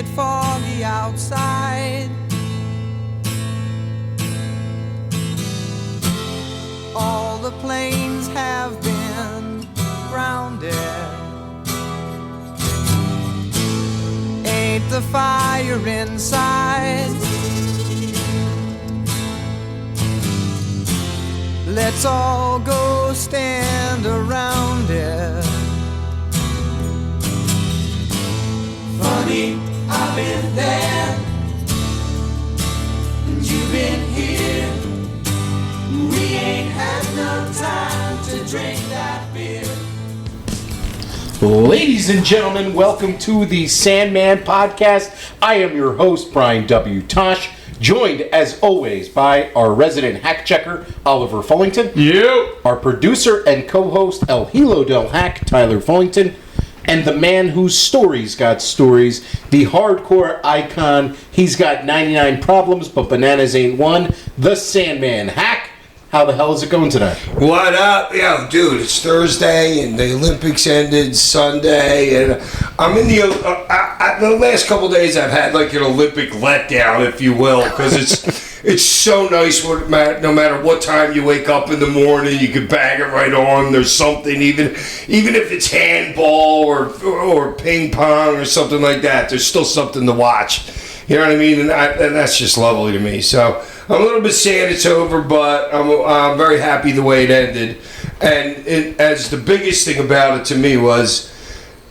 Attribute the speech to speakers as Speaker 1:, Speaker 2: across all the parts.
Speaker 1: it foggy outside. All the planes have been grounded. Ain't the fire inside? Let's all go stand around it. Funny, I've been there, and you've been here. We ain't had no time to drink that beer.
Speaker 2: Ladies and gentlemen, welcome to the Sandman podcast. I am your host, Brian W. Tosh, joined as always by our resident hack checker, Oliver Fullington.
Speaker 3: You.
Speaker 2: Our producer and co-host, El Hilo del Hack, Tyler Fullington. And the man whose stories got stories, the hardcore icon, he's got 99 problems, but bananas ain't one, the Sandman. Hack, how the hell is it going today?
Speaker 4: What up? Yo, dude, it's Thursday, and the Olympics ended Sunday, and I'm in the last couple of days I've had like an Olympic letdown, if you will, because it's so nice no matter what time you wake up in the morning, you can bang it right on. There's something, even if it's handball or ping pong or something like that, there's still something to watch. You know what I mean? And that's just lovely to me. So I'm a little bit sad it's over, but I'm very happy the way it ended. And as the biggest thing about it to me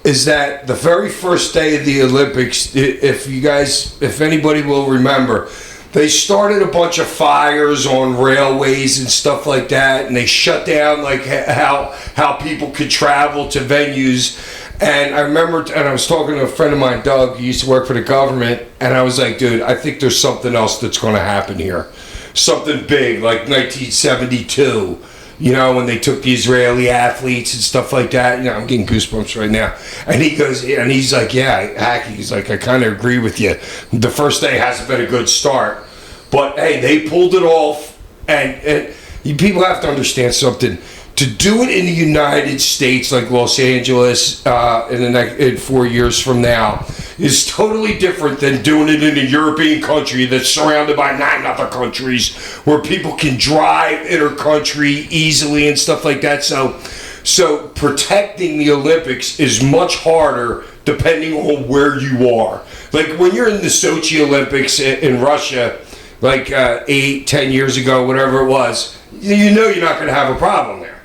Speaker 4: is that the very first day of the Olympics, if anybody will remember, they started a bunch of fires on railways and stuff like that, and they shut down like how people could travel to venues. And I remember, and I was talking to a friend of mine, Doug, who used to work for the government, and I was like, dude, I think there's something else that's going to happen here. Something big, like 1972, you know, when they took the Israeli athletes and stuff like that. You know, I'm getting goosebumps right now. And he goes, and he's like, yeah, Hacky, he's like, I kind of agree with you. The first day hasn't been a good start. But, hey, they pulled it off, and people have to understand something. To do it in the United States, like Los Angeles, in 4 years from now, is totally different than doing it in a European country that's surrounded by 9 other countries, where people can drive inter-country easily and stuff like that. So protecting the Olympics is much harder depending on where you are. Like when you're in the Sochi Olympics in Russia, like 8-10 years ago, whatever it was, you know you're not going to have a problem there.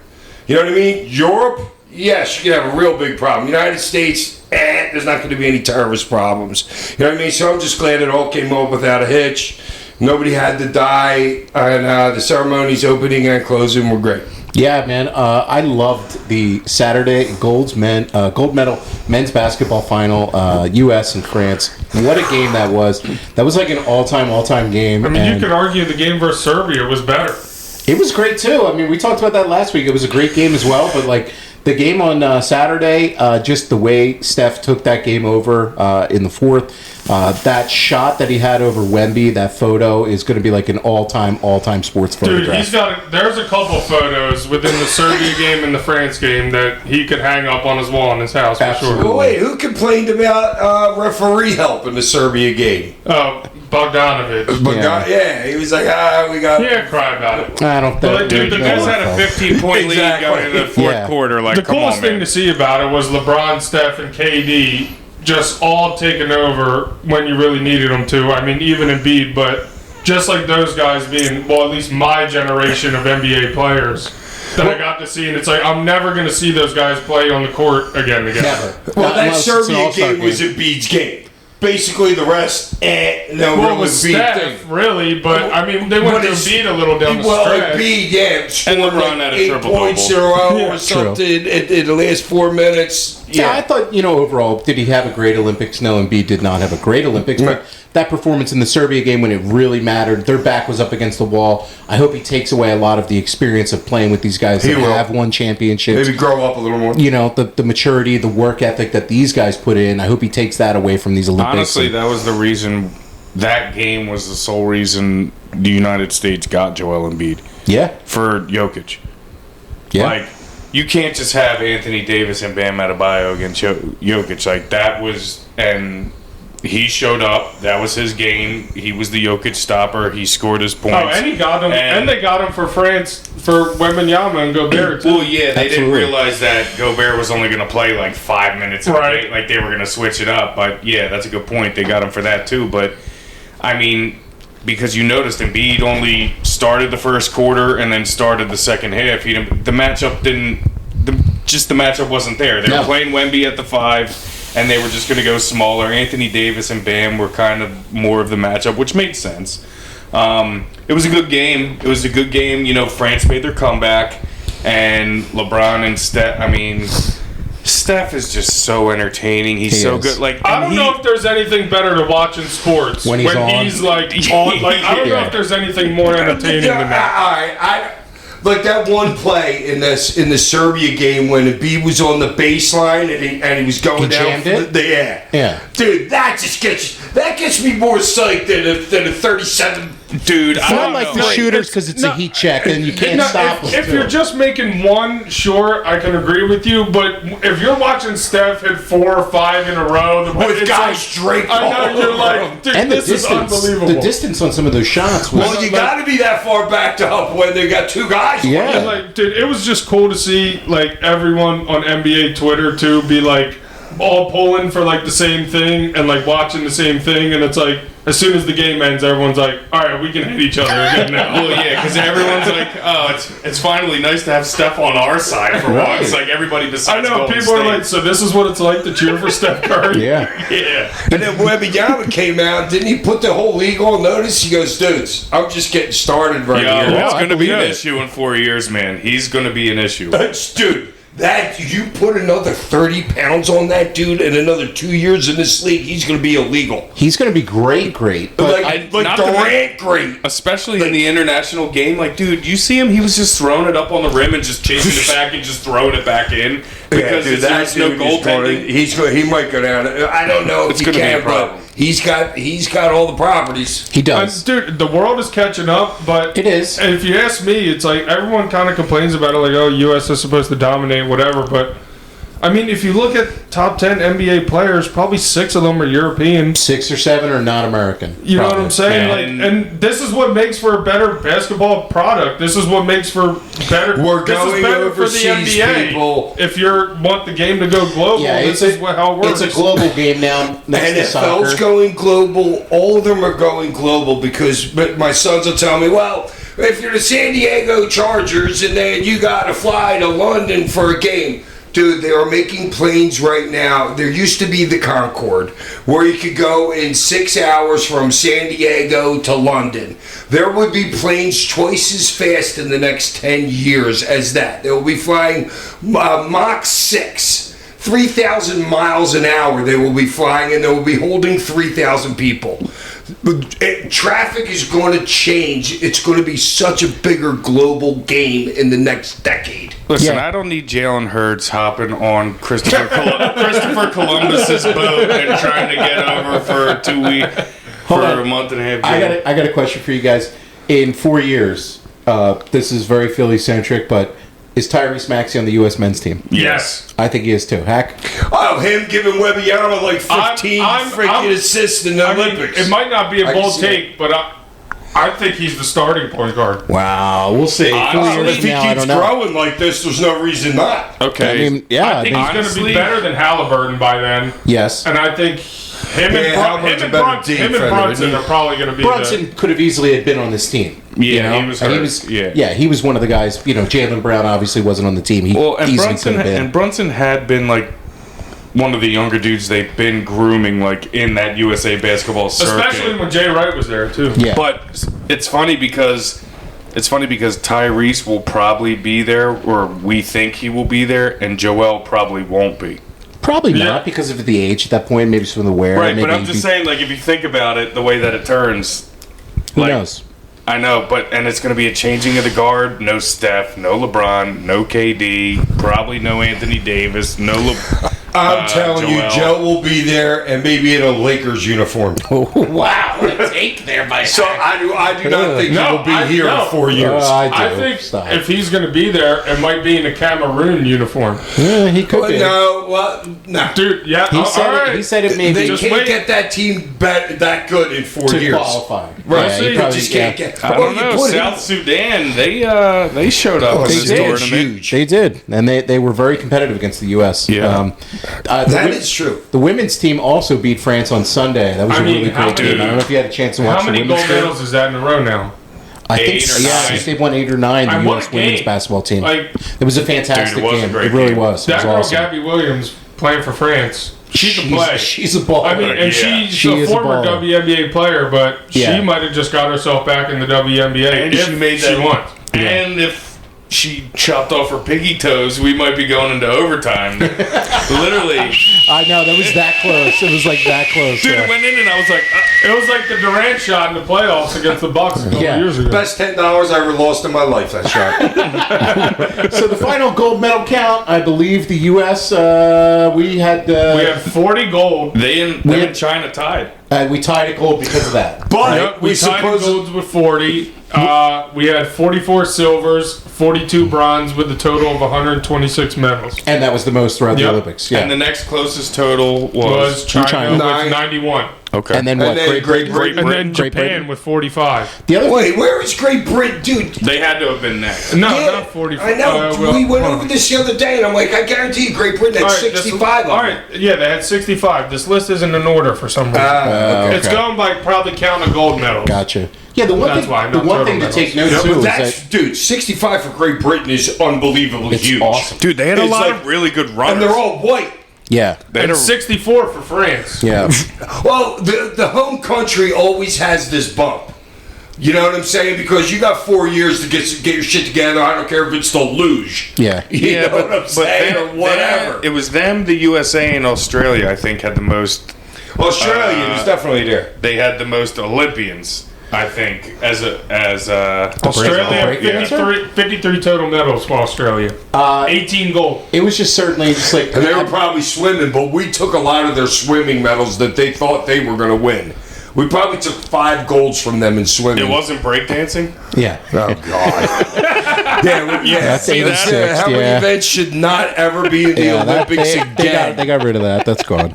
Speaker 4: You know what I mean? Europe, yes, you can have a real big problem. United States, there's not going to be any terrorist problems. You know what I mean? So I'm just glad it all came up without a hitch. Nobody had to die, and the ceremonies opening and closing were great.
Speaker 2: Yeah, man. I loved the Saturday gold medal men's basketball final, U.S. and France. What a game that was. That was like an all-time game.
Speaker 3: I mean, you could argue the game versus Serbia was better.
Speaker 2: It was great, too. I mean, we talked about that last week. It was a great game as well, but, like, the game on Saturday, just the way Steph took that game over in the fourth, that shot that he had over Wemby, that photo is going to be like an all-time sports photograph.
Speaker 3: Dude, there's a couple photos within the Serbia game and the France game that he could hang up on his wall in his house, for sure.
Speaker 4: Well, wait, who complained about referee help in the Serbia game?
Speaker 3: Bogdanovic.
Speaker 4: Yeah, he was like, we got...
Speaker 3: He had cry about it.
Speaker 2: I don't think...
Speaker 5: Dude, the Bulls had a 15-point lead going into the fourth quarter. Like,
Speaker 3: the coolest thing to see about it was LeBron, Steph, and KD just all taking over when you really needed them to. I mean, even Embiid, but just like those guys being, well, at least my generation of NBA players that I got to see, and it's like, I'm never going to see those guys play on the court again.
Speaker 2: Never.
Speaker 4: Well, that Serbia game was Embiid's game. Basically, the rest,
Speaker 3: it was Steph, really, but I mean, they went to Embiid a little down the stretch.
Speaker 4: Well, Embiid, yeah, scored
Speaker 5: LeBron had a
Speaker 4: 8 points in a row or something in the last 4 minutes.
Speaker 2: Yeah, I thought, overall, did he have a great Olympics? No, Embiid did not have a great Olympics, but that performance in the Serbia game when it really mattered, their back was up against the wall. I hope he takes away a lot of the experience of playing with these guys that have won championships.
Speaker 4: Maybe grow up a little more.
Speaker 2: The maturity, the work ethic that these guys put in, I hope he takes that away from these Olympics.
Speaker 5: Honestly, that was the reason, that game was the sole reason the United States got Joel Embiid.
Speaker 2: Yeah.
Speaker 5: For Jokic.
Speaker 2: Yeah.
Speaker 5: Like, you can't just have Anthony Davis and Bam Adebayo against Jokic. Like, that was, and He showed up. That was his game. He was the Jokic stopper. He scored his points.
Speaker 3: Oh, and he got him. And they got him for France for Wembanyama and Gobert too.
Speaker 5: Well, yeah, they didn't
Speaker 2: Absolutely.
Speaker 5: realize that Gobert was only going to play like 5 minutes.
Speaker 3: Right.
Speaker 5: Like they were going to switch it up. But yeah, that's a good point. They got him for that too. But I mean, because you noticed Embiid only started the first quarter and then started the second half. The matchup didn't. The matchup wasn't there. They were playing Wemby at the 5. And they were just going to go smaller. Anthony Davis and Bam were kind of more of the matchup, which made sense. It was a good game. You know, France made their comeback. And LeBron and Steph, I mean, Steph is just so entertaining. He's so good. Like,
Speaker 3: I don't know if there's anything better to watch in sports
Speaker 2: when he's on.
Speaker 3: he's like on. Like, I don't know if there's anything more entertaining than that.
Speaker 4: All right, like that one play in the Serbia game when Embiid was on the baseline and he was going down.
Speaker 2: jammed it? Yeah.
Speaker 4: Dude, that gets me more psyched than a 37.
Speaker 5: dude,
Speaker 2: It's not like the shooters because it's a heat check and you can't stop them.
Speaker 3: If you're just making one, sure, I can agree with you. But if you're watching Steph hit 4 or 5 in a row,
Speaker 4: With guys draped
Speaker 3: I know
Speaker 4: all
Speaker 3: you're
Speaker 4: over
Speaker 3: like, dude,
Speaker 2: And the
Speaker 3: this is
Speaker 2: distance,
Speaker 3: unbelievable.
Speaker 2: the distance on some of those shots was.
Speaker 4: Well, you got to be that far backed up when they got 2 guys.
Speaker 2: Yeah.
Speaker 3: And, like, dude, it was just cool to see like everyone on NBA Twitter too be like all pulling for like the same thing and like watching the same thing, and it's like as soon as the game ends, everyone's like, all right, we can hit each other again now.
Speaker 5: Well, yeah, because everyone's like, oh, it's finally nice to have Steph on our side for
Speaker 2: Right.
Speaker 5: once. Like everybody
Speaker 3: I
Speaker 5: besides
Speaker 3: know
Speaker 5: Golden
Speaker 3: people are
Speaker 5: State.
Speaker 3: like, so this is what it's like to cheer for Steph Curry.
Speaker 2: Yeah.
Speaker 5: yeah.
Speaker 4: And then Wembanyama came out. Didn't he put the whole league on notice? He goes, dudes, I'm just getting started right
Speaker 5: Yeah,
Speaker 4: here.
Speaker 5: it's
Speaker 2: I
Speaker 5: going to be an
Speaker 2: believe it.
Speaker 5: issue in 4 years, man. He's going to be an issue.
Speaker 4: Dude, that you put another 30 pounds on that dude in another 2 years in this league, he's going to be illegal.
Speaker 2: He's going to be great. But
Speaker 4: Like
Speaker 5: not to
Speaker 4: Durant, great.
Speaker 5: Especially in the international game. Like, dude, you see him? He was just throwing it up on the rim and just chasing it back and just throwing it back in. Because there's no goaltending.
Speaker 4: He might go down. I don't know if
Speaker 5: It's
Speaker 4: he
Speaker 5: gonna be a
Speaker 4: can,
Speaker 5: problem.
Speaker 4: but he's got all the properties.
Speaker 2: he does.
Speaker 3: Dude, the world is catching up, but
Speaker 2: It is.
Speaker 3: And if you ask me, it's like everyone kind of complains about it, like, oh, U.S. is supposed to dominate, whatever. But I mean, if you look at top 10 NBA players, probably 6 of them are European.
Speaker 2: 6 or 7 are not American.
Speaker 3: You know what
Speaker 2: probably.
Speaker 3: I'm saying?
Speaker 5: Yeah.
Speaker 3: Like, and this is what makes for a better basketball product. This is what makes for better.
Speaker 4: We're
Speaker 3: this
Speaker 4: going
Speaker 3: is better
Speaker 4: overseas, people.
Speaker 3: If you want the game to go global,
Speaker 2: Yeah,
Speaker 3: this is how it works.
Speaker 2: It's a global game now. Next to
Speaker 4: NFL's
Speaker 2: soccer.
Speaker 4: going global. All of them are going global because but my sons will tell me, well, if you're the San Diego Chargers and then you got to fly to London for a game. Dude, they are making planes right now. There used to be the Concorde, where you could go in 6 hours from San Diego to London. There would be planes twice as fast in the next 10 years as that. They will be flying Mach 6, 3,000 miles an hour they will be flying, and they will be holding 3,000 people. Traffic is going to change. It's going to be such a bigger global game in the next decade.
Speaker 5: Listen,
Speaker 2: Yeah.
Speaker 5: I don't need Jalen Hurts hopping on Christopher Columbus's boat and trying to get over for 2 weeks, for
Speaker 2: on.
Speaker 5: a month and a half.
Speaker 2: I got a question for you guys. In 4 years, this is very Philly centric, but is Tyrese Maxey on the U.S. men's team?
Speaker 3: Yes.
Speaker 2: I think he is too. Hack.
Speaker 4: Oh, him giving Wembanyama like 15 freaking assists in the
Speaker 3: I mean,
Speaker 4: Olympics.
Speaker 3: it might not be a
Speaker 4: I can
Speaker 3: bold
Speaker 4: see
Speaker 3: take, but I think he's the starting point guard.
Speaker 2: Wow, we'll see. 4 years
Speaker 4: If he
Speaker 2: now, I
Speaker 4: keeps
Speaker 2: don't know.
Speaker 4: growing like this, there's no reason not.
Speaker 5: Okay.
Speaker 2: I mean, yeah,
Speaker 3: I think he's going to
Speaker 5: honestly-
Speaker 3: be better than Halliburton by then.
Speaker 2: yes.
Speaker 3: And I think him
Speaker 4: Yeah,
Speaker 3: and
Speaker 4: Halliburton's a better
Speaker 3: Brunson
Speaker 4: defender,
Speaker 3: Brunson
Speaker 4: isn't
Speaker 3: are
Speaker 4: he?
Speaker 3: probably going to be
Speaker 2: Brunson could have easily have been on this team.
Speaker 5: Yeah,
Speaker 2: you know?
Speaker 5: he was
Speaker 2: And
Speaker 5: hurt.
Speaker 2: yeah, he was one of the guys. You know, Jalen Brown obviously wasn't on the team. He
Speaker 5: Well, and
Speaker 2: easily
Speaker 5: Brunson,
Speaker 2: could have been.
Speaker 5: and Brunson had been like one of the younger dudes they've been grooming like in that USA basketball circuit.
Speaker 3: especially when Jay Wright was there too.
Speaker 2: yeah,
Speaker 5: But it's funny because Tyrese will probably be there, or we think he will be there, and Joel probably won't be.
Speaker 2: probably
Speaker 3: Yeah.
Speaker 2: not because of the age at that point. Maybe some of the wear.
Speaker 5: Right,
Speaker 2: maybe
Speaker 5: but I'm just saying, like, if you think about it, the way that it turns,
Speaker 2: Who
Speaker 5: like,
Speaker 2: knows?
Speaker 5: I know, and it's going to be a changing of the guard. No Steph, no LeBron, no KD, probably no Anthony Davis, no
Speaker 4: I'm telling you,
Speaker 5: Joel.
Speaker 4: Joe will be there and maybe in a Lakers uniform.
Speaker 2: Wow. take there by
Speaker 4: So I do not think he will be here in 4 years.
Speaker 3: I think if he's going to be there, it might be in a Cameroon uniform.
Speaker 2: Yeah, he could be.
Speaker 4: No.
Speaker 3: Dude, yeah.
Speaker 2: He said it maybe.
Speaker 4: They
Speaker 3: Just
Speaker 4: can't
Speaker 3: wait.
Speaker 4: get that team that good in 4
Speaker 2: to
Speaker 4: years.
Speaker 2: qualify.
Speaker 3: Right.
Speaker 2: Yeah,
Speaker 3: See,
Speaker 2: he probably,
Speaker 4: Just can't get.
Speaker 5: I don't know.
Speaker 4: put
Speaker 5: South Sudan, they showed up in
Speaker 2: they
Speaker 5: this
Speaker 2: did.
Speaker 5: tournament.
Speaker 4: Huge.
Speaker 2: They did, and they were very competitive against the U.S.
Speaker 5: Yeah.
Speaker 4: That is true.
Speaker 2: The women's team also beat France on Sunday. That was a really
Speaker 3: how
Speaker 2: great game.
Speaker 3: many-
Speaker 2: I don't know if you had a chance to watch
Speaker 3: How
Speaker 2: the
Speaker 3: many
Speaker 2: women's
Speaker 3: gold
Speaker 2: game.
Speaker 3: medals is that in a row now?
Speaker 2: I think
Speaker 5: 8 or
Speaker 2: yeah,
Speaker 5: 9.
Speaker 2: I think they won 8 or 9. The
Speaker 3: And what
Speaker 2: U.S.
Speaker 3: a
Speaker 2: women's
Speaker 3: game.
Speaker 2: basketball team.
Speaker 3: Like,
Speaker 2: it was a fantastic
Speaker 5: Dude, it was a
Speaker 2: game.
Speaker 5: great
Speaker 2: It really
Speaker 5: game.
Speaker 2: was. It
Speaker 3: that
Speaker 2: was
Speaker 3: girl,
Speaker 2: awesome.
Speaker 3: Gabby Williams, playing for France. She can play.
Speaker 2: She's a baller.
Speaker 3: I mean, and
Speaker 5: Yeah.
Speaker 3: she's
Speaker 2: She
Speaker 3: a
Speaker 2: is a
Speaker 3: former
Speaker 2: baller.
Speaker 3: WNBA player, but
Speaker 2: Yeah.
Speaker 3: she might have just got herself back in the WNBA
Speaker 5: And
Speaker 3: if
Speaker 5: she made
Speaker 3: she
Speaker 5: that
Speaker 3: wants.
Speaker 5: And if she chopped off her piggy toes, we might be going into overtime. Literally.
Speaker 2: I know, that was that close. It was like that close.
Speaker 5: Dude,
Speaker 2: yeah.
Speaker 5: it went in and I was like,
Speaker 3: It was like the Durant shot in the playoffs against the Bucks a couple
Speaker 2: Yeah.
Speaker 3: years ago.
Speaker 4: Best $10 I ever lost in my life. That shot.
Speaker 2: So the final gold medal count, I believe the U.S. We had
Speaker 3: We had 40 gold.
Speaker 5: them and China tied.
Speaker 2: we tied at gold because of that.
Speaker 4: But
Speaker 3: Yep,
Speaker 4: we
Speaker 3: we tied the
Speaker 4: supposed
Speaker 3: golds with 40. We had 44 silvers, 42 bronze, with a total of 126 medals.
Speaker 2: And that was the most throughout the
Speaker 3: Yep.
Speaker 2: Olympics. Yeah.
Speaker 5: And the next closest total
Speaker 3: Was
Speaker 5: was
Speaker 3: China, with
Speaker 4: Nine.
Speaker 3: 91.
Speaker 5: okay.
Speaker 2: And then what?
Speaker 4: And then Great Britain.
Speaker 3: And then
Speaker 2: Great
Speaker 3: Japan
Speaker 2: Britain.
Speaker 3: with 45.
Speaker 2: The other
Speaker 4: Wait, where is Great Britain, dude?
Speaker 5: They had to have been next.
Speaker 3: No,
Speaker 4: Yeah,
Speaker 3: not 45.
Speaker 4: I know. we went over this the other day, and I'm like, I guarantee you, Great Britain had 65.
Speaker 3: All right, yeah, they had 65. This list isn't in order for some reason.
Speaker 4: Okay.
Speaker 3: It's going by probably counting gold medals.
Speaker 2: Gotcha. Yeah, the one
Speaker 3: That's
Speaker 2: thing,
Speaker 3: why,
Speaker 2: the
Speaker 3: not
Speaker 2: one
Speaker 3: total
Speaker 2: thing to
Speaker 3: medals.
Speaker 2: take note
Speaker 3: Yep.
Speaker 2: too is
Speaker 4: That's,
Speaker 2: that
Speaker 4: dude, 65 for Great Britain is unbelievably
Speaker 2: it's
Speaker 4: huge.
Speaker 2: awesome.
Speaker 5: Dude, they had a
Speaker 4: It's
Speaker 5: lot
Speaker 4: like-
Speaker 5: of really good runners.
Speaker 4: And they're all white.
Speaker 2: Yeah.
Speaker 5: They had
Speaker 3: And
Speaker 5: a-
Speaker 3: 64 for France.
Speaker 2: Yeah.
Speaker 4: Well, the home country always has this bump. You know what I'm saying? Because you got 4 years to get your shit together. I don't care if it's the luge.
Speaker 2: Yeah.
Speaker 4: You know what I'm saying? Or whatever.
Speaker 5: It was them, the USA, and Australia, I think, had the most.
Speaker 4: Australia is definitely there.
Speaker 5: They had the most Olympians, I think, as
Speaker 3: Australia,
Speaker 2: break
Speaker 5: yeah.
Speaker 3: 53 total medals for Australia. 18 gold.
Speaker 2: It was just certainly just like
Speaker 4: And they were probably swimming, but we took a lot of their swimming medals that they thought they were going to win. We probably took 5 golds from them in swimming.
Speaker 5: It wasn't breakdancing.
Speaker 2: yeah.
Speaker 4: Oh, God. yeah,
Speaker 2: That's
Speaker 5: see that?
Speaker 2: 86.
Speaker 4: how many
Speaker 2: Yeah.
Speaker 4: events should not ever be in the
Speaker 2: Yeah, that-
Speaker 4: Olympics
Speaker 2: they
Speaker 4: again?
Speaker 2: got rid of that. That's gone.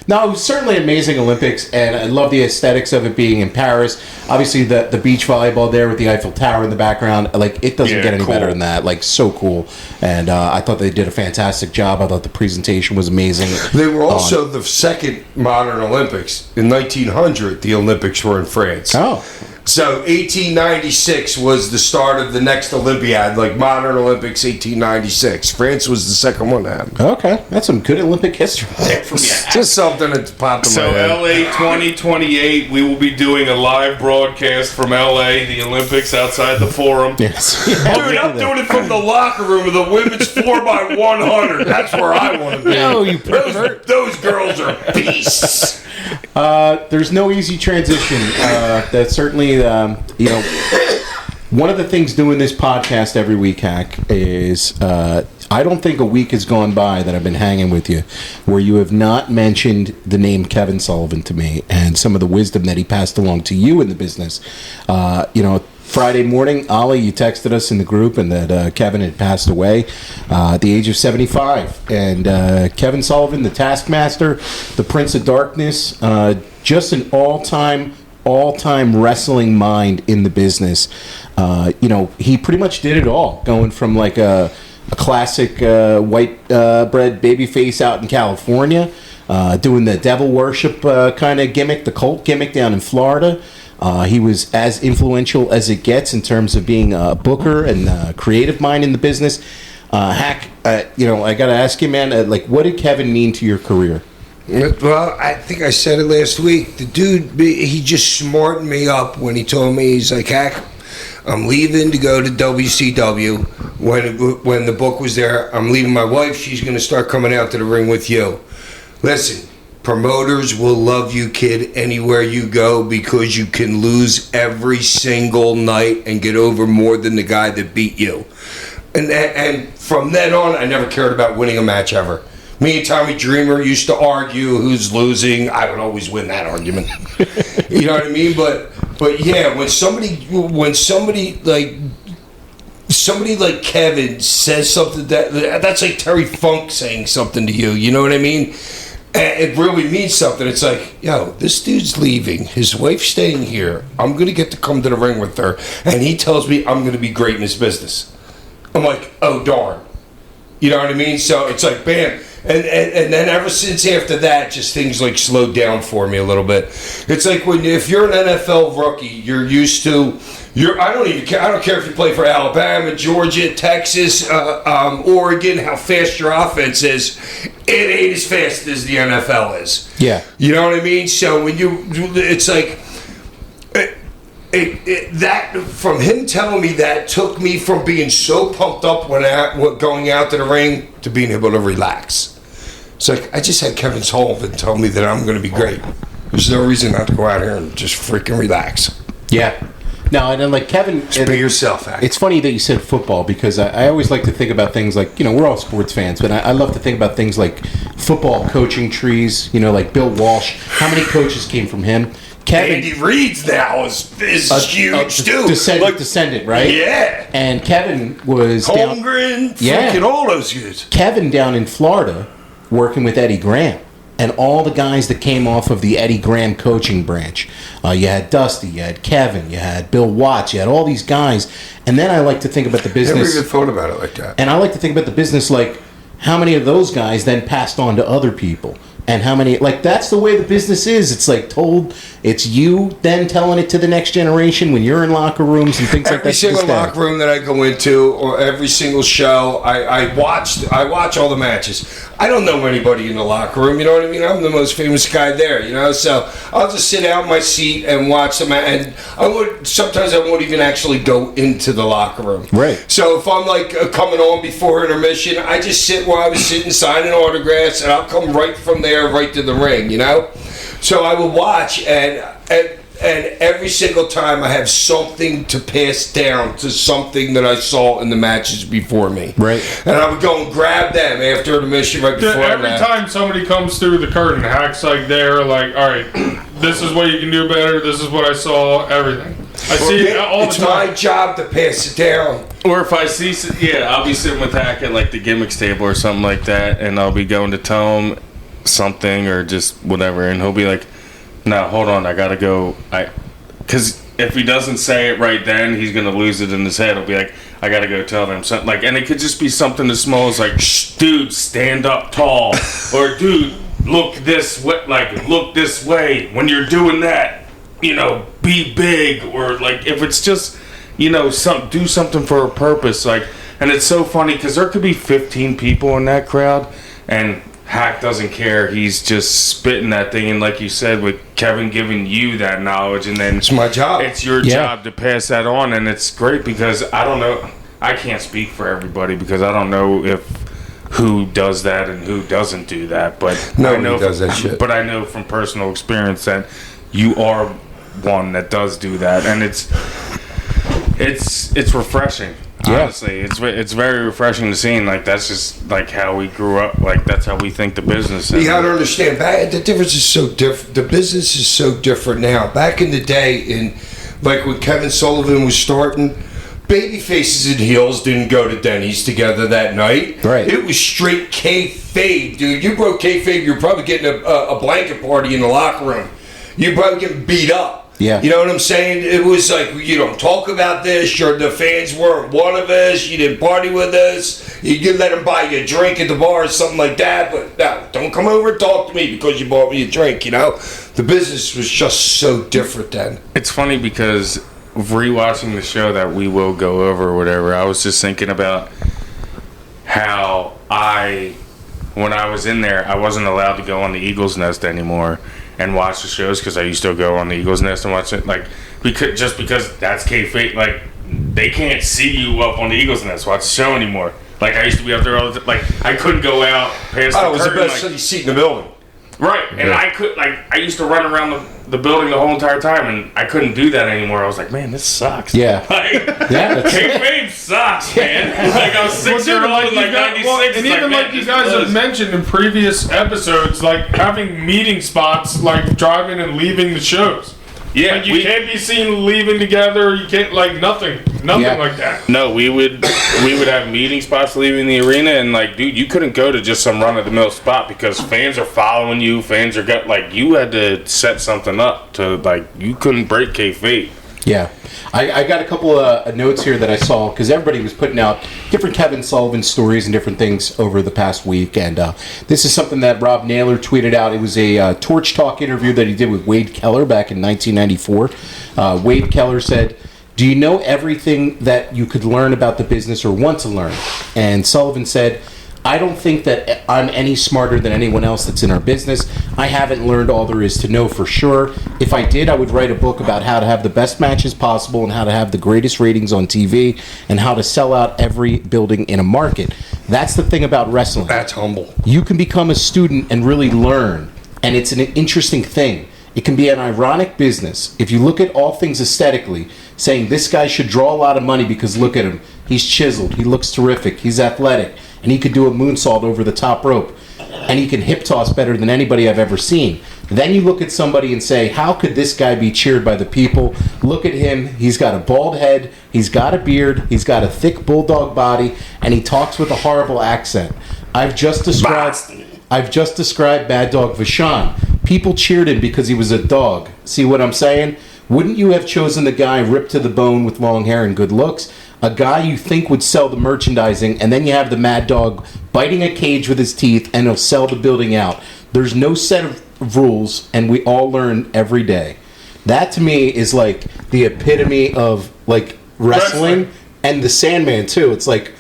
Speaker 2: No, it was certainly an amazing Olympics, and I love the aesthetics of it being in Paris. Obviously, the beach volleyball there with the Eiffel Tower in the background, like it doesn't
Speaker 5: Yeah,
Speaker 2: get any
Speaker 5: cool.
Speaker 2: better than that. Like so cool, and I thought they did a fantastic job. I thought the presentation was amazing.
Speaker 4: They were also the second modern Olympics. In 1900, the Olympics were in France.
Speaker 2: Oh,
Speaker 4: So 1896 was the start of the next Olympiad, like modern Olympics 1896. France was the second one to happen.
Speaker 2: okay, that's some good Olympic history there from you.
Speaker 4: Just something that popped in
Speaker 5: So
Speaker 4: my head.
Speaker 5: LA 2028, we will be doing a live broadcast from LA, the Olympics outside the Forum.
Speaker 2: Yes.
Speaker 4: Dude, I'm doing it from the locker room of the women's 4x100. That's where I want to be.
Speaker 2: No, you pervert.
Speaker 4: Those girls are beasts.
Speaker 2: There's no easy transition. That's certainly, one of the things doing this podcast every week, Hack, is I don't think a week has gone by that I've been hanging with you where you have not mentioned the name Kevin Sullivan to me and some of the wisdom that he passed along to you in the business. Friday morning, Ollie, you texted us in the group and that Kevin had passed away at the age of 75. And Kevin Sullivan, the Taskmaster, the Prince of Darkness, just an all-time wrestling mind in the business. He pretty much did it all, going from like a classic white bread babyface out in California, doing the devil worship kind of gimmick, the cult gimmick down in Florida. He was as influential as it gets in terms of being a booker and a creative mind in the business. Hack, I got to ask you, man, what did Kevin mean to your career?
Speaker 4: Well, I think I said it last week. The dude, he just smartened me up when he told me, he's like, Hack, I'm leaving to go to WCW. When the book was there, I'm leaving my wife. She's going to start coming out to the ring with you. Listen, promoters will love you, kid, anywhere you go because you can lose every single night and get over more than the guy that beat you. And from then on, I never cared about winning a match ever. Me and Tommy Dreamer used to argue who's losing. I would always win that argument. You know what I mean? But yeah, when somebody like Kevin says something that's like Terry Funk saying something to you. You know what I mean? And it really means something. It's like, yo, this dude's leaving. His wife's staying here. I'm going to get to come to the ring with her. And he tells me I'm going to be great in his business. I'm like, oh, darn. You know what I mean? So it's like, bam. And then ever since after that, just things like slowed down for me a little bit. It's like if you're an NFL rookie, you're used to... I don't care if you play for Alabama, Georgia, Texas, Oregon, how fast your offense is. It ain't as fast as the NFL is.
Speaker 2: Yeah.
Speaker 4: You know what I mean? So when it's like, that from him telling me that took me from being so pumped up when going out to the ring to being able to relax. It's like, I just had Kevin Sullivan tell me that I'm going to be great. There's no reason not to go out here and just freaking relax.
Speaker 2: Yeah. No, and then like Kevin...
Speaker 4: Just be yourself, Hank.
Speaker 2: It's funny that you said football because I always like to think about things like, we're all sports fans, but I love to think about things like football coaching trees, like Bill Walsh. How many coaches came from him? Kevin,
Speaker 4: Andy Reid's now is huge, too.
Speaker 2: Descendant, right?
Speaker 4: Yeah.
Speaker 2: And Kevin was...
Speaker 4: Holmgren, freaking all those dudes.
Speaker 2: Kevin down in Florida working with Eddie Graham. And all the guys that came off of the Eddie Graham coaching branch. You had Dusty, you had Kevin, you had Bill Watts, you had all these guys. And then I like to think about the business.
Speaker 4: Never even thought about it like that.
Speaker 2: And I like to think about the business like how many of those guys then passed on to other people. And how many, that's the way the business is. It's it's you then telling it to the next generation when you're in locker rooms and things like that.
Speaker 4: Every single locker room that I go into or every single show, I watch all the matches. I don't know anybody in the locker room, you know what I mean? I'm the most famous guy there, so I'll just sit out in my seat and watch them. And sometimes I won't even actually go into the locker room.
Speaker 2: Right.
Speaker 4: So if I'm coming on before intermission, I just sit where I was sitting, signing autographs, and I'll come right from there right to the ring, So I would watch, and every single time I have something to pass down to something that I saw in the matches before me.
Speaker 2: Right.
Speaker 4: And I would go and grab them after the mission right before
Speaker 3: Every time somebody comes through the curtain, Haks they're like, all right, this is what you can do better, this is what I saw, everything. I see it all the time.
Speaker 4: It's my job to pass it down.
Speaker 5: Or if I see, I'll be sitting with Hack at the gimmicks table or something like that, and I'll be going to tell him something or just whatever, and he'll be like, no, hold on, I gotta go. Because if he doesn't say it right then, he's gonna lose it in his head. He'll be like, I gotta go tell them something. And it could just be something as small as dude, stand up tall, or dude, look this way. Look this way when you're doing that. Be big, or if it's just, do something for a purpose. And it's so funny because there could be 15 people in that crowd, and Hack doesn't care. He's just spitting that thing, and like you said, with Kevin giving you that knowledge, and then
Speaker 4: it's my job.
Speaker 5: It's your job to pass that on, and it's great because I don't know. I can't speak for everybody because I don't know who does that and who doesn't do that. But
Speaker 4: nobody does that shit.
Speaker 5: But I know from personal experience that you are one that does do that, and it's refreshing.
Speaker 2: Yeah.
Speaker 5: Honestly, it's very refreshing to see, and that's just how we grew up. That's how we think the business is.
Speaker 4: You gotta understand, the difference is so different. The business is so different now. Back in the day, when Kevin Sullivan was starting, baby faces and heels didn't go to Denny's together that night.
Speaker 2: Right.
Speaker 4: It was straight kayfabe, dude. You broke kayfabe, you're probably getting a blanket party in the locker room. You're probably getting beat up.
Speaker 2: Yeah.
Speaker 4: You know what I'm saying? It was you don't talk about this. The fans weren't one of us. You didn't party with us. You could let them buy you a drink at the bar or something like that. But no, don't come over and talk to me because you bought me a drink, The business was just so different then.
Speaker 5: It's funny because rewatching the show that we will go over or whatever, I was just thinking about how when I was in there, I wasn't allowed to go on the Eagle's Nest anymore and watch the shows because I used to go on the Eagle's Nest and watch it. Because that's kayfabe. They can't see you up on the Eagle's Nest watch the show anymore. I used to be up there all the time. I couldn't go out past the curtain.
Speaker 4: It was the best seat in the building.
Speaker 5: Right, and I used to run around the building the whole entire time, and I couldn't do that anymore. I was like, man, this sucks.
Speaker 2: Yeah.
Speaker 5: Kayfabe sucks, man. I was 6-year-old in 96.
Speaker 3: And even you guys have mentioned in previous episodes, having meeting spots, driving and leaving the shows.
Speaker 5: Yeah,
Speaker 3: Like, you can't be seen leaving together. You can't, like, nothing
Speaker 2: Yeah.
Speaker 3: like that.
Speaker 5: No, we would have meeting spots leaving the arena, and like, dude, you couldn't go to just some run of the mill spot because fans are following you. Fans are like, you had to set something up to like, you couldn't break kayfabe.
Speaker 2: Yeah. I got a couple of notes here that I saw because everybody was putting out different Kevin Sullivan stories and different things over the past week. And this is something that Rob Naylor tweeted out. It was a Torch Talk interview that he did with Wade Keller back in 1994. Wade Keller said, "Do you know everything that you could learn about the business or want to learn?" And Sullivan said, "I don't think that I'm any smarter than anyone else that's in our business. I haven't learned all there is to know for sure. If I did, I would write a book about how to have the best matches possible and how to have the greatest ratings on TV and how to sell out every building in a market." That's the thing about wrestling.
Speaker 4: That's humble.
Speaker 2: You can become a student and really learn, and it's an interesting thing. It can be an ironic business. If you look at all things aesthetically, saying this guy should draw a lot of money because look at him. He's chiseled. He looks terrific. He's athletic. And he could do a moonsault over the top rope. And he can hip toss better than anybody I've ever seen. Then you look at somebody and say, how could this guy be cheered by the people? Look at him. He's got a bald head. He's got a beard. He's got a thick bulldog body. And he talks with a horrible accent. I've just described Mad Dog Vachon. People cheered him because he was a dog. See what I'm saying? Wouldn't you have chosen the guy ripped to the bone with long hair and good looks? A guy you think would sell the merchandising, and then you have the Mad Dog biting a cage with his teeth, and he'll sell the building out. There's no set of rules, and we all learn every day. That to me is like the epitome of like wrestling and the Sandman too. It's like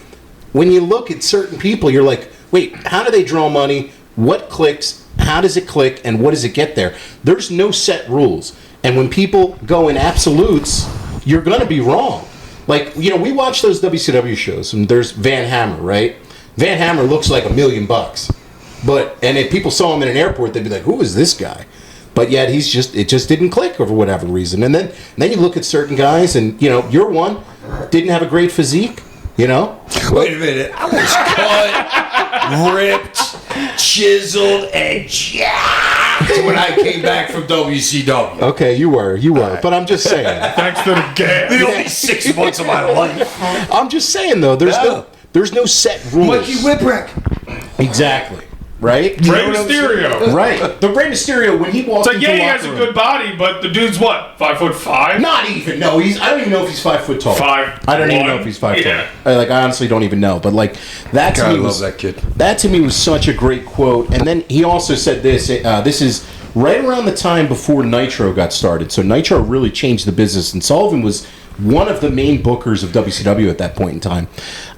Speaker 2: when you look at certain people, you're like, wait, how do they draw money? What clicks? How does it click? And what does it get there? There's no set rules. And when people go in absolutes, you're going to be wrong. Like, you know, we watch those WCW shows, and there's Van Hammer, right? Van Hammer looks like $1 million. And if people saw him in an airport, they'd be like, who is this guy? But yet it just didn't click for whatever reason. And then you look at certain guys, and, you know, you're one, didn't have a great physique, you know?
Speaker 4: Wait a minute. I was cut, ripped, chiseled, and jacked when I came back from WCW.
Speaker 2: Okay, you were. But I'm just saying.
Speaker 3: Thanks to the gas.
Speaker 4: The only 6 months of my life.
Speaker 2: I'm just saying, though, there's no set rules.
Speaker 4: Mikey Whipwreck.
Speaker 2: Exactly. Right?
Speaker 3: Rey Mysterio.
Speaker 2: Right. The Rey Mysterio, when he walks
Speaker 3: It's like,
Speaker 2: into
Speaker 3: yeah, he
Speaker 2: the
Speaker 3: has
Speaker 2: locker
Speaker 3: a
Speaker 2: room,
Speaker 3: good body, but the dude's what? 5'5"?
Speaker 2: Not even. No, I don't even know if he's 5 foot tall.
Speaker 3: 5'1".
Speaker 2: I don't even know if he's 5
Speaker 3: Yeah.
Speaker 2: tall. I honestly don't even know. But like that to
Speaker 4: God,
Speaker 2: me
Speaker 4: I
Speaker 2: was
Speaker 4: love that kid.
Speaker 2: That to me was such a great quote. And then he also said this. This is right around the time before Nitro got started. So Nitro really changed the business, and Sullivan was one of the main bookers of WCW at that point in time.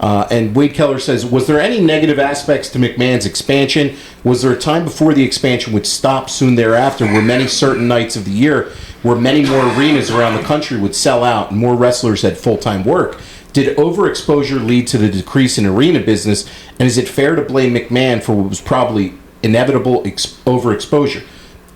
Speaker 2: And Wade Keller says, was there any negative aspects to McMahon's expansion? Was there a time before the expansion would stop soon thereafter where many certain nights of the year where many more arenas around the country would sell out and more wrestlers had full-time work? Did overexposure lead to the decrease in arena business? And is it fair to blame McMahon for what was probably inevitable overexposure?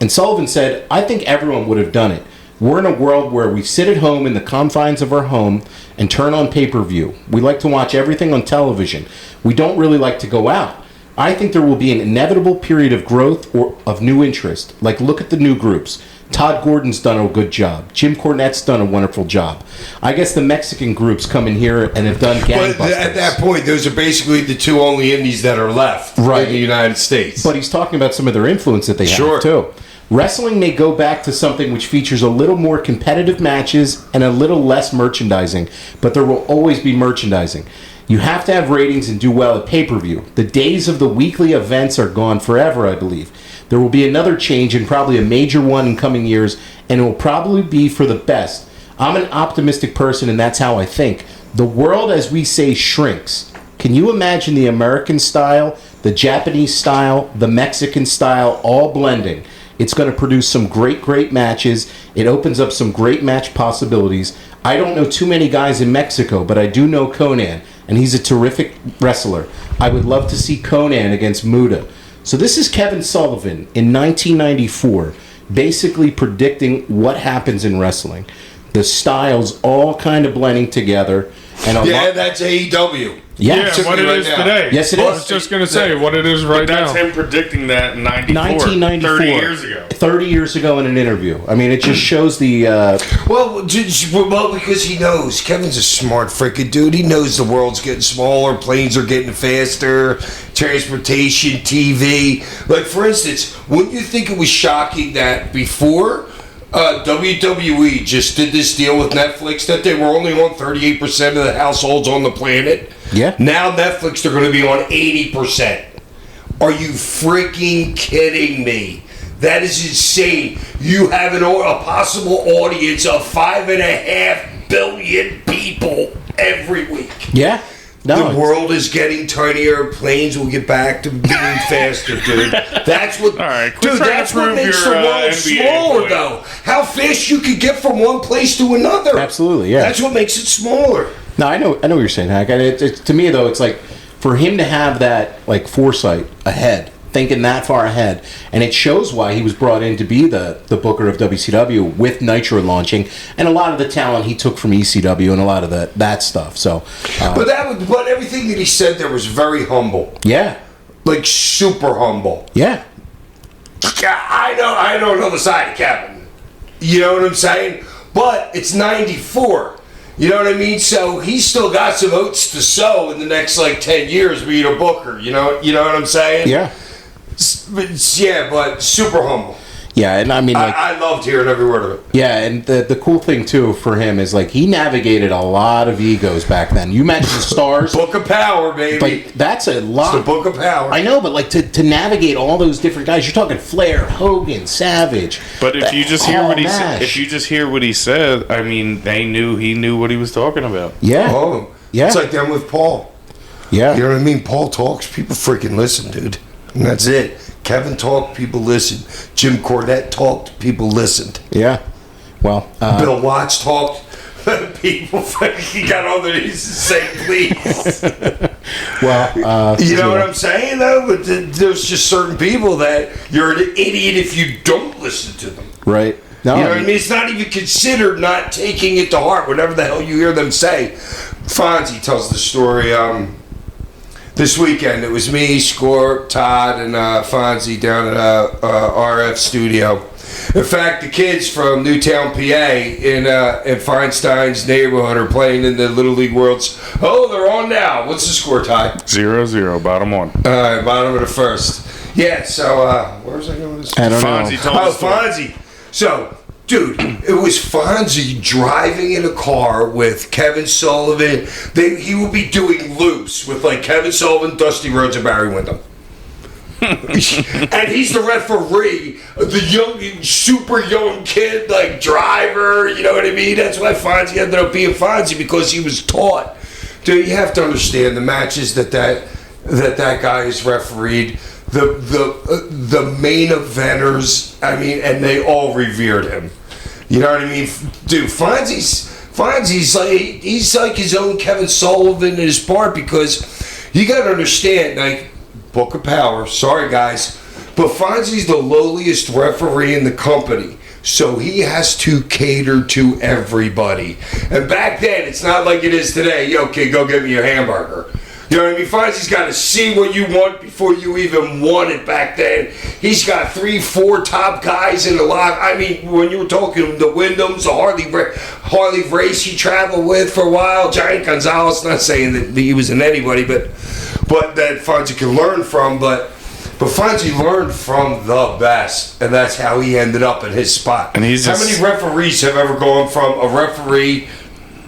Speaker 2: And Sullivan said, I think everyone would have done it. We're in a world where we sit at home in the confines of our home and turn on pay-per-view. We like to watch everything on television. We don't really like to go out. I think there will be an inevitable period of growth or of new interest. Like, look at the new groups. Todd Gordon's done a good job. Jim Cornette's done a wonderful job. I guess the Mexican groups come in here and have done gangbusters.
Speaker 4: But at that point, those are basically the two only indies that are left in the United States.
Speaker 2: But he's talking about some of their influence that they have, too. Wrestling may go back to something which features a little more competitive matches and a little less merchandising, but there will always be merchandising. You have to have ratings and do well at pay-per-view. The days of the weekly events are gone forever, I believe. There will be another change and probably a major one in coming years, and it will probably be for the best. I'm an optimistic person, and that's how I think. The world, as we say, shrinks. Can you imagine the American style, the Japanese style, the Mexican style, all blending? It's going to produce some great, great matches. It opens up some great match possibilities. I don't know too many guys in Mexico, but I do know Conan, and he's a terrific wrestler. I would love to see Conan against Muda. So this is Kevin Sullivan in 1994, basically predicting what happens in wrestling. The styles all kind of blending together. And
Speaker 4: that's AEW.
Speaker 2: Yeah,
Speaker 3: Yeah,
Speaker 4: took
Speaker 3: what
Speaker 4: me
Speaker 3: it
Speaker 4: right
Speaker 3: is
Speaker 4: now.
Speaker 3: today.
Speaker 2: Yes, it
Speaker 3: I
Speaker 2: is.
Speaker 3: was just going to say what it is right
Speaker 5: That's
Speaker 3: now.
Speaker 5: him predicting that in 94.
Speaker 2: 1994.
Speaker 5: 30 years ago.
Speaker 2: 30 years ago in an interview. I mean, it just shows the.
Speaker 4: Well, because he knows. Kevin's a smart freaking dude. He knows the world's getting smaller, planes are getting faster, transportation, TV. Like, for instance, wouldn't you think it was shocking that before WWE just did this deal with Netflix that they were only on 38% of the households on the planet?
Speaker 2: Yeah.
Speaker 4: Now Netflix, they're going to be on 80%. Are you freaking kidding me? That is insane. You have a possible audience of 5.5 billion people every week.
Speaker 2: Yeah. No,
Speaker 4: The world is getting tinier. Planes will get back to being faster, dude. That's what.
Speaker 5: All right, quit
Speaker 4: dude,
Speaker 5: trying to
Speaker 4: that's what
Speaker 5: prove
Speaker 4: makes
Speaker 5: your,
Speaker 4: the world
Speaker 5: NBA
Speaker 4: smaller,
Speaker 5: point.
Speaker 4: though. How fast you could get from one place to another.
Speaker 2: Absolutely, yeah.
Speaker 4: That's what makes it smaller.
Speaker 2: No, I know what you're saying, Hack. To me, though, it's like for him to have that like foresight ahead, thinking that far ahead, and it shows why he was brought in to be the booker of WCW with Nitro launching, and a lot of the talent he took from ECW and a lot of that stuff. So,
Speaker 4: But everything that he said there was very humble,
Speaker 2: yeah,
Speaker 4: like super humble.
Speaker 2: yeah,
Speaker 4: I don't know the side of Kevin. You know what I'm saying? But it's 94. You know what I mean? So he's still got some oats to sow in the next like 10 years being a booker. You know what I'm saying?
Speaker 2: yeah,
Speaker 4: But super humble.
Speaker 2: yeah, and I mean, like,
Speaker 4: I loved hearing every word of it.
Speaker 2: yeah, and the cool thing too for him is like he navigated a lot of egos back then. You mentioned stars,
Speaker 4: Book of Power, baby.
Speaker 2: but that's a lot.
Speaker 4: It's the Book of Power.
Speaker 2: I know, but like to navigate all those different guys, you're talking Flair, Hogan, Savage.
Speaker 5: But if you just hear
Speaker 2: Paul
Speaker 5: what he
Speaker 2: Nash.
Speaker 5: said, if you just hear what he said, I mean, he knew what he was talking about.
Speaker 2: Yeah,
Speaker 4: Oh,
Speaker 2: yeah.
Speaker 4: It's like them with Paul.
Speaker 2: yeah,
Speaker 4: You know what I mean? Paul talks, people freaking listen, dude. And that's it. Kevin talked, people listened. Jim Cornette talked, people listened.
Speaker 2: yeah. Well,
Speaker 4: Bill Watts talked, people freaking got on their knees and say, please. You know what I'm saying, though? But there's just certain people that you're an idiot if you don't listen to them.
Speaker 2: right? No,
Speaker 4: You know what I mean? It's not even considered not taking it to heart, whatever the hell you hear them say. Fonzie tells the story this weekend. It was me, Score, Todd, and Fonzie down at RF Studio. In fact, the kids from Newtown, PA, in Feinstein's neighborhood are playing in the Little League Worlds. Oh, they're on now. What's the score, Ty?
Speaker 5: 0-0, bottom one.
Speaker 4: Bottom of the first. Yeah, so, where was I going with this?
Speaker 2: I don't
Speaker 5: Fonzie
Speaker 2: know.
Speaker 5: told the story.
Speaker 4: Fonzie. So, dude, it was Fonzie driving in a car with Kevin Sullivan. He will be doing loops with like Kevin Sullivan, Dusty Rhodes, and Barry Windham. And he's the referee, the young, super young kid, like driver. You know what I mean? That's why Fonzie ended up being Fonzie, because he was taught. Dude, you have to understand the matches that guy has refereed. The main eventers, I mean, and they all revered him. You know what I mean? Dude, Fonzie's like, he's like his own Kevin Sullivan in his part, because you got to understand, like, Book of Power, sorry guys, but Fonzie's the lowliest referee in the company. So he has to cater to everybody. And back then, it's not like it is today. Yo, kid, go get me your hamburger. You know what I mean? Fonzie's got to see what you want before you even want it back then. He's got 3-4 top guys in the lot. I mean, when you were talking the Wyndhams, the Harley Race he traveled with for a while, Giant Gonzalez, not saying that he was in anybody, but that Fonzie can learn from. But Fonzie learned from the best, and that's how he ended up in his spot.
Speaker 5: And he's
Speaker 4: how
Speaker 5: just-
Speaker 4: many referees have ever gone from a referee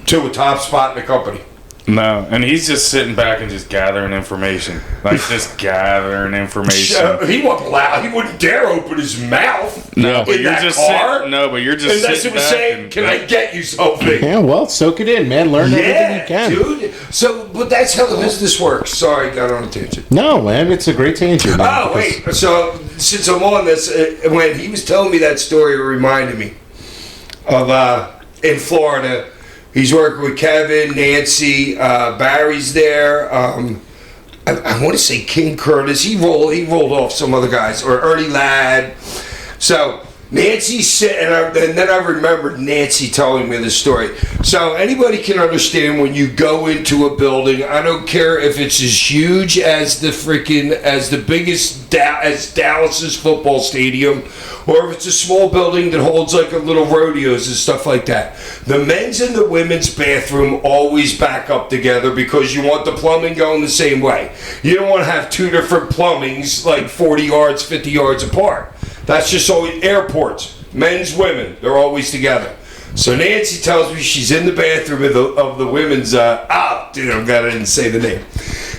Speaker 4: to a top spot in the company?
Speaker 5: No, and he's just sitting back and just gathering information. Like, just gathering information.
Speaker 4: He wasn't loud. He wouldn't dare open his mouth.
Speaker 5: No, but
Speaker 4: in
Speaker 5: you're
Speaker 4: that
Speaker 5: just
Speaker 4: car.
Speaker 5: but you're just
Speaker 4: Unless
Speaker 5: sitting
Speaker 4: it was
Speaker 5: back
Speaker 4: saying,
Speaker 5: and,
Speaker 4: "Can I get you something?"
Speaker 2: Yeah, well, soak it in, man. Learn everything
Speaker 4: Yeah,
Speaker 2: you can.
Speaker 4: dude. So, but that's how the business works. Sorry, got on a tangent.
Speaker 2: No, man, it's a great tangent. man,
Speaker 4: Oh,
Speaker 2: because-
Speaker 4: wait. So, since I'm on this, when he was telling me that story, it reminded me of in Florida. He's working with Kevin, Nancy, Barry's there. I want to say King Curtis. He rolled off some other guys, or Ernie Ladd. So Nancy said, and then I remembered Nancy telling me the story. So anybody can understand when you go into a building, I don't care if it's as huge as the biggest as Dallas's football stadium, or if it's a small building that holds like a little rodeos and stuff like that. The men's and the women's bathroom always back up together because you want the plumbing going the same way. You don't want to have two different plumbings like 40 yards, 50 yards apart. That's just always airports. Men's, women, they're always together. So Nancy tells me she's in the bathroom of the women's. I didn't say the name.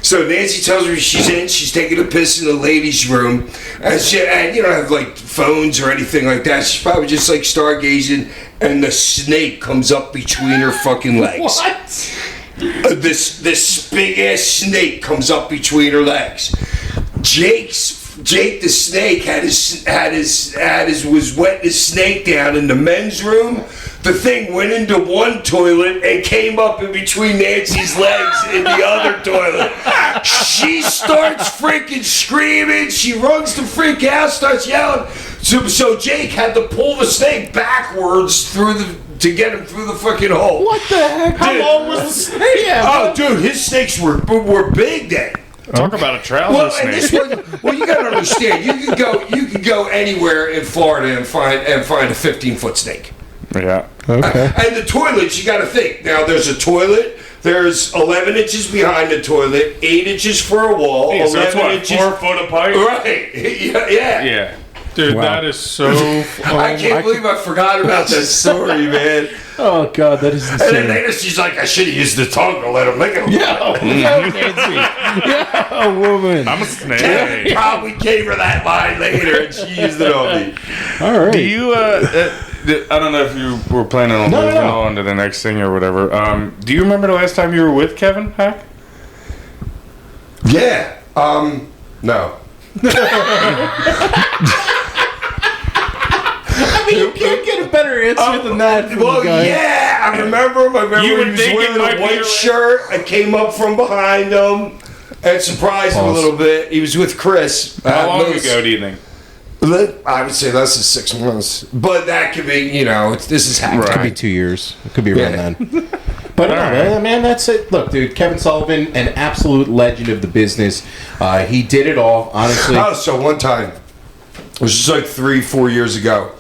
Speaker 4: So Nancy tells me she's taking a piss in the ladies' room, and you don't have like phones or anything like that. She's probably just like stargazing, and the snake comes up between her fucking legs.
Speaker 2: What?
Speaker 4: This big ass snake comes up between her legs. Jake the snake was wetting his snake down in the men's room. The thing went into one toilet and came up in between Nancy's legs in the other toilet. She starts freaking screaming. She runs the freak out, starts yelling. So Jake had to pull the snake backwards to get him through the fucking hole.
Speaker 2: What the heck? How long was the snake?
Speaker 4: Oh, dude, his snakes were big then.
Speaker 5: Talk about a trouser snake.
Speaker 4: You gotta understand. You can go anywhere in Florida and find a 15-foot snake.
Speaker 5: Yeah.
Speaker 2: Okay.
Speaker 4: And the toilets, you gotta think. Now there's a toilet. There's 11 inches behind the toilet, 8 inches for a wall,
Speaker 5: Yeah, so
Speaker 4: 11
Speaker 5: that's
Speaker 4: inches.
Speaker 5: 4 foot of pipe.
Speaker 4: Right. Yeah.
Speaker 5: Yeah.
Speaker 3: Dude,
Speaker 2: Wow.
Speaker 3: that is so.
Speaker 4: I can't believe I forgot about that story, man.
Speaker 2: Oh God, that is
Speaker 4: And then
Speaker 2: insane.
Speaker 4: later she's like, I should have used the tongue to let him lick it.
Speaker 2: Yeah, Nancy. Yeah, woman.
Speaker 5: I'm a snake.
Speaker 4: Probably gave her that line later, and she used it on me.
Speaker 2: All right.
Speaker 5: Do you? I don't know if you were planning on moving on to the next thing or whatever. Do you remember the last time you were with Kevin Hack?
Speaker 4: Yeah. No.
Speaker 2: I mean, you can't get a better answer than that from
Speaker 4: Well,
Speaker 2: the guy.
Speaker 4: yeah, I remember him. I remember
Speaker 5: You would
Speaker 4: he was
Speaker 5: think it
Speaker 4: wearing
Speaker 5: might
Speaker 4: a
Speaker 5: be
Speaker 4: white
Speaker 5: a-
Speaker 4: shirt. I came up from behind him and surprised him a little bit. He was with Chris.
Speaker 5: How long
Speaker 4: Moose.
Speaker 5: ago do you think?
Speaker 4: I would say less than 6 months. But that could be, this is happening.
Speaker 2: It could be 2 years. It could be around
Speaker 4: Yeah.
Speaker 2: then. But no, man, that's it. Look, dude, Kevin Sullivan, an absolute legend of the business. He did it all, honestly.
Speaker 4: Oh, so one time, it was just like 3-4 years ago.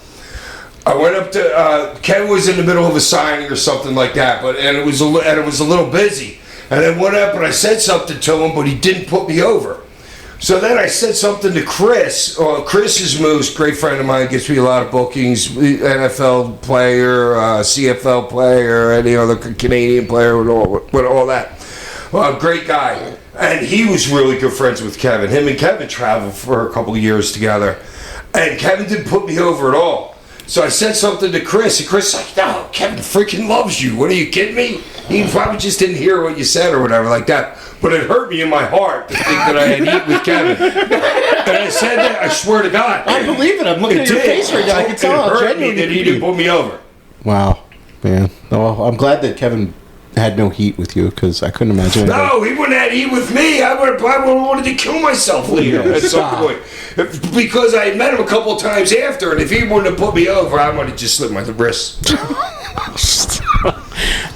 Speaker 4: I went up to Kevin was in the middle of a signing or something like that, and it was a little busy. And I went up and I said something to him, but he didn't put me over. So then I said something to Chris. Chris is Moose, great friend of mine, gets me a lot of bookings, NFL player, CFL player, any other Canadian player, with all that. Great guy. And he was really good friends with Kevin. Him and Kevin traveled for a couple of years together. And Kevin didn't put me over at all. So I said something to Chris, and Chris was like, no, Kevin freaking loves you. What, are you kidding me? He probably just didn't hear what you said or whatever like that. But it hurt me in my heart to think that I had eaten with Kevin. And I said that, I swear to God.
Speaker 2: I believe it. I'm looking at your face right now. I can tell how
Speaker 4: It hurt me
Speaker 2: genuinely
Speaker 4: that he didn't put me over.
Speaker 2: Wow, man. Well, I'm glad that Kevin had no heat with you because I couldn't imagine.
Speaker 4: No, he wouldn't have eat with me. I would have wanted to kill myself later at some point. Because I met him a couple of times after, and if he wouldn't have put me over, I would have just slit my wrists.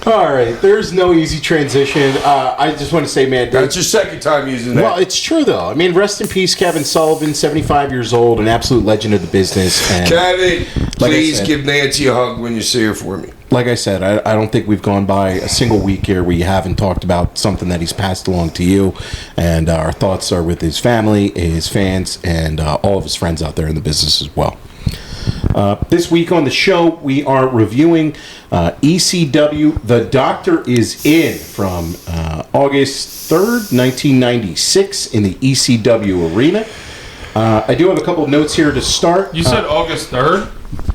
Speaker 2: All right, there's no easy transition. I just want to say, man,
Speaker 4: That's your second time using that.
Speaker 2: well, it's true though. I mean, rest in peace, Kevin Sullivan, 75 years old, an absolute legend of the business. And
Speaker 4: Kevin,
Speaker 2: Like I
Speaker 4: please
Speaker 2: said-
Speaker 4: give Nancy a hug when you see her for me.
Speaker 2: like I said, I don't think we've gone by a single week here where you haven't talked about something that he's passed along to you. And our thoughts are with his family, his fans, and all of his friends out there in the business as well. This week on the show, we are reviewing ECW The Doctor Is In from August 3rd, 1996 in the ECW arena. I do have a couple of notes here to start.
Speaker 3: You said August 3rd?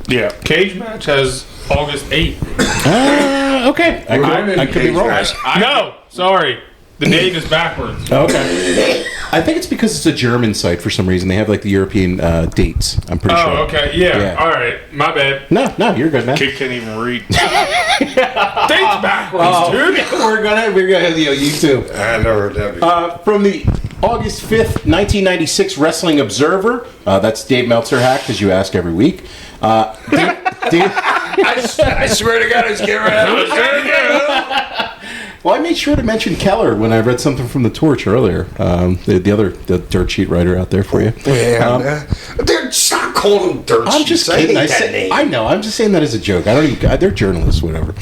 Speaker 5: Yeah.
Speaker 3: Cage match has August 8th.
Speaker 2: Okay. I could be wrong.
Speaker 3: No, sorry. The date is backwards.
Speaker 2: Okay. I think it's because it's a German site for some reason. They have like the European dates. I'm pretty sure.
Speaker 3: Oh, okay. Yeah.
Speaker 2: Yeah.
Speaker 3: All right. My bad.
Speaker 2: No, you're good, man.
Speaker 5: Kid can't even read.
Speaker 3: Date's backwards, dude.
Speaker 2: we're gonna you too.
Speaker 4: I never heard that before.
Speaker 2: From the August 5th, 1996, Wrestling Observer. That's Dave Meltzer hack, as you ask every week.
Speaker 4: I swear to God, I was getting right.
Speaker 2: Well, I made sure to mention Keller when I read something from the Torch earlier. The dirt sheet writer out there for you.
Speaker 4: Dude, stop calling them dirt
Speaker 2: I'm
Speaker 4: sheets.
Speaker 2: just kidding.
Speaker 4: I hate that name.
Speaker 2: I know. I'm just saying that as a joke. I don't even. They're journalists, whatever.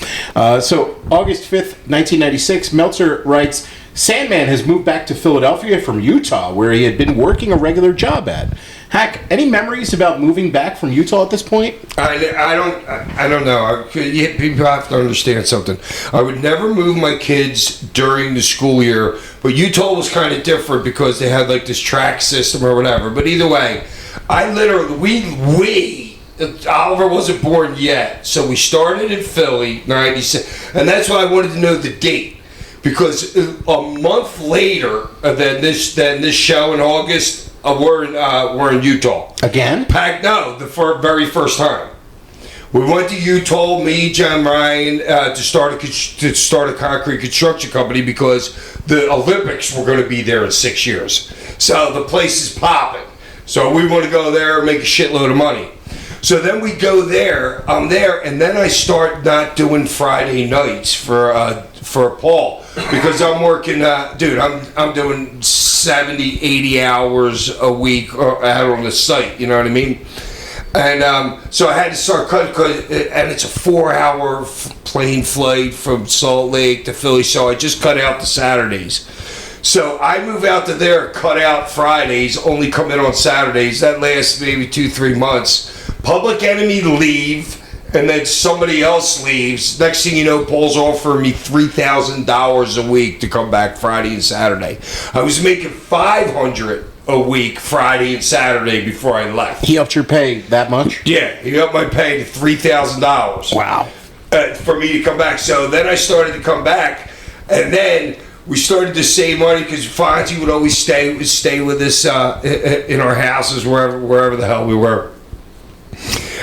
Speaker 2: So August 5th, 1996, Meltzer writes, Sandman has moved back to Philadelphia from Utah, where he had been working a regular job at. Hack, any memories about moving back from Utah at this point?
Speaker 4: I don't know. People have to understand something. I would never move my kids during the school year, but Utah was kind of different because they had like this track system or whatever. But either way, Oliver wasn't born yet, so we started in Philly, 96, and that's why I wanted to know the date. Because a month later than this show in August, we're in Utah
Speaker 2: Again?
Speaker 4: the very first time. We went to Utah, me, John Ryan, to start a concrete construction company because the Olympics were going to be there in 6 years. So the place is popping. So we want to go there and make a shitload of money. So then we go there. I'm there, and then I start not doing Friday nights for Paul because I'm working. I'm doing 70, 80 hours a week out on the site. You know what I mean? And so I had to start cutting, and it's a 4-hour plane flight from Salt Lake to Philly. So I just cut out the Saturdays. So I move out to there, cut out Fridays, only come in on Saturdays. That lasts maybe 2-3 months. Public Enemy leave, and then somebody else leaves. Next thing you know, Paul's offering me $3,000 a week to come back Friday and Saturday. I was making $500 a week Friday and Saturday before I left.
Speaker 2: He upped your pay that much?
Speaker 4: Yeah, he upped my pay to $3,000.
Speaker 2: Wow.
Speaker 4: For me to come back. So then I started to come back, and then we started to save money because Fonzie would always stay with us in our houses wherever the hell we were.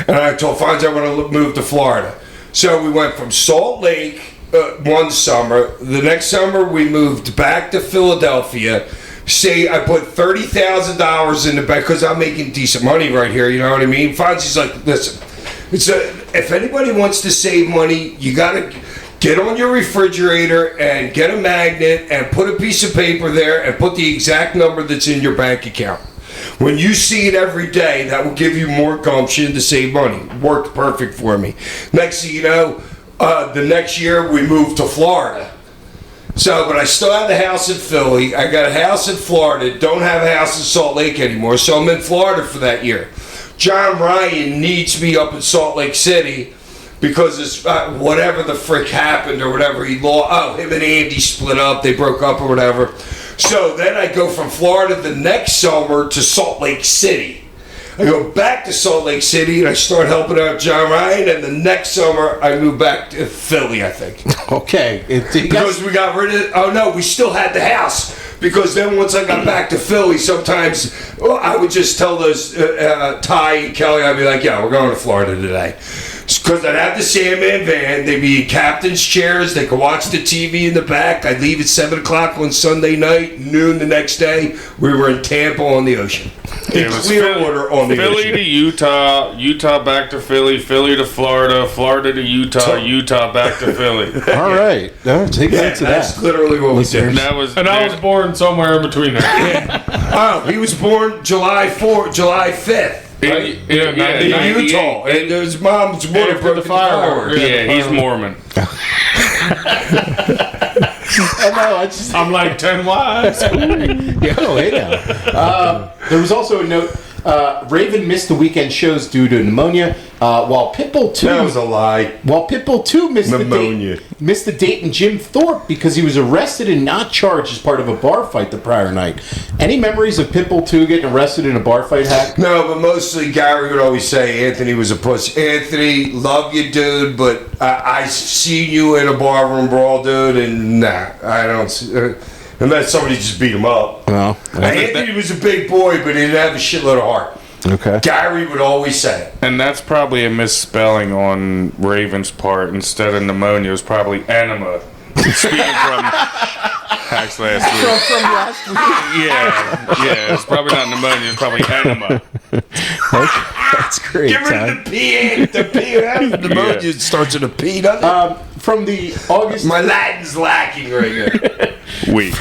Speaker 4: And I told Fonzie I want to move to Florida. So we went from Salt Lake one summer. The next summer we moved back to Philadelphia. Say I put $30,000 in the bank because I'm making decent money right here. You know what I mean? Fonzie's like, listen, if anybody wants to save money, you got to get on your refrigerator and get a magnet and put a piece of paper there and put the exact number that's in your bank account. When you see it every day, that will give you more gumption to save money. Worked perfect for me. Next thing you know, the next year we moved to Florida. So, but I still have the house in Philly. I got a house in Florida. Don't have a house in Salt Lake anymore. So I'm in Florida for that year. John Ryan needs me up in Salt Lake City because it's whatever the frick happened or whatever. Him and Andy split up. They broke up or whatever. So then I go from Florida the next summer to Salt Lake City. I go back to Salt Lake City and I start helping out John Ryan. And the next summer I move back to Philly, I think.
Speaker 2: Okay.
Speaker 4: Because we got rid of. Oh no, we still had the house. Because then once I got back to Philly, sometimes I would just tell those Ty and Kelly, I'd be like, yeah, we're going to Florida today. Because I'd have the Sandman van, they'd be in captain's chairs, they could watch the TV in the back. I'd leave at 7 o'clock on Sunday night, noon the next day. We were in Tampa on the ocean. In Clearwater on the
Speaker 5: Philly
Speaker 4: ocean.
Speaker 5: to Utah, Utah back to Philly, Philly to Florida, Florida to Utah, Utah back to Philly.
Speaker 2: All right. Take notes of
Speaker 4: That's
Speaker 2: that.
Speaker 4: literally what we did.
Speaker 5: And
Speaker 3: I was born somewhere in between there.
Speaker 4: Oh, he was born July 5th. Right? In Utah, and his mom's water
Speaker 3: After
Speaker 4: broke
Speaker 3: the
Speaker 4: the
Speaker 3: fireworks.
Speaker 4: fireworks.
Speaker 5: Yeah, he's Mormon.
Speaker 3: I'm like 10 wives.
Speaker 2: Hey now. There was also a note. Raven missed the weekend shows due to pneumonia, while Pitbull 2...
Speaker 4: That was a lie.
Speaker 2: While Pitbull 2
Speaker 4: Pneumonia.
Speaker 2: missed the date in Jim Thorpe because he was arrested and not charged as part of a bar fight the prior night. Any memories of Pitbull 2 getting arrested in a bar fight, Hack?
Speaker 4: No, but mostly Gary would always say Anthony was a puss. Anthony, love you, dude, but I seen you in a barroom brawl, dude, and nah, I don't see... unless somebody just beat him up.
Speaker 2: No.
Speaker 4: Anthony was a big boy, but he didn't have a shitload of heart.
Speaker 2: Okay.
Speaker 4: Gary would always say it.
Speaker 5: And that's probably a misspelling on Raven's part. Instead of pneumonia, it was probably enema. Speaking from Haks last week.
Speaker 2: From last week.
Speaker 5: Yeah, it's probably not pneumonia. It's probably enema.
Speaker 2: That's great.
Speaker 4: Get rid of the P. The P. The pneumonia starts with a P, doesn't it?
Speaker 2: From the August.
Speaker 4: My Latin's lacking right here.
Speaker 5: Weak.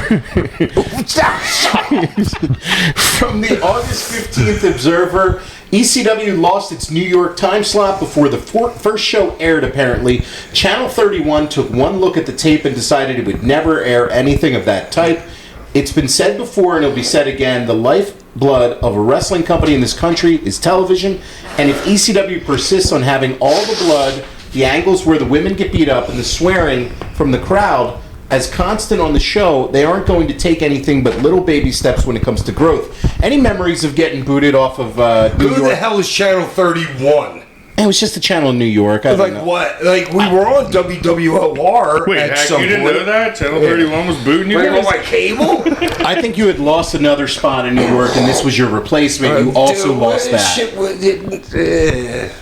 Speaker 2: From the August 15th Observer, ECW lost its New York time slot before the first show aired, apparently. Channel 31 took one look at the tape and decided it would never air anything of that type. It's been said before and it'll be said again, the lifeblood of a wrestling company in this country is television, and if ECW persists on having all the blood, the angles where the women get beat up, and the swearing from the crowd as constant on the show, they aren't going to take anything but little baby steps when it comes to growth. Any memories of getting booted off of New York?
Speaker 4: Who the hell is Channel 31?
Speaker 2: It was just a channel in New York. I don't know.
Speaker 4: What? Like, we were on WWOR
Speaker 5: Wait,
Speaker 4: at
Speaker 5: Hak,
Speaker 4: some
Speaker 5: you didn't
Speaker 4: point.
Speaker 5: know that? Channel 31 was booting you
Speaker 4: Like, on
Speaker 5: guys?
Speaker 4: my cable?
Speaker 2: I think you had lost another spot in New York, and this was your replacement. You also
Speaker 4: Dude,
Speaker 2: lost that.
Speaker 4: Shit,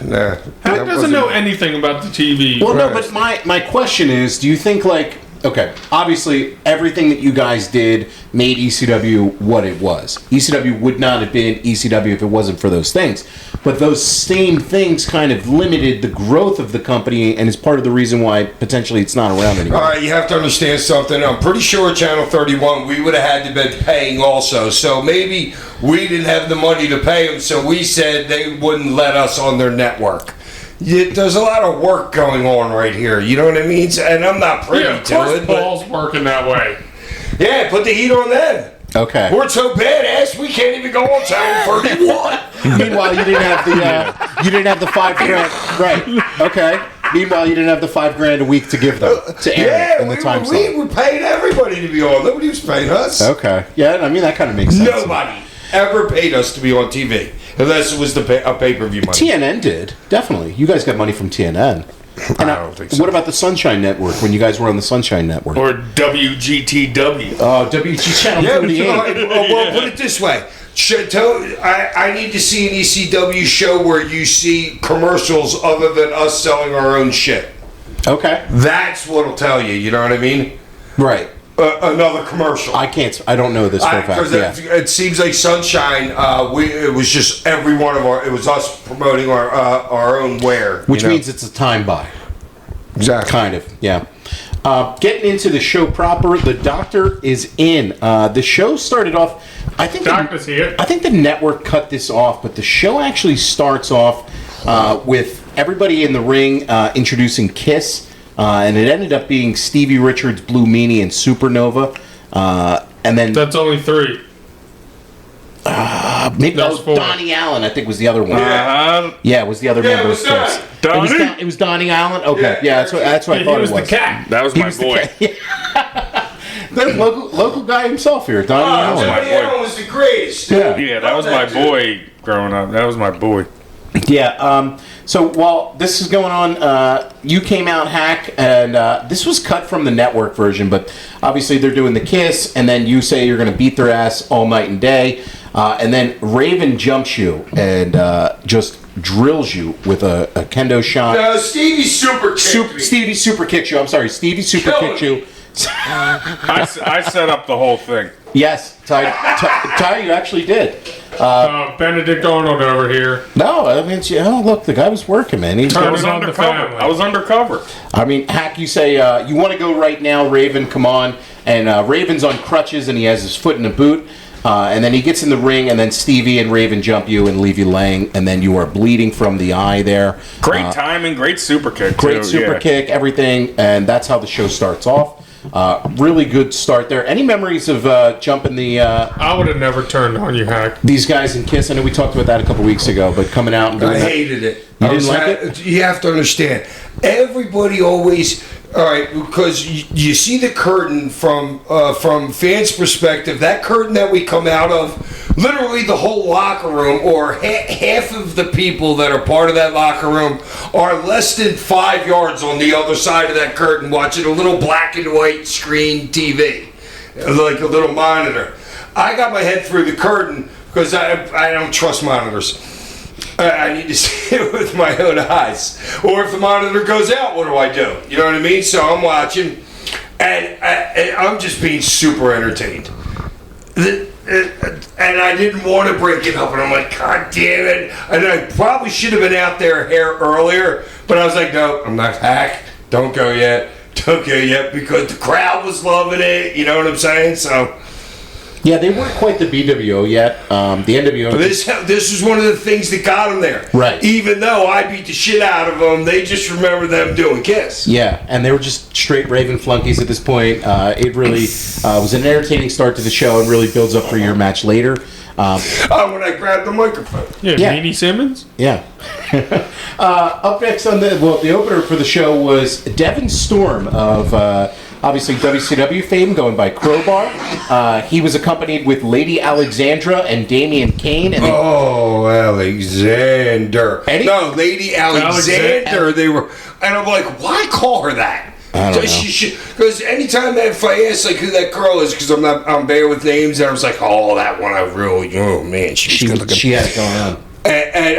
Speaker 4: nah.
Speaker 3: Hak doesn't know anything about the TV.
Speaker 2: Well, no, but my question is, do you think, like, okay, obviously everything that you guys did made ECW what it was. ECW would not have been ECW if it wasn't for those things. But those same things kind of limited the growth of the company and is part of the reason why potentially it's not around anymore.
Speaker 4: All right, you have to understand something. I'm pretty sure Channel 31, we would have had to been paying also. So maybe we didn't have the money to pay them, so we said they wouldn't let us on their network. There's a lot of work going on right here. You know what I mean? And I'm not privy
Speaker 3: Yeah, of
Speaker 4: to
Speaker 3: course
Speaker 4: it. But
Speaker 3: Paul's working that way.
Speaker 4: yeah, put the heat on them.
Speaker 2: Okay.
Speaker 4: We're so badass we can't even go on Channel 31.
Speaker 2: Meanwhile, you didn't have the $5,000. Right. Okay. Meanwhile, you didn't have the $5,000 a week to give them to air
Speaker 4: Yeah,
Speaker 2: it in the time slot.
Speaker 4: we were paying everybody to be on. Nobody was paying us.
Speaker 2: Okay. Yeah, I mean that kind of makes sense.
Speaker 4: Nobody ever paid us to be on TV unless it was a pay-per-view money.
Speaker 2: TNN did, definitely. You guys got money from TNN. And
Speaker 4: I don't think so.
Speaker 2: What about the Sunshine Network when you guys were on the Sunshine Network?
Speaker 5: Or WGTW.
Speaker 2: Oh, WG Channel
Speaker 4: Yeah,
Speaker 2: 38.
Speaker 4: well, put it this way. I need to see an ECW show where you see commercials other than us selling our own shit.
Speaker 2: Okay.
Speaker 4: That's what'll tell you. You know what I mean?
Speaker 2: Right.
Speaker 4: Another commercial.
Speaker 2: I don't know this for a fact.
Speaker 4: Because
Speaker 2: Yeah.
Speaker 4: it seems like Sunshine. It was just every one of our. It was us promoting our own wear.
Speaker 2: Which means it's a time buy.
Speaker 4: exactly.
Speaker 2: Kind of, yeah. Getting into the show proper, the Doctor is in. The show started off. I think
Speaker 3: Doctor's here.
Speaker 2: I think the network cut this off, but the show actually starts off with everybody in the ring introducing Kiss, and it ended up being Stevie Richards, Blue Meanie, and Supernova, and then
Speaker 3: That's only 3.
Speaker 2: maybe
Speaker 3: that was 4.
Speaker 2: Donnie Allen. I think was the other one.
Speaker 5: Uh-huh.
Speaker 2: Yeah, it was the other
Speaker 4: Yeah,
Speaker 2: member
Speaker 4: it
Speaker 2: of
Speaker 4: was
Speaker 2: Kiss.
Speaker 5: Donnie?
Speaker 2: It was Donnie Allen. Okay,
Speaker 4: Yeah.
Speaker 2: that's what I thought
Speaker 3: He was
Speaker 2: it was.
Speaker 3: the cat.
Speaker 5: That was
Speaker 2: He
Speaker 5: my
Speaker 2: was the
Speaker 5: boy.
Speaker 2: cat. The local guy himself here, Donnie Allen.
Speaker 5: my
Speaker 4: Johnny
Speaker 5: boy.
Speaker 4: Allen was the greatest.
Speaker 2: Yeah.
Speaker 5: Yeah, that was my boy growing up. That was my boy.
Speaker 2: Yeah. So while this is going on, you came out, Hak, and this was cut from the network version, but obviously they're doing the Kiss, and then you say you're going to beat their ass all night and day, and then Raven jumps you and just drills you with a kendo shot.
Speaker 4: No, Stevie super kicked me.
Speaker 2: Stevie super kicks you. I'm sorry, Stevie super
Speaker 4: Kill
Speaker 2: kicked
Speaker 4: him.
Speaker 2: you.
Speaker 5: I set up the whole thing.
Speaker 2: Yes, Ty, you actually did.
Speaker 3: Benedict Arnold over here.
Speaker 2: No, I mean, look, the guy was working, man. He's
Speaker 3: I
Speaker 2: got
Speaker 3: was
Speaker 2: his
Speaker 3: on the
Speaker 5: Undercover.
Speaker 3: family.
Speaker 5: I was undercover.
Speaker 2: I mean, Hak, you say you want to go right now, Raven, come on. And Raven's on crutches and he has his foot in a boot. And then he gets in the ring and then Stevie and Raven jump you and leave you laying. And then you are bleeding from the eye there.
Speaker 5: Great timing, great super kick.
Speaker 2: Great
Speaker 5: too,
Speaker 2: super
Speaker 5: yeah.
Speaker 2: kick, everything. And that's how the show starts off. Really good start there. Any memories of jumping
Speaker 3: I would have never turned on you, Hak.
Speaker 2: these guys in Kiss? I know we talked about that a couple weeks ago, but coming out and doing
Speaker 4: I
Speaker 2: that.
Speaker 4: hated it.
Speaker 2: You didn't like it?
Speaker 4: You have to understand. Everybody always, all right, because you see the curtain from fans' perspective. That curtain that we come out of, literally the whole locker room, or half of the people that are part of that locker room, are less than 5 yards on the other side of that curtain, watching a little black and white screen TV, like a little monitor. I got my head through the curtain because I don't trust monitors. I need to see it with my own eyes. Or if the monitor goes out, what do I do? You know what I mean? So I'm watching, and I'm just being super entertained. And I didn't want to break it up, and I'm like, God damn it! And I probably should have been out there hair earlier, but I was like, no, I'm not Hack. Don't go yet. Don't go yet, because the crowd was loving it. You know what I'm saying? So.
Speaker 2: Yeah, they weren't quite the BWO yet. The NWO.
Speaker 4: But this was one of the things that got them there.
Speaker 2: Right.
Speaker 4: Even though I beat the shit out of them, they just remember them doing Kiss.
Speaker 2: Yeah, and they were just straight Raven flunkies at this point. It really was an entertaining start to the show and really builds up for your match later.
Speaker 4: When I grabbed the microphone.
Speaker 3: Yeah,
Speaker 2: Yeah.
Speaker 3: Meanie Simmons?
Speaker 2: Yeah. Up next on the opener for the show was Devin Storm of obviously WCW fame, going by Crowbar. He was accompanied with Lady Alexandra and Damian Kane. And
Speaker 4: Oh, Alexander.
Speaker 2: Eddie?
Speaker 4: No, Lady Alexander. They were, and I'm like, why call her that?
Speaker 2: I don't know.
Speaker 4: Because anytime that if I ask like who that girl is, because I'm bad with names, and I was like, oh, that one I really, oh man,
Speaker 2: she had it going on.
Speaker 4: And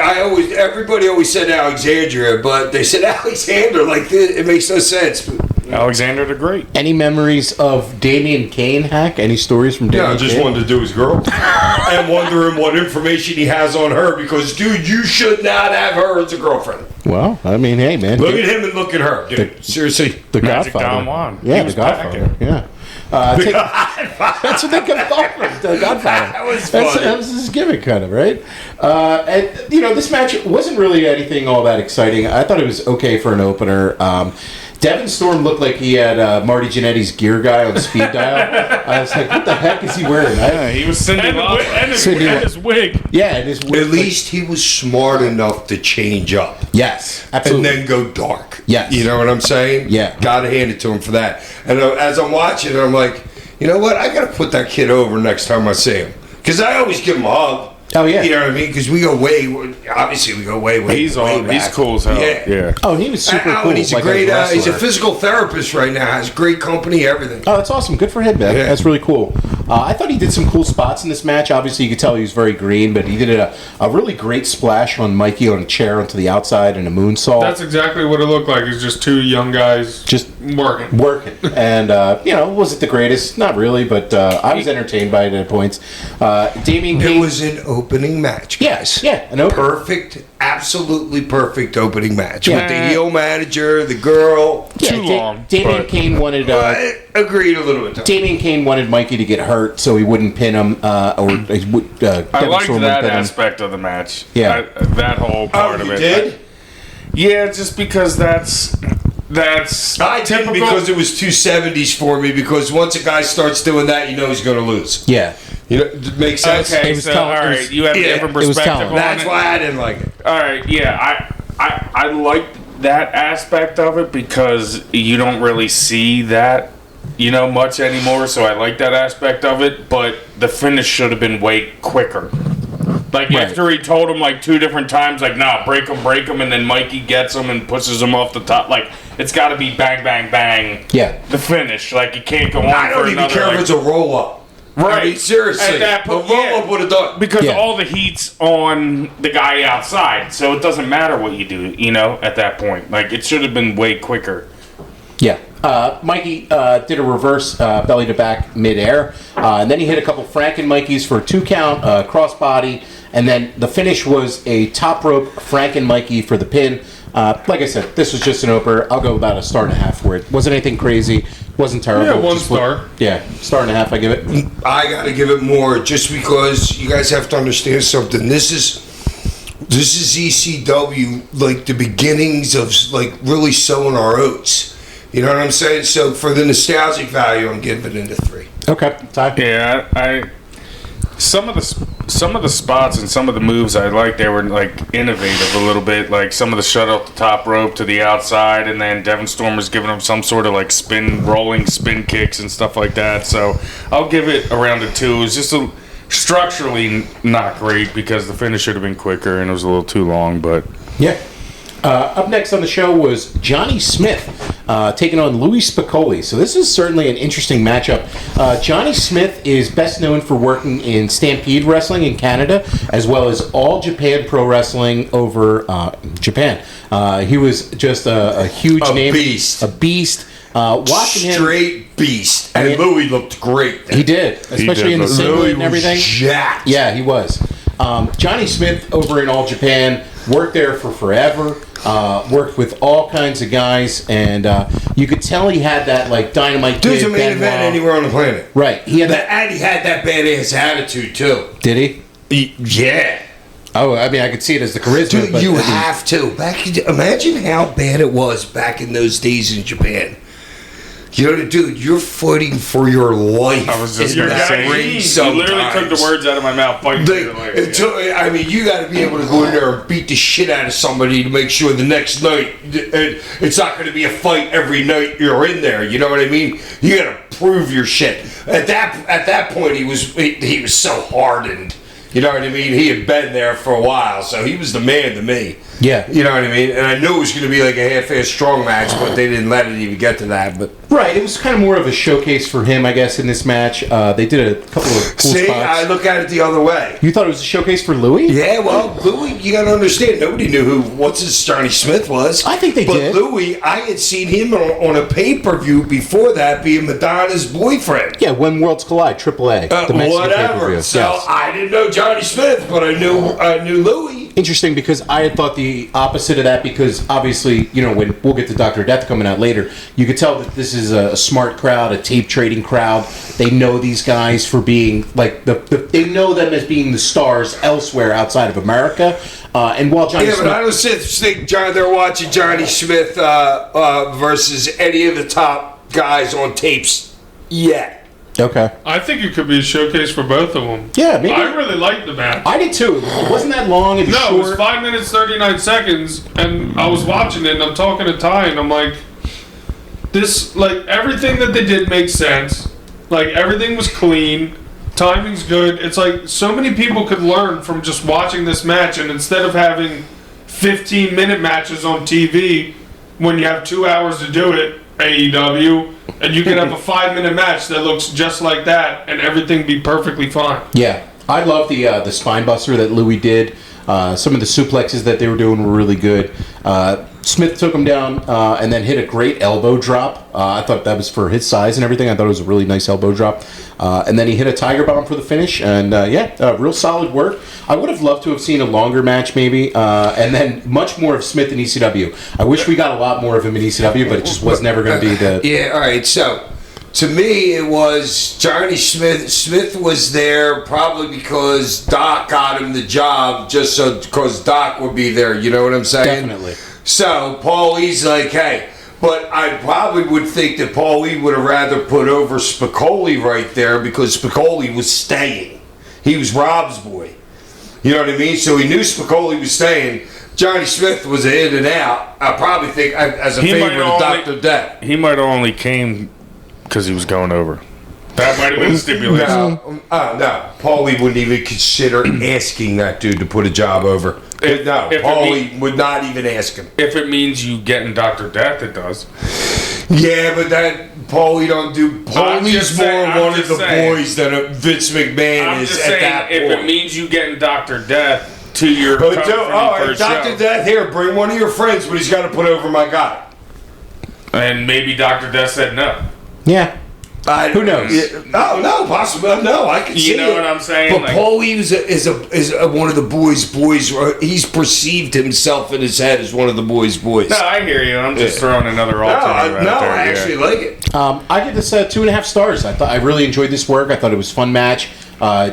Speaker 4: everybody always said Alexandria, but they said Alexander. Like it makes no sense.
Speaker 5: Alexander the Great.
Speaker 2: Any memories of Damian Kane, Hack? Any stories from Damian
Speaker 4: Yeah, I just
Speaker 2: Kane?
Speaker 4: wanted to do his girl. And wondering what information he has on her, because, dude, you should not have her as a girlfriend.
Speaker 2: Well, I mean, hey, man.
Speaker 4: Look at him and look at her, dude. Seriously.
Speaker 2: The
Speaker 5: Magic
Speaker 2: Godfather.
Speaker 5: Don Juan.
Speaker 2: Yeah,
Speaker 5: He
Speaker 2: the
Speaker 5: was
Speaker 2: Godfather.
Speaker 5: packing.
Speaker 2: Yeah. That's what they kept calling him, the Godfather.
Speaker 4: That was
Speaker 2: That
Speaker 4: funny.
Speaker 2: was his gimmick, kind of, right? And this match wasn't really anything all that exciting. I thought it was okay for an opener. Devin Storm looked like he had Marty Jannetty's gear guy on speed dial. I was like, what the heck is he wearing?
Speaker 5: Yeah, he was Cindy
Speaker 3: And,
Speaker 5: Lauper.
Speaker 3: his wig.
Speaker 2: Yeah, it is weird.
Speaker 4: At least he was smart enough to change up.
Speaker 2: Yes,
Speaker 4: And
Speaker 2: absolutely.
Speaker 4: then go dark.
Speaker 2: Yes.
Speaker 4: You know what I'm saying?
Speaker 2: Yeah.
Speaker 4: Gotta hand it to him for that. And as I'm watching it, I'm like, you know what? I gotta put that kid over next time I see him. Because I always give him a hug.
Speaker 2: Oh, yeah.
Speaker 4: You know what I mean? Because we go way, obviously we go way
Speaker 5: He's
Speaker 4: way
Speaker 5: on. He's
Speaker 4: back.
Speaker 5: cool as hell. Yeah.
Speaker 2: Oh, he was super
Speaker 4: Oh,
Speaker 2: cool.
Speaker 4: and he's a
Speaker 2: like
Speaker 4: great, he's a
Speaker 2: wrestler.
Speaker 4: physical therapist right now. Has great company, everything.
Speaker 2: Oh, that's awesome. Good for him, man.
Speaker 4: Yeah.
Speaker 2: That's really cool. I thought he did some cool spots in this match. Obviously, you could tell he was very green, but he did a really great splash on Mikey on a chair onto the outside and a moonsault.
Speaker 3: That's exactly what it looked like. It's just two young guys
Speaker 2: just
Speaker 3: working.
Speaker 2: And, was it the greatest? Not really, but I was entertained by it at points. Damian
Speaker 4: It
Speaker 2: Kane.
Speaker 4: was an opening match.
Speaker 2: Yes, yeah, an opener.
Speaker 4: Perfect, absolutely perfect opening match.
Speaker 2: Yeah.
Speaker 4: With the heel manager, the girl.
Speaker 2: Yeah,
Speaker 5: Too long,
Speaker 2: Damian
Speaker 5: but-
Speaker 2: Kane wanted.
Speaker 4: I agreed a little bit.
Speaker 2: Damian Kane wanted Mikey to get hurt so he wouldn't pin him, or he would.
Speaker 5: I
Speaker 2: Devin
Speaker 5: liked
Speaker 2: Storm
Speaker 5: that
Speaker 2: wouldn't pin him.
Speaker 5: aspect of the match.
Speaker 2: Yeah.
Speaker 5: That whole part of
Speaker 4: you
Speaker 5: it.
Speaker 4: did?
Speaker 5: Yeah, just because that's
Speaker 4: I didn't,
Speaker 5: typical.
Speaker 4: because it was 270s for me, because once a guy starts doing that, you know he's going to lose.
Speaker 2: Yeah.
Speaker 4: You know, it makes sense?
Speaker 5: Okay,
Speaker 2: It was
Speaker 5: so
Speaker 2: telling-
Speaker 5: all
Speaker 2: it
Speaker 5: right,
Speaker 2: was-
Speaker 5: you have
Speaker 4: yeah,
Speaker 5: different
Speaker 2: it was
Speaker 5: perspective
Speaker 2: telling.
Speaker 5: on
Speaker 4: That's
Speaker 5: it.
Speaker 4: why I didn't like it.
Speaker 5: All right, yeah, I liked that aspect of it because you don't really see that, much anymore. So I like that aspect of it, but the finish should have been way quicker. Like
Speaker 2: Right.
Speaker 5: after he told him like two different times, like nah, break him, and then Mikey gets him and pushes him off the top. Like it's got to be bang, bang, bang.
Speaker 2: Yeah.
Speaker 5: The finish, like you can't go on
Speaker 4: I
Speaker 5: for
Speaker 4: don't even
Speaker 5: another.
Speaker 4: care
Speaker 5: like,
Speaker 4: if it's a roll up.
Speaker 5: Right.
Speaker 4: I mean, seriously.
Speaker 5: At that
Speaker 4: The
Speaker 5: point,
Speaker 4: roll
Speaker 5: yeah.
Speaker 4: up would have done.
Speaker 5: because
Speaker 2: Yeah.
Speaker 5: all the heat's on the guy outside, so it doesn't matter what you do, at that point. Like, it should have been way quicker.
Speaker 2: Yeah. Mikey did a reverse belly to back midair, and then he hit a couple Franken Mikeys for a 2 count, crossbody, and then the finish was a top rope Franken Mikey for the pin. Like I said, this was just an opener. I'll go about a star and a half for it. Wasn't anything crazy. Wasn't terrible.
Speaker 3: Yeah, 1
Speaker 2: Just
Speaker 3: star.
Speaker 2: Yeah, star and a half. I give it.
Speaker 4: I got to give it more, just because you guys have to understand something. This is ECW, like the beginnings of like really sowing our oats. You know what I'm saying? So for the nostalgic value, I'm giving it a 3.
Speaker 2: Okay, Ty.
Speaker 5: Yeah, I some of the spots and some of the moves I liked, they were like innovative a little bit. Like some of the shut off the top rope to the outside, and then Devin Storm was giving him some sort of like rolling spin kicks and stuff like that. So I'll give it around a 2. It was just structurally not great because the finish should have been quicker and it was a little too long. But
Speaker 2: Yeah. Up next on the show was Johnny Smith taking on Louis Spicolli. So this is certainly an interesting matchup. Johnny Smith is best known for working in Stampede Wrestling in Canada, as well as All Japan Pro Wrestling over Japan. He was just a huge name.
Speaker 4: beast.
Speaker 2: A beast. Watching him,
Speaker 4: Straight beast. And
Speaker 2: mean,
Speaker 4: Louis looked great then.
Speaker 2: he did, especially in the
Speaker 5: look-
Speaker 2: singlet
Speaker 4: Louis
Speaker 2: and everything.
Speaker 4: was jacked.
Speaker 2: Yeah, he was. Johnny Smith over in All Japan worked there for forever. Worked with all kinds of guys, and you could tell he had that like Dynamite
Speaker 4: Dude's
Speaker 2: Kid,
Speaker 4: a main
Speaker 2: Benoit.
Speaker 4: event anywhere on the planet.
Speaker 2: Right? He had that.
Speaker 4: And he had that badass attitude too.
Speaker 2: Did he?
Speaker 4: Yeah.
Speaker 2: Oh, I mean, I could see it as the charisma.
Speaker 4: Dude,
Speaker 2: but
Speaker 4: you
Speaker 2: I mean,
Speaker 4: have to. Imagine how bad it was back in those days in Japan. You know, dude, you're fighting for your life.
Speaker 5: I was just
Speaker 4: in
Speaker 5: going to
Speaker 4: that
Speaker 5: say,
Speaker 4: ring
Speaker 5: you literally took
Speaker 4: sometimes.
Speaker 5: the words out of my mouth. Fighting for your life.
Speaker 4: I mean, you got to be able to go in there and beat the shit out of somebody to make sure the next night it's not going to be a fight every night you're in there. You know what I mean? You got to prove your shit. At that point, he was so hardened. You know what I mean? He had been there for a while, so he was the man to me.
Speaker 2: Yeah.
Speaker 4: You know what I mean? And I knew it was going to be like a half-ass strong match, but they didn't let it even get to that. But
Speaker 2: right, it was kind of more of a showcase for him, I guess, in this match. They did a couple of cool
Speaker 4: see,
Speaker 2: spots.
Speaker 4: I look at it the other way.
Speaker 2: You thought it was a showcase for Louis?
Speaker 4: Yeah, well, Louis, you got to understand, nobody knew what's his Johnny Smith was.
Speaker 2: I think they
Speaker 4: but
Speaker 2: did.
Speaker 4: But Louis, I had seen him on a pay-per-view before that being Madonna's boyfriend.
Speaker 2: Yeah, When Worlds Collide, AAA, the Mexican
Speaker 4: Whatever.
Speaker 2: pay-per-view.
Speaker 4: So
Speaker 2: Yes.
Speaker 4: I didn't know Johnny Smith, but I knew Louis.
Speaker 2: Interesting, because I had thought the opposite of that, because obviously, you know, when we'll get to Dr. Death coming out later, you could tell that this is a smart crowd, a tape trading crowd. They know these guys for being like they know them as being the stars elsewhere outside of America. And while Johnny
Speaker 4: Yeah,
Speaker 2: Smith,
Speaker 4: but I don't think they're watching Johnny Smith versus any of the top guys on tapes yet.
Speaker 2: okay,
Speaker 3: I think it could be a showcase for both of them.
Speaker 2: yeah, maybe
Speaker 3: I really liked the match.
Speaker 2: I did too. It wasn't that long. It was
Speaker 3: No,
Speaker 2: short.
Speaker 3: it was 5 minutes 39 seconds, and I was watching it, and I'm talking to Ty, and I'm like, this, like, everything that they did makes sense. Like, everything was clean, timing's good. It's like so many people could learn from just watching this match, and instead of having 15-minute matches on TV, when you have 2 hours to do it, AEW, and you can have a 5-minute match that looks just like that, and everything be perfectly fine.
Speaker 2: Yeah, I love the spine buster that Louis did. Some of the suplexes that they were doing were really good. Smith took him down and then hit a great elbow drop. I thought that was for his size and everything. I thought it was a really nice elbow drop. And then he hit a tiger bomb for the finish. And real solid work. I would have loved to have seen a longer match maybe. And then much more of Smith in ECW. I wish we got a lot more of him in ECW, but it just was never going to be the...
Speaker 4: Yeah, all right, so... To me, it was Johnny Smith. Smith was there probably because Doc got him the job, just so because Doc would be there. You know what I'm saying?
Speaker 2: Definitely.
Speaker 4: So Paulie's like, hey, but I probably would think that Paulie would have rather put over Spicoli right there because Spicoli was staying. He was Rob's boy. You know what I mean? So he knew Spicoli was staying. Johnny Smith was in and out. I probably think as a favorite of Dr. Death.
Speaker 5: He might have only came because he was going over. That might have been the stipulation.
Speaker 4: No, Paulie wouldn't even consider asking that dude to put a job over.
Speaker 5: If
Speaker 4: Paulie would not even ask him.
Speaker 5: If it means you getting Dr. Death, it does.
Speaker 4: Yeah, but that Paulie don't do. Paulie's more one of the boys than Vince McMahon is at that point.
Speaker 5: If it means you getting Dr. Death to your
Speaker 4: But
Speaker 5: company for a
Speaker 4: Dr.
Speaker 5: show,
Speaker 4: Death here, bring one of your friends, but he's got to put over my guy.
Speaker 5: and maybe Dr. Death said no.
Speaker 2: Yeah. Who knows?
Speaker 4: No, possibly. No, I can see it.
Speaker 5: You know what I'm saying?
Speaker 4: But
Speaker 5: Like-
Speaker 4: Paulie is one of the boys. He's perceived himself in his head as one of the boys.
Speaker 5: No, I hear you. I'm just throwing another alternative out there.
Speaker 4: I actually like it.
Speaker 2: I give this 2.5 stars. I really enjoyed this work. I thought it was a fun match.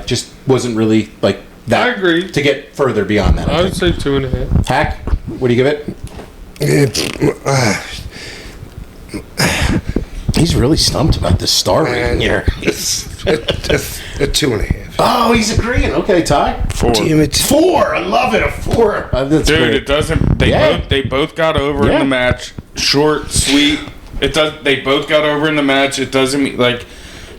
Speaker 2: Just wasn't really like that.
Speaker 3: I agree.
Speaker 2: To get further beyond that,
Speaker 3: I would say 2.5.
Speaker 2: Hack, what do you give it? He's really stumped about this star rating here.
Speaker 4: A 2.5.
Speaker 2: Oh, he's agreeing. Okay, Ty.
Speaker 5: 4.
Speaker 4: Damn it.
Speaker 2: 4. I love it. A 4. That's
Speaker 5: Dude,
Speaker 2: great.
Speaker 5: it doesn't. They both got over in
Speaker 2: Yeah.
Speaker 5: the match. Short, sweet. It does. They both got over in the match. It doesn't mean like.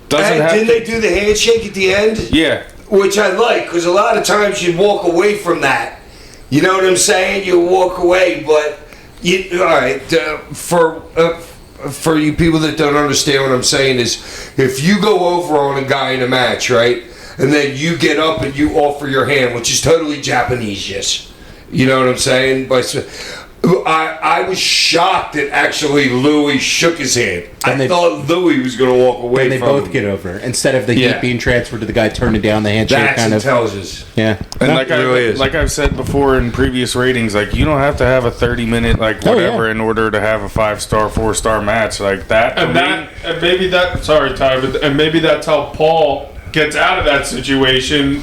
Speaker 5: Doesn't have.
Speaker 4: Didn't they do the handshake at the end?
Speaker 5: Yeah.
Speaker 4: Which I like, because a lot of times you'd walk away from that. You know what I'm saying? You walk away, but all right. For you people that don't understand what I'm saying is, if you go over on a guy in a match, right, and then you get up and you offer your hand, which is totally Japanese, yes. You know what I'm saying? But I was shocked that actually Louis shook his hand.
Speaker 2: And
Speaker 4: I thought Louis was going to walk away
Speaker 2: And they
Speaker 4: from
Speaker 2: both
Speaker 4: him.
Speaker 2: get over instead of the
Speaker 4: Yeah.
Speaker 2: heat being transferred to the guy turning down the handshake.
Speaker 4: That's
Speaker 2: kind of
Speaker 4: intelligence.
Speaker 2: Yeah.
Speaker 5: And
Speaker 2: No,
Speaker 5: like
Speaker 4: it really is.
Speaker 5: like I've said before in previous ratings, like you don't have to have a 30-minute like
Speaker 2: Oh, yeah.
Speaker 5: whatever in order to have a 5-star, 4-star match like that.
Speaker 3: And maybe that. Sorry, Ty, but and maybe that's how Paul gets out of that situation.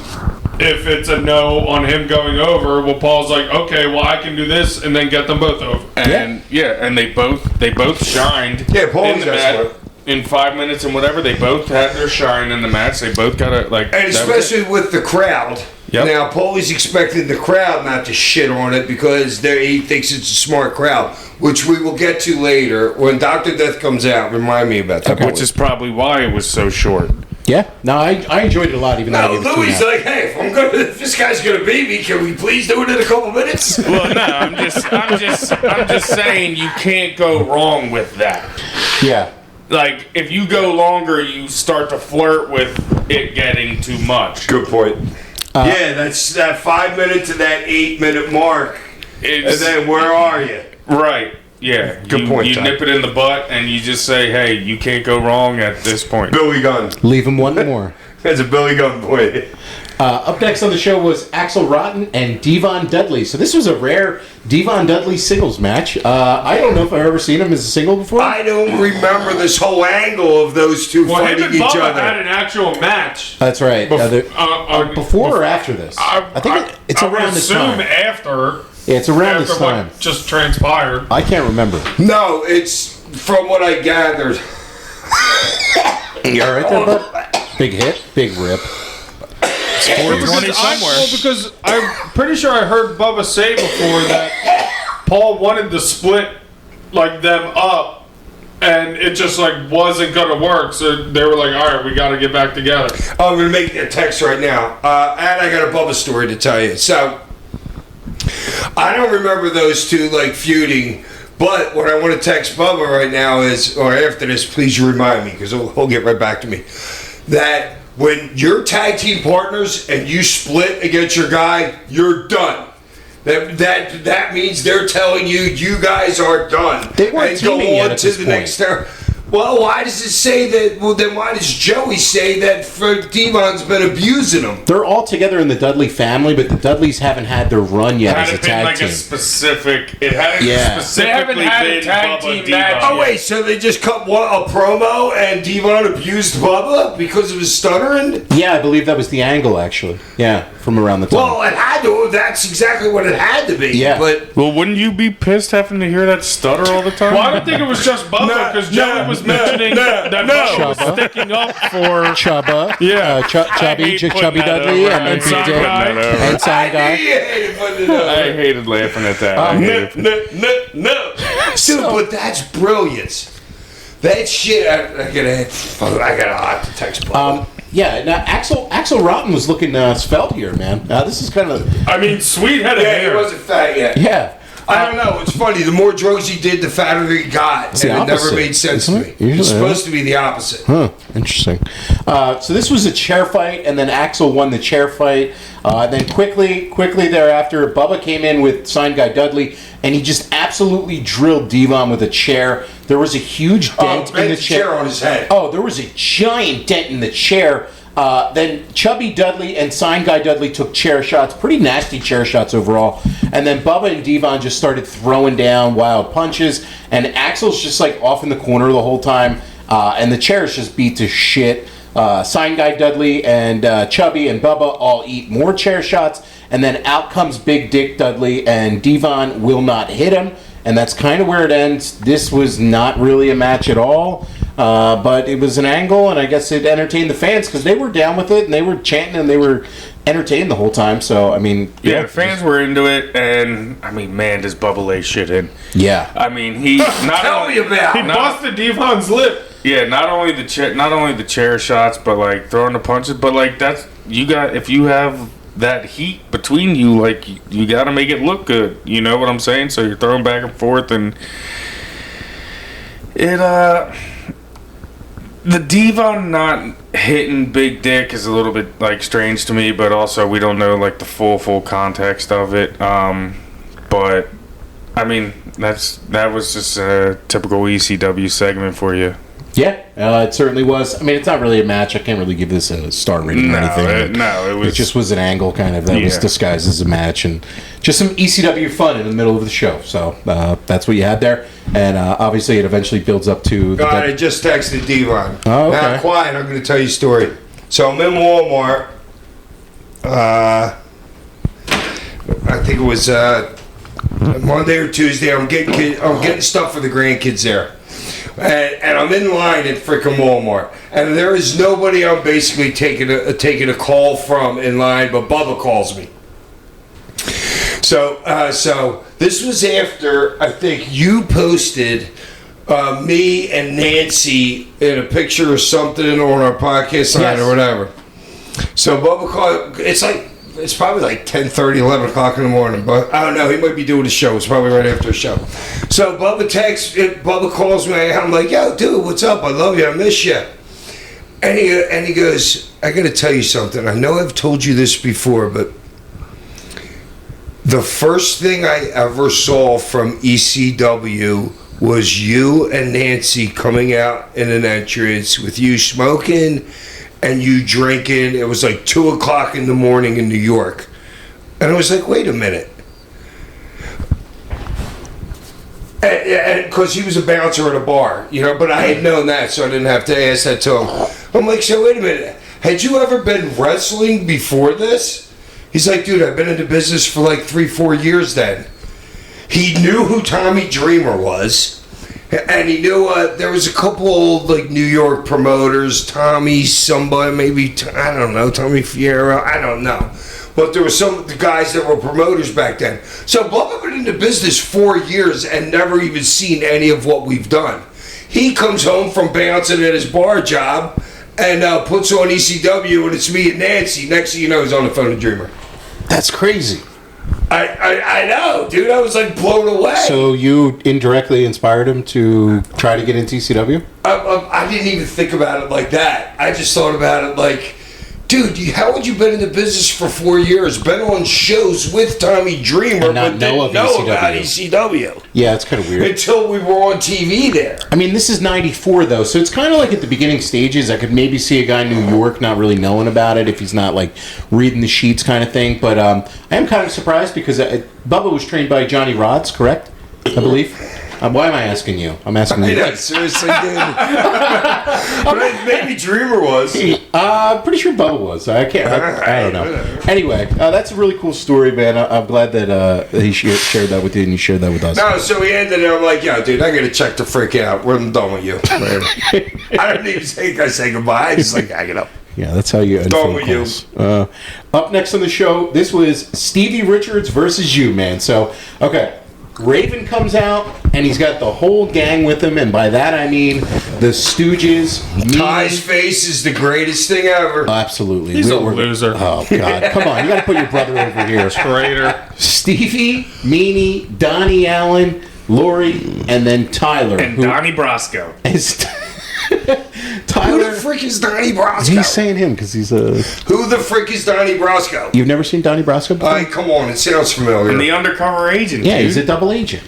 Speaker 3: If it's a no on him going over, well, Paul's like, okay, well, I can do this, and then get them both over.
Speaker 5: And and they both shined.
Speaker 4: Yeah, Paul's
Speaker 5: in the
Speaker 4: excellent.
Speaker 5: match in 5 minutes and whatever. They both had their shine in the match. They both got it like.
Speaker 4: And
Speaker 5: that was it.
Speaker 4: especially with the crowd.
Speaker 5: Yep.
Speaker 4: Now, Paulie's expecting the crowd not to shit on it because he thinks it's a smart crowd, which we will get to later. When Dr. Death comes out, remind me about that.
Speaker 5: Which is probably why it was so short.
Speaker 2: Yeah. No, I enjoyed it a lot, even though I
Speaker 4: No,
Speaker 2: gave it 2.5.
Speaker 4: Louis like, hey, if this guy's gonna beat me, can we please do it in a couple minutes?
Speaker 5: Well, no, I'm just saying you can't go wrong with that.
Speaker 2: Yeah.
Speaker 5: Like if you go longer, you start to flirt with it getting too much.
Speaker 4: Good point. Yeah, that's that 5 minute to that 8 minute mark. And then where are you?
Speaker 5: Right. Yeah.
Speaker 4: Good point,
Speaker 5: You
Speaker 4: Ty.
Speaker 5: nip it in the butt and you just say, hey, you can't go wrong at this point.
Speaker 4: Billy Gunn.
Speaker 2: Leave him one more.
Speaker 4: That's a Billy Gunn point.
Speaker 2: Up next on the show was Axel Rotten and Devon Dudley. So this was a rare Devon Dudley singles match. I don't know if I've ever seen him as a single before.
Speaker 4: I don't remember this whole angle of those two
Speaker 3: Well, him
Speaker 4: fighting
Speaker 3: and
Speaker 4: each
Speaker 3: Bubba
Speaker 4: other.
Speaker 3: had an actual match.
Speaker 2: That's right. Before or after this? I think it's
Speaker 3: would
Speaker 2: around this
Speaker 3: assume
Speaker 2: time. After. Yeah, it's around this time.
Speaker 3: What just transpired.
Speaker 2: I can't remember.
Speaker 4: No, it's from what I gathered.
Speaker 2: You all right there, bud? Big hit, big rip.
Speaker 5: 420 somewhere.
Speaker 3: Because I'm pretty sure I heard Bubba say before that Paul wanted to split like them up, and it just like wasn't gonna work. So they were like, "All right, we got to get back together."
Speaker 4: I'm going to make a text right now. And I got a Bubba story to tell you. So, I don't remember those two like feuding, but what I want to text Bubba right now is, or after this, please remind me, because he'll get right back to me, that when you're tag team partners and you split against your guy, you're done. That means they're telling you guys are done.
Speaker 2: They weren't
Speaker 4: and go
Speaker 2: teaming yet
Speaker 4: on
Speaker 2: at
Speaker 4: to
Speaker 2: this
Speaker 4: the
Speaker 2: point.
Speaker 4: next step. Well, why does it say that? Well, then why does Joey say that Devon's been abusing him?
Speaker 2: They're all together in the Dudley family, but the Dudleys haven't had their run yet as a
Speaker 5: Hadn't been
Speaker 2: tag
Speaker 5: like
Speaker 2: team.
Speaker 5: a specific. It hadn't
Speaker 2: Yeah.
Speaker 5: specifically
Speaker 3: They haven't had a
Speaker 5: been
Speaker 3: tag
Speaker 5: Bubba
Speaker 3: team
Speaker 5: Devon.
Speaker 3: match
Speaker 4: Oh wait, so they just cut a promo and Devon abused Bubba because of his stuttering?
Speaker 2: Yeah, I believe that was the angle, actually. Yeah, from around the time.
Speaker 4: Well, it had to. That's exactly what it had to be.
Speaker 2: Yeah.
Speaker 4: But
Speaker 5: Well, wouldn't you be pissed having to hear that stutter all the time?
Speaker 3: Well, I don't think it was just Bubba because Joey was mentioning that Bubba was
Speaker 2: Chubba.
Speaker 3: sticking up for.
Speaker 2: Chubba,
Speaker 3: Yeah.
Speaker 2: Chubby,
Speaker 5: hate putting
Speaker 2: Chubby
Speaker 5: that
Speaker 2: Dudley,
Speaker 5: over.
Speaker 2: and then
Speaker 5: I
Speaker 2: Big
Speaker 5: hate
Speaker 2: Dick,
Speaker 5: putting that over.
Speaker 2: and Sign Guy.
Speaker 5: I hated laughing at that. I hated it.
Speaker 4: No. Dude, but that's brilliance. That shit. I gotta have to text Bubba.
Speaker 2: Yeah, now Axel Rotten was looking svelte here, man. This is kind of
Speaker 3: I mean, sweet head of
Speaker 4: Yeah, he
Speaker 3: hair.
Speaker 4: wasn't fat yet.
Speaker 2: yeah.
Speaker 4: I don't know. It's funny. The more drugs he did, the fatter he got.
Speaker 2: the
Speaker 4: And it never
Speaker 2: opposite,
Speaker 4: made sense to
Speaker 2: isn't
Speaker 4: me.
Speaker 2: it? Usually,
Speaker 4: It's supposed to be the opposite.
Speaker 2: Huh, interesting. So this was a chair fight, and then Axel won the chair fight. Then quickly thereafter, Bubba came in with Sign Guy Dudley, and he just absolutely drilled Devon with a chair. There was a huge dent in
Speaker 4: bent
Speaker 2: the
Speaker 4: the chair on his head.
Speaker 2: Oh, there was a giant dent in the chair. Then Chubby Dudley and Sign Guy Dudley took chair shots, pretty nasty chair shots overall. And then Bubba and Devon just started throwing down wild punches. And Axel's just like off in the corner the whole time. And the chairs just beat to shit. Sign Guy Dudley and Chubby and Bubba all eat more chair shots. And then out comes Big Dick Dudley, and Devon will not hit him. And that's kind of where it ends. This was not really a match at all. But it was an angle, and I guess it entertained the fans because they were down with it, and they were chanting, and they were entertained the whole time. So, I mean...
Speaker 5: Yeah, the fans were into it, and, I mean, man, does Bubba lay shit in.
Speaker 2: Yeah.
Speaker 5: I mean, he... Not
Speaker 4: Tell
Speaker 5: only,
Speaker 4: me about
Speaker 3: He
Speaker 4: it.
Speaker 3: busted Devon's lip.
Speaker 5: Yeah, not only the chair shots, but, like, throwing the punches, but, like, that's... If you have that heat between you, like, you got to make it look good. You know what I'm saying? So you're throwing back and forth, and... The Devon not hitting Big Dick is a little bit like strange to me, but also we don't know like the full context of it. But I mean, that was just a typical ECW segment for you.
Speaker 2: Yeah, it certainly was. I mean, it's not really a match. I can't really give this a star rating or anything.
Speaker 5: It
Speaker 2: just was an angle kind of that was disguised as a match, and just some ECW fun in the middle of the show. So that's what you had there, and obviously it eventually builds up to.
Speaker 4: I just texted Devon.
Speaker 2: Oh, okay.
Speaker 4: Now, quiet. I'm going to tell you a story. So I'm in Walmart. I think it was Monday or Tuesday. I'm getting stuff for the grandkids there. And I'm in line at frickin' Walmart, and there is nobody I'm basically taking a call from in line, but Bubba calls me. So this was after I think you posted me and Nancy in a picture or something on our podcast line or whatever. So Bubba called. It's probably like 10:30, 11 o'clock in the morning, but I don't know. He might be doing a show. It's probably right after a show. So Bubba calls me. I'm like, yo, dude, what's up? I love you. I miss you. And he goes, I got to tell you something. I know I've told you this before, but the first thing I ever saw from ECW was you and Nancy coming out in an entrance with you smoking and you drinking. It was like 2 o'clock in the morning in New York. And I was like, wait a minute. And because he was a bouncer at a bar, but I had known that, so I didn't have to ask that to him. I'm like, so wait a minute. Had you ever been wrestling before this? He's like, dude, I've been in the business for like 3-4 years then. He knew who Tommy Dreamer was. And he knew there was a couple old like New York promoters, Tommy somebody, maybe, I don't know, Tommy Fierro, I don't know. But there were some of the guys that were promoters back then. So Bubba been in the business 4 years and never even seen any of what we've done. He comes home from bouncing at his bar job and puts on ECW, and it's me and Nancy. Next thing you know, he's on the phone to Dreamer.
Speaker 2: That's crazy.
Speaker 4: I know, dude. I was like blown away.
Speaker 2: So you indirectly inspired him to try to get into ECW?
Speaker 4: I didn't even think about it like that. I just thought about it like, dude, how had you been in the business for 4 years? Been on shows with Tommy Dreamer, but didn't know about ECW.
Speaker 2: Yeah, it's kind of weird.
Speaker 4: Until we were on TV there.
Speaker 2: I mean, this is 94, though, so it's kind of like at the beginning stages. I could maybe see a guy in New York not really knowing about it if he's not, like, reading the sheets kind of thing. But I am kind of surprised because Bubba was trained by Johnny Rods, correct? I believe. Why am I asking you? I'm asking you.
Speaker 4: Yeah, seriously, dude. But maybe Dreamer was.
Speaker 2: I'm pretty sure Bubba was. I don't know. Anyway, that's a really cool story, man. I'm glad that he shared that with you and you shared that with us.
Speaker 4: No, so he ended it. I'm like, yo, dude, I got to check the freak out. I'm done with you. I don't even think I say goodbye. I just like, hang it up.
Speaker 2: Yeah, that's how you end phone calls. Up next on the show, this was Stevie Richards versus you, man. So, okay. Raven comes out, and he's got the whole gang with him, and by that I mean the Stooges.
Speaker 4: Ty's face is the greatest thing ever.
Speaker 2: Absolutely.
Speaker 3: He's a loser.
Speaker 2: Oh, God. Come on. You got to put your brother over here.
Speaker 3: Traitor.
Speaker 2: Stevie, Meanie, Donnie Allen, Lori, and then Tyler.
Speaker 5: And Donnie Brasco.
Speaker 4: Tyler, who the frick is Donnie Brasco?
Speaker 2: He's saying him because he's a...
Speaker 4: Who the frick is Donnie Brasco?
Speaker 2: You've never seen Donnie Brasco before?
Speaker 4: Come on, it sounds familiar.
Speaker 5: And the undercover agent,
Speaker 2: yeah,
Speaker 5: dude.
Speaker 2: He's a double agent.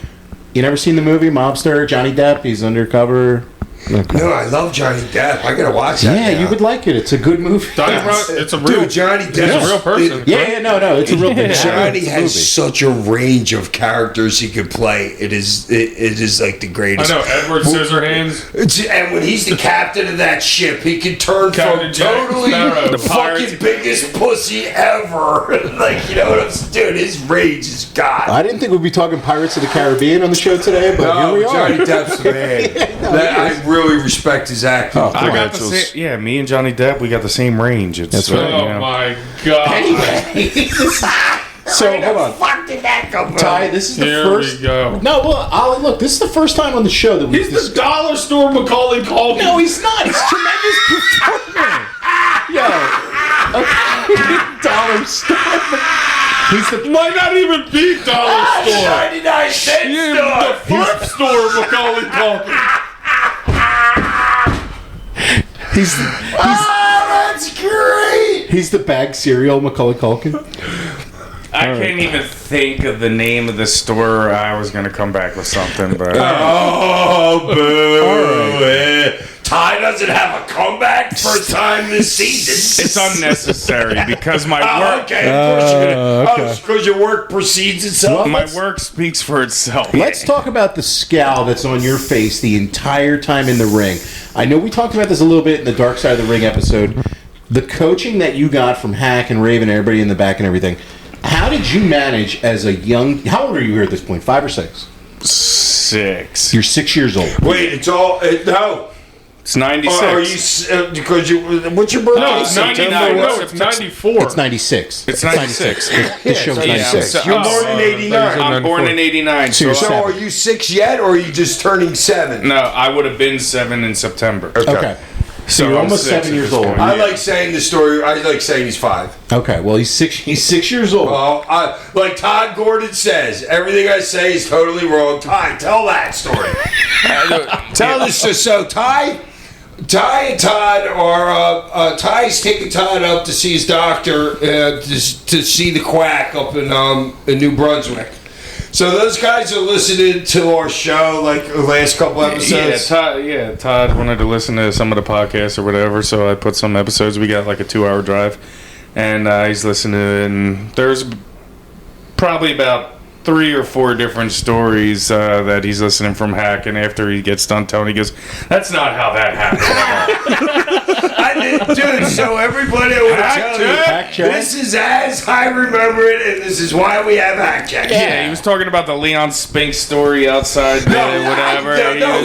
Speaker 2: You never seen the movie Mobster? Johnny Depp, he's undercover... Okay.
Speaker 4: No, I love Johnny Depp. I gotta watch that.
Speaker 2: Yeah, you would like it. It's a good movie.
Speaker 3: It's a real,
Speaker 4: dude, Johnny Depp.
Speaker 3: It's a real person.
Speaker 2: No, it's a real thing.
Speaker 4: Johnny has such a range of characters he could play. It is like the greatest.
Speaker 3: I know, Edward Scissorhands.
Speaker 4: And when he's the captain of that ship, he can turn
Speaker 3: Captain
Speaker 4: from totally
Speaker 3: Jack
Speaker 4: the fucking biggest pussy ever. Like, you know what I'm saying? Dude, his range is God.
Speaker 2: I didn't think we'd be talking Pirates of the Caribbean on the show today, but here we are.
Speaker 4: Johnny Depp's the man. I really respect his acting.
Speaker 5: I got the same, yeah, me and Johnny Depp, we got the same range. That's
Speaker 3: right. Oh my God.
Speaker 2: Anyway. So, hold on.
Speaker 4: Fuck did that come from?
Speaker 2: Ty, this is the
Speaker 3: Here
Speaker 2: first...
Speaker 3: we go.
Speaker 2: No, well, Ollie, look, this is the first time on the show that we've...
Speaker 3: He's the dollar store Macaulay Culkin.
Speaker 2: No, he's not. He's a tremendous performer. Yo. Dollar store. He's the...
Speaker 3: Might not even be dollar store.
Speaker 4: 99-cent store.
Speaker 3: The flip store Macaulay Culkin.
Speaker 4: That's great.
Speaker 2: He's the bag cereal Macaulay Culkin.
Speaker 5: I can't even think of the name of the store. I was going to come back with something, but...
Speaker 4: Oh, boo. Ty doesn't have a comeback first time this season.
Speaker 5: It's unnecessary because my work...
Speaker 4: Okay, of course you're going to... because your work precedes itself?
Speaker 5: My work speaks for itself.
Speaker 2: Let's talk about the scowl that's on your face the entire time in the ring. I know we talked about this a little bit in the Dark Side of the Ring episode. The coaching that you got from Hack and Raven, everybody in the back and everything. How did you manage as a young... How old are you here at this point? 5 or 6?
Speaker 5: 6.
Speaker 2: You're 6 years old.
Speaker 4: Wait, it's all... no.
Speaker 5: It's 96.
Speaker 4: Are you... because you... What's your birthday?
Speaker 3: No, it's 99. No, it's 94.
Speaker 2: It's 96.
Speaker 5: It's 96.
Speaker 2: This show's
Speaker 4: it's
Speaker 2: 96.
Speaker 4: 96. You're born in 89.
Speaker 5: I'm born in 89.
Speaker 2: So you're
Speaker 4: So
Speaker 2: 7.
Speaker 4: are you 6 yet, or are you just turning 7?
Speaker 5: No, I would have been 7 in September.
Speaker 2: Okay. So you're
Speaker 5: I'm
Speaker 2: almost
Speaker 5: 6
Speaker 2: 7
Speaker 5: at
Speaker 2: years
Speaker 5: this
Speaker 2: old.
Speaker 5: point.
Speaker 4: I like saying the story. I like saying he's 5.
Speaker 2: Okay, well, he's 6 years old.
Speaker 4: Well, like Todd Gordon says, everything I say is totally wrong. Ty, tell that story. Tell this. So Ty and Todd are... Ty's taking Todd up to see his doctor to see the quack up in New Brunswick. So those guys are listening to our show, like the last couple episodes.
Speaker 5: Todd wanted to listen to some of the podcasts or whatever, so I put some episodes. We got like a 2-hour drive, and he's listening to it, and there's probably about 3 or 4 different stories that he's listening from Hack, and after he gets done telling, he goes, "That's not how that happened."
Speaker 4: Dude, so everybody would tell you,
Speaker 2: Hack check.
Speaker 4: this is as I remember it, and this is why we have Hack Check.
Speaker 5: Yeah, he was talking about the Leon Spink story outside whatever.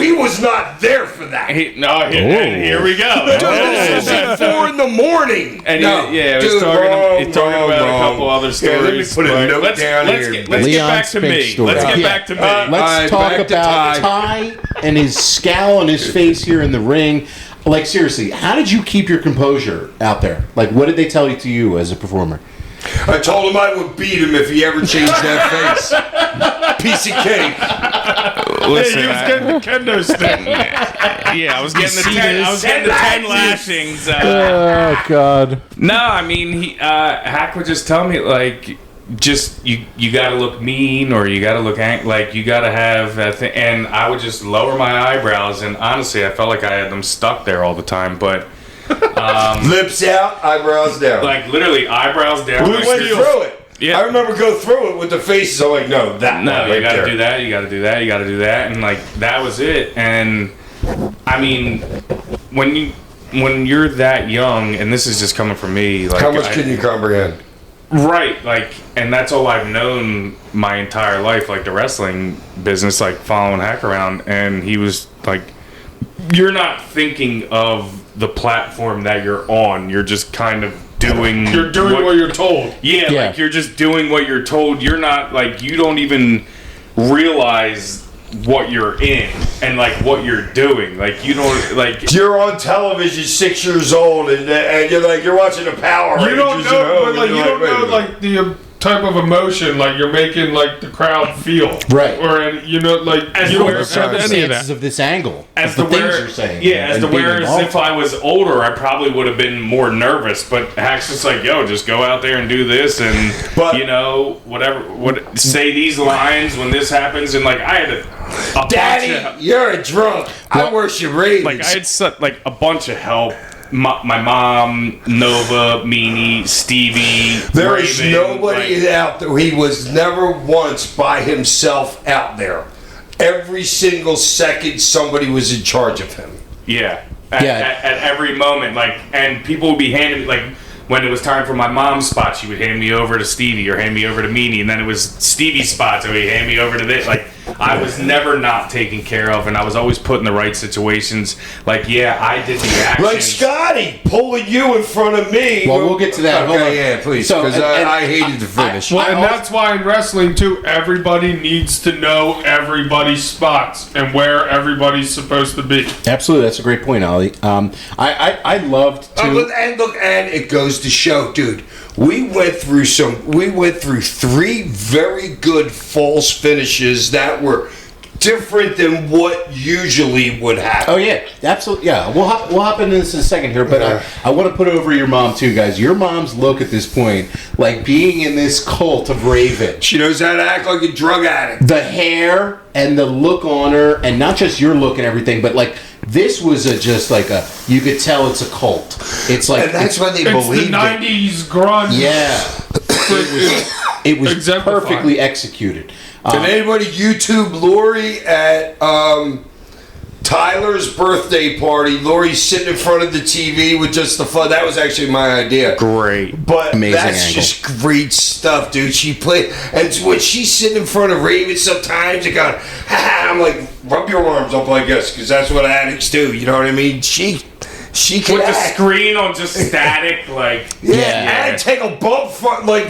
Speaker 4: He was not there for that.
Speaker 5: Here we go.
Speaker 4: Dude, this was at 4 in the morning.
Speaker 5: And
Speaker 4: No,
Speaker 5: he's
Speaker 4: dude,
Speaker 5: talking about a
Speaker 4: wrong.
Speaker 5: couple other
Speaker 4: Yeah, let me
Speaker 5: stories.
Speaker 4: put a
Speaker 5: but
Speaker 4: note
Speaker 5: let's
Speaker 4: down
Speaker 5: get
Speaker 4: here.
Speaker 5: back
Speaker 2: Leon
Speaker 5: to
Speaker 2: Spink
Speaker 5: me.
Speaker 2: story.
Speaker 5: Let's get
Speaker 2: Yeah.
Speaker 5: back to me.
Speaker 2: Let's
Speaker 4: Alright,
Speaker 2: talk
Speaker 4: back to
Speaker 2: about
Speaker 4: Ty.
Speaker 2: Ty and his scowl on his face here in the ring. Like, seriously, how did you keep your composure out there? Like, what did they tell you to you as a performer?
Speaker 4: I told him I would beat him if he ever changed that face. Piece of cake.
Speaker 5: Listen,
Speaker 3: He was getting the kendo stick.
Speaker 5: I was getting the 10. I was getting the 10 lashings.
Speaker 2: Oh, God.
Speaker 5: No, I mean, Hack would just tell me like, just you got to look mean, or you got to look like you got to have that thing, and I would just lower my eyebrows, and honestly, I felt like I had them stuck there all the time, but.
Speaker 4: Lips out, eyebrows down.
Speaker 5: Like literally eyebrows down.
Speaker 4: We went through it.
Speaker 5: Yeah.
Speaker 4: I remember go through it with the faces. I'm like, no, that
Speaker 5: No,
Speaker 4: one
Speaker 5: you
Speaker 4: right
Speaker 5: gotta
Speaker 4: there.
Speaker 5: do that, you gotta do that, you gotta do that, and like that was it. And I mean, when you're that young, and this is just coming from me, like
Speaker 4: How much can you comprehend?
Speaker 5: right, like, and that's all I've known my entire life, like the wrestling business, like following Hack around, and he was like, you're not thinking of the platform that you're on, you're just kind of doing
Speaker 3: You're doing what you're told.
Speaker 5: Yeah,
Speaker 2: Yeah.
Speaker 5: like you're just doing what you're told. You're not like, you don't even realize what you're in and like what you're doing. Like you don't like.
Speaker 4: You're on television, 6 years old, and you're like, you're watching the Power Rangers.
Speaker 3: You don't
Speaker 4: at
Speaker 3: know,
Speaker 4: home,
Speaker 3: but like
Speaker 4: and
Speaker 3: you
Speaker 4: you're
Speaker 3: don't know
Speaker 4: wait a
Speaker 3: like the type of emotion like you're making like the crowd feel.
Speaker 2: Right.
Speaker 3: Or you know like
Speaker 5: As
Speaker 3: you
Speaker 5: the
Speaker 3: don't
Speaker 5: way-
Speaker 3: have any of
Speaker 2: Circumstances
Speaker 3: that.
Speaker 2: of this angle.
Speaker 5: As
Speaker 2: the
Speaker 5: to
Speaker 2: things
Speaker 5: where,
Speaker 2: you're saying.
Speaker 5: yeah, as
Speaker 2: and
Speaker 5: to
Speaker 2: being
Speaker 5: where as
Speaker 2: involved.
Speaker 5: if I was older, I probably would have been more nervous. But Hack's just like, yo, just go out there and do this, and
Speaker 4: But-
Speaker 5: you know, whatever, say these lines when this happens, and like I had a bunch
Speaker 4: Daddy,
Speaker 5: of,
Speaker 4: you're a drunk. I worship Ravens.
Speaker 5: like I had like a bunch of help. My mom, Nova, Meanie, Stevie.
Speaker 4: There is
Speaker 5: Raven,
Speaker 4: nobody
Speaker 5: like,
Speaker 4: out there. He was never once by himself out there. Every single second, somebody was in charge of him.
Speaker 5: yeah.
Speaker 2: Yeah.
Speaker 5: At every moment, like, and people would be handing me, like, when it was time for my mom's spot, she would hand me over to Stevie or hand me over to Meanie, and then it was Stevie's spot, so he'd hand me over to this. Like, I was never not taken care of, and I was always put in the right situations. Like, yeah, I did the actions.
Speaker 4: Like Scotty pulling you in front of me.
Speaker 2: Well, we'll get to that. Hold on.
Speaker 4: Okay, yeah, please,
Speaker 2: So,
Speaker 4: because
Speaker 2: and-
Speaker 4: I hated to finish.
Speaker 3: Well, and that's why in wrestling too, everybody needs to know everybody's spots and where everybody's supposed to be.
Speaker 2: Absolutely, that's a great point, Ollie. I loved to.
Speaker 4: And it goes to show, dude. We went through 3 very good false finishes that were different than what usually would happen.
Speaker 2: Oh yeah, absolutely. Yeah, we'll hop into this in a second here, but I want to put over your mom too, guys. Your mom's look at this point, like being in this cult of Raven.
Speaker 4: She knows how to act like a drug addict.
Speaker 2: The hair and the look on her, and not just your look and everything, but like this was just like a. You could tell it's a cult. It's like
Speaker 4: And that's why they
Speaker 3: It's
Speaker 4: believed
Speaker 3: the
Speaker 4: it.
Speaker 3: 90s grunge.
Speaker 2: Yeah, it was
Speaker 3: Exemplified.
Speaker 2: perfectly executed.
Speaker 4: Did anybody YouTube Lori at Tyler's birthday party? Lori's sitting in front of the TV with just the fun. That was actually my idea.
Speaker 5: Great.
Speaker 4: But
Speaker 2: Amazing
Speaker 4: that's
Speaker 2: angle.
Speaker 4: just great stuff, dude. She played, and when she's sitting in front of Raven sometimes, and going, I'm like, rub your arms up like this, because that's what addicts do. You know what I mean? She can
Speaker 5: With the
Speaker 4: act.
Speaker 5: screen on just static, like
Speaker 4: Yeah, and take a bump like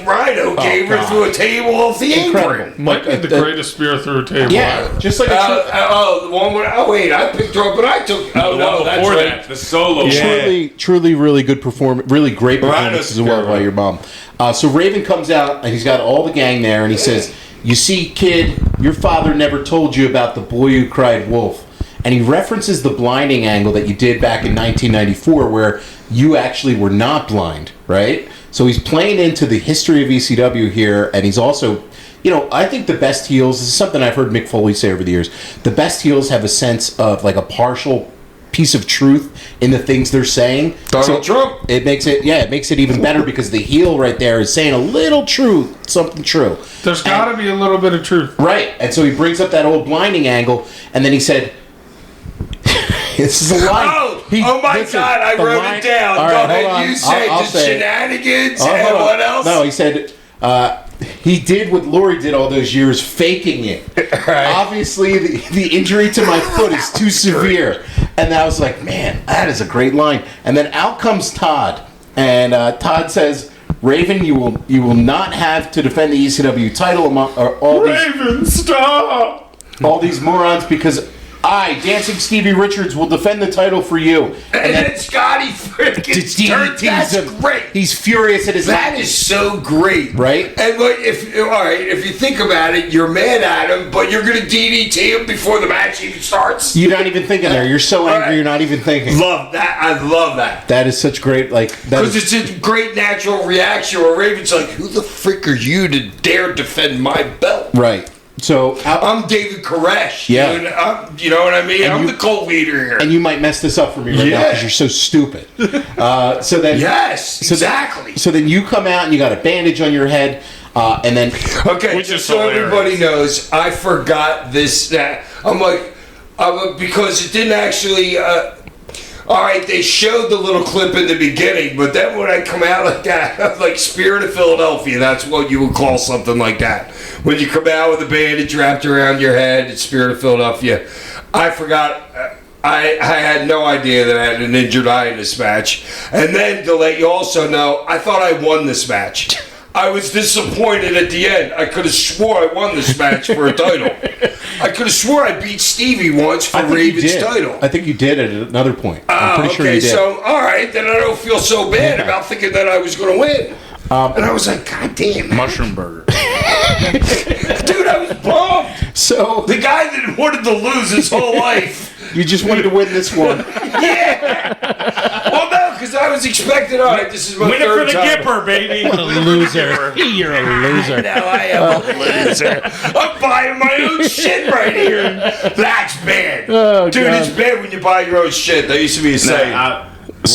Speaker 4: Rhino gave her
Speaker 2: God.
Speaker 4: through a table off the
Speaker 2: Incredible.
Speaker 4: apron.
Speaker 3: Might be the greatest spear through a table.
Speaker 2: Yeah, just like a
Speaker 4: The one where, wait, I picked her up, but I took. Oh
Speaker 5: the
Speaker 4: no,
Speaker 5: one
Speaker 4: that's
Speaker 5: before
Speaker 4: right.
Speaker 5: that, the solo.
Speaker 2: truly really good performance, really great performance as well by your mom. So Raven comes out and he's got all the gang there, and he says, "You see, kid, your father never told you about the boy who cried wolf." And he references the blinding angle that you did back in 1994, where you actually were not blind, right? So he's playing into the history of ECW here, and he's also, I think the best heels, this is something I've heard Mick Foley say over the years, the best heels have a sense of like a partial piece of truth in the things they're saying.
Speaker 4: Donald Trump.
Speaker 2: It makes it even better because the heel right there is saying a little truth, something true.
Speaker 3: There's got to be a little bit of truth.
Speaker 2: Right, and so he brings up that old blinding angle, and then he said, "This is a line."
Speaker 4: Oh my
Speaker 2: listen,
Speaker 4: God! I
Speaker 2: the
Speaker 4: wrote
Speaker 2: line-
Speaker 4: it down.
Speaker 2: All
Speaker 4: Go
Speaker 2: right, hold
Speaker 4: ahead.
Speaker 2: on.
Speaker 4: You said
Speaker 2: I'll
Speaker 4: the
Speaker 2: say it.
Speaker 4: shenanigans
Speaker 2: Oh,
Speaker 4: and
Speaker 2: hold on.
Speaker 4: what else?
Speaker 2: No, he said he did what Lori did all those years, faking it. Obviously, the injury to my foot is too severe, and I was like, "Man, that is a great line." And then out comes Todd, and Todd says, "Raven, you will not have to defend the ECW title among all these."
Speaker 3: Raven, stop!
Speaker 2: All these morons, because I, Dancing Stevie Richards, will defend the title for you.
Speaker 4: And then Scotty freaking turns. That's great.
Speaker 2: He's furious at his
Speaker 4: That is so great,
Speaker 2: Right?
Speaker 4: And if you think about it, you're mad at him, but you're gonna DDT him before the match even starts.
Speaker 2: You're not even thinking there. You're so angry,
Speaker 4: Right.
Speaker 2: you're not even thinking.
Speaker 4: Love that. I love that.
Speaker 2: That is such great, like, that
Speaker 4: Because
Speaker 2: is,
Speaker 4: it's a great natural reaction where Raven's like, "Who the frick are you to dare defend my belt?"
Speaker 2: right. So,
Speaker 4: I'm David Koresh.
Speaker 2: Yeah.
Speaker 4: Dude. You know what I mean?
Speaker 2: And
Speaker 4: I'm
Speaker 2: you-
Speaker 4: the cult leader here.
Speaker 2: and you might mess this up for me right now
Speaker 4: Yeah.
Speaker 2: because you're so stupid. So then,
Speaker 4: Yes,
Speaker 2: so
Speaker 4: exactly.
Speaker 2: So then you come out and you got a bandage on your head, and then
Speaker 4: Okay,
Speaker 5: Which
Speaker 4: just
Speaker 5: is
Speaker 4: so
Speaker 5: hilarious.
Speaker 4: everybody knows, I forgot this. That I'm like, because it didn't actually. All right, they showed the little clip in the beginning, but then when I come out like that, I'm like Spirit of Philadelphia. That's what you would call something like that. When you come out with a bandage wrapped around your head, it's Spirit of Philadelphia. I forgot. I had no idea that I had an injured eye in this match. And then to let you also know, I thought I won this match. I was disappointed at the end. I could have swore I won this match for a title. I could have swore I beat Stevie once for
Speaker 2: I think you
Speaker 4: Raven's
Speaker 2: did.
Speaker 4: title.
Speaker 2: I think you did at another point. I'm pretty sure
Speaker 4: okay,
Speaker 2: you did.
Speaker 4: so all right, then I don't feel so bad about thinking that I was going to win. And I was like, God damn, man.
Speaker 5: Mushroom burger.
Speaker 4: Dude, I was bummed.
Speaker 2: So
Speaker 4: The guy that wanted to lose his whole life.
Speaker 2: you just wanted to win this one.
Speaker 4: Yeah. Well, no, because I was expecting. All right, this is my
Speaker 5: Win it
Speaker 4: third
Speaker 5: for the
Speaker 4: time.
Speaker 5: Gipper, baby.
Speaker 2: What a loser. You're a loser.
Speaker 4: Now I am a loser. I'm buying my own shit right here. That's bad.
Speaker 2: Oh,
Speaker 4: Dude,
Speaker 2: God.
Speaker 4: it's bad when you buy your own shit. That used to be a saying.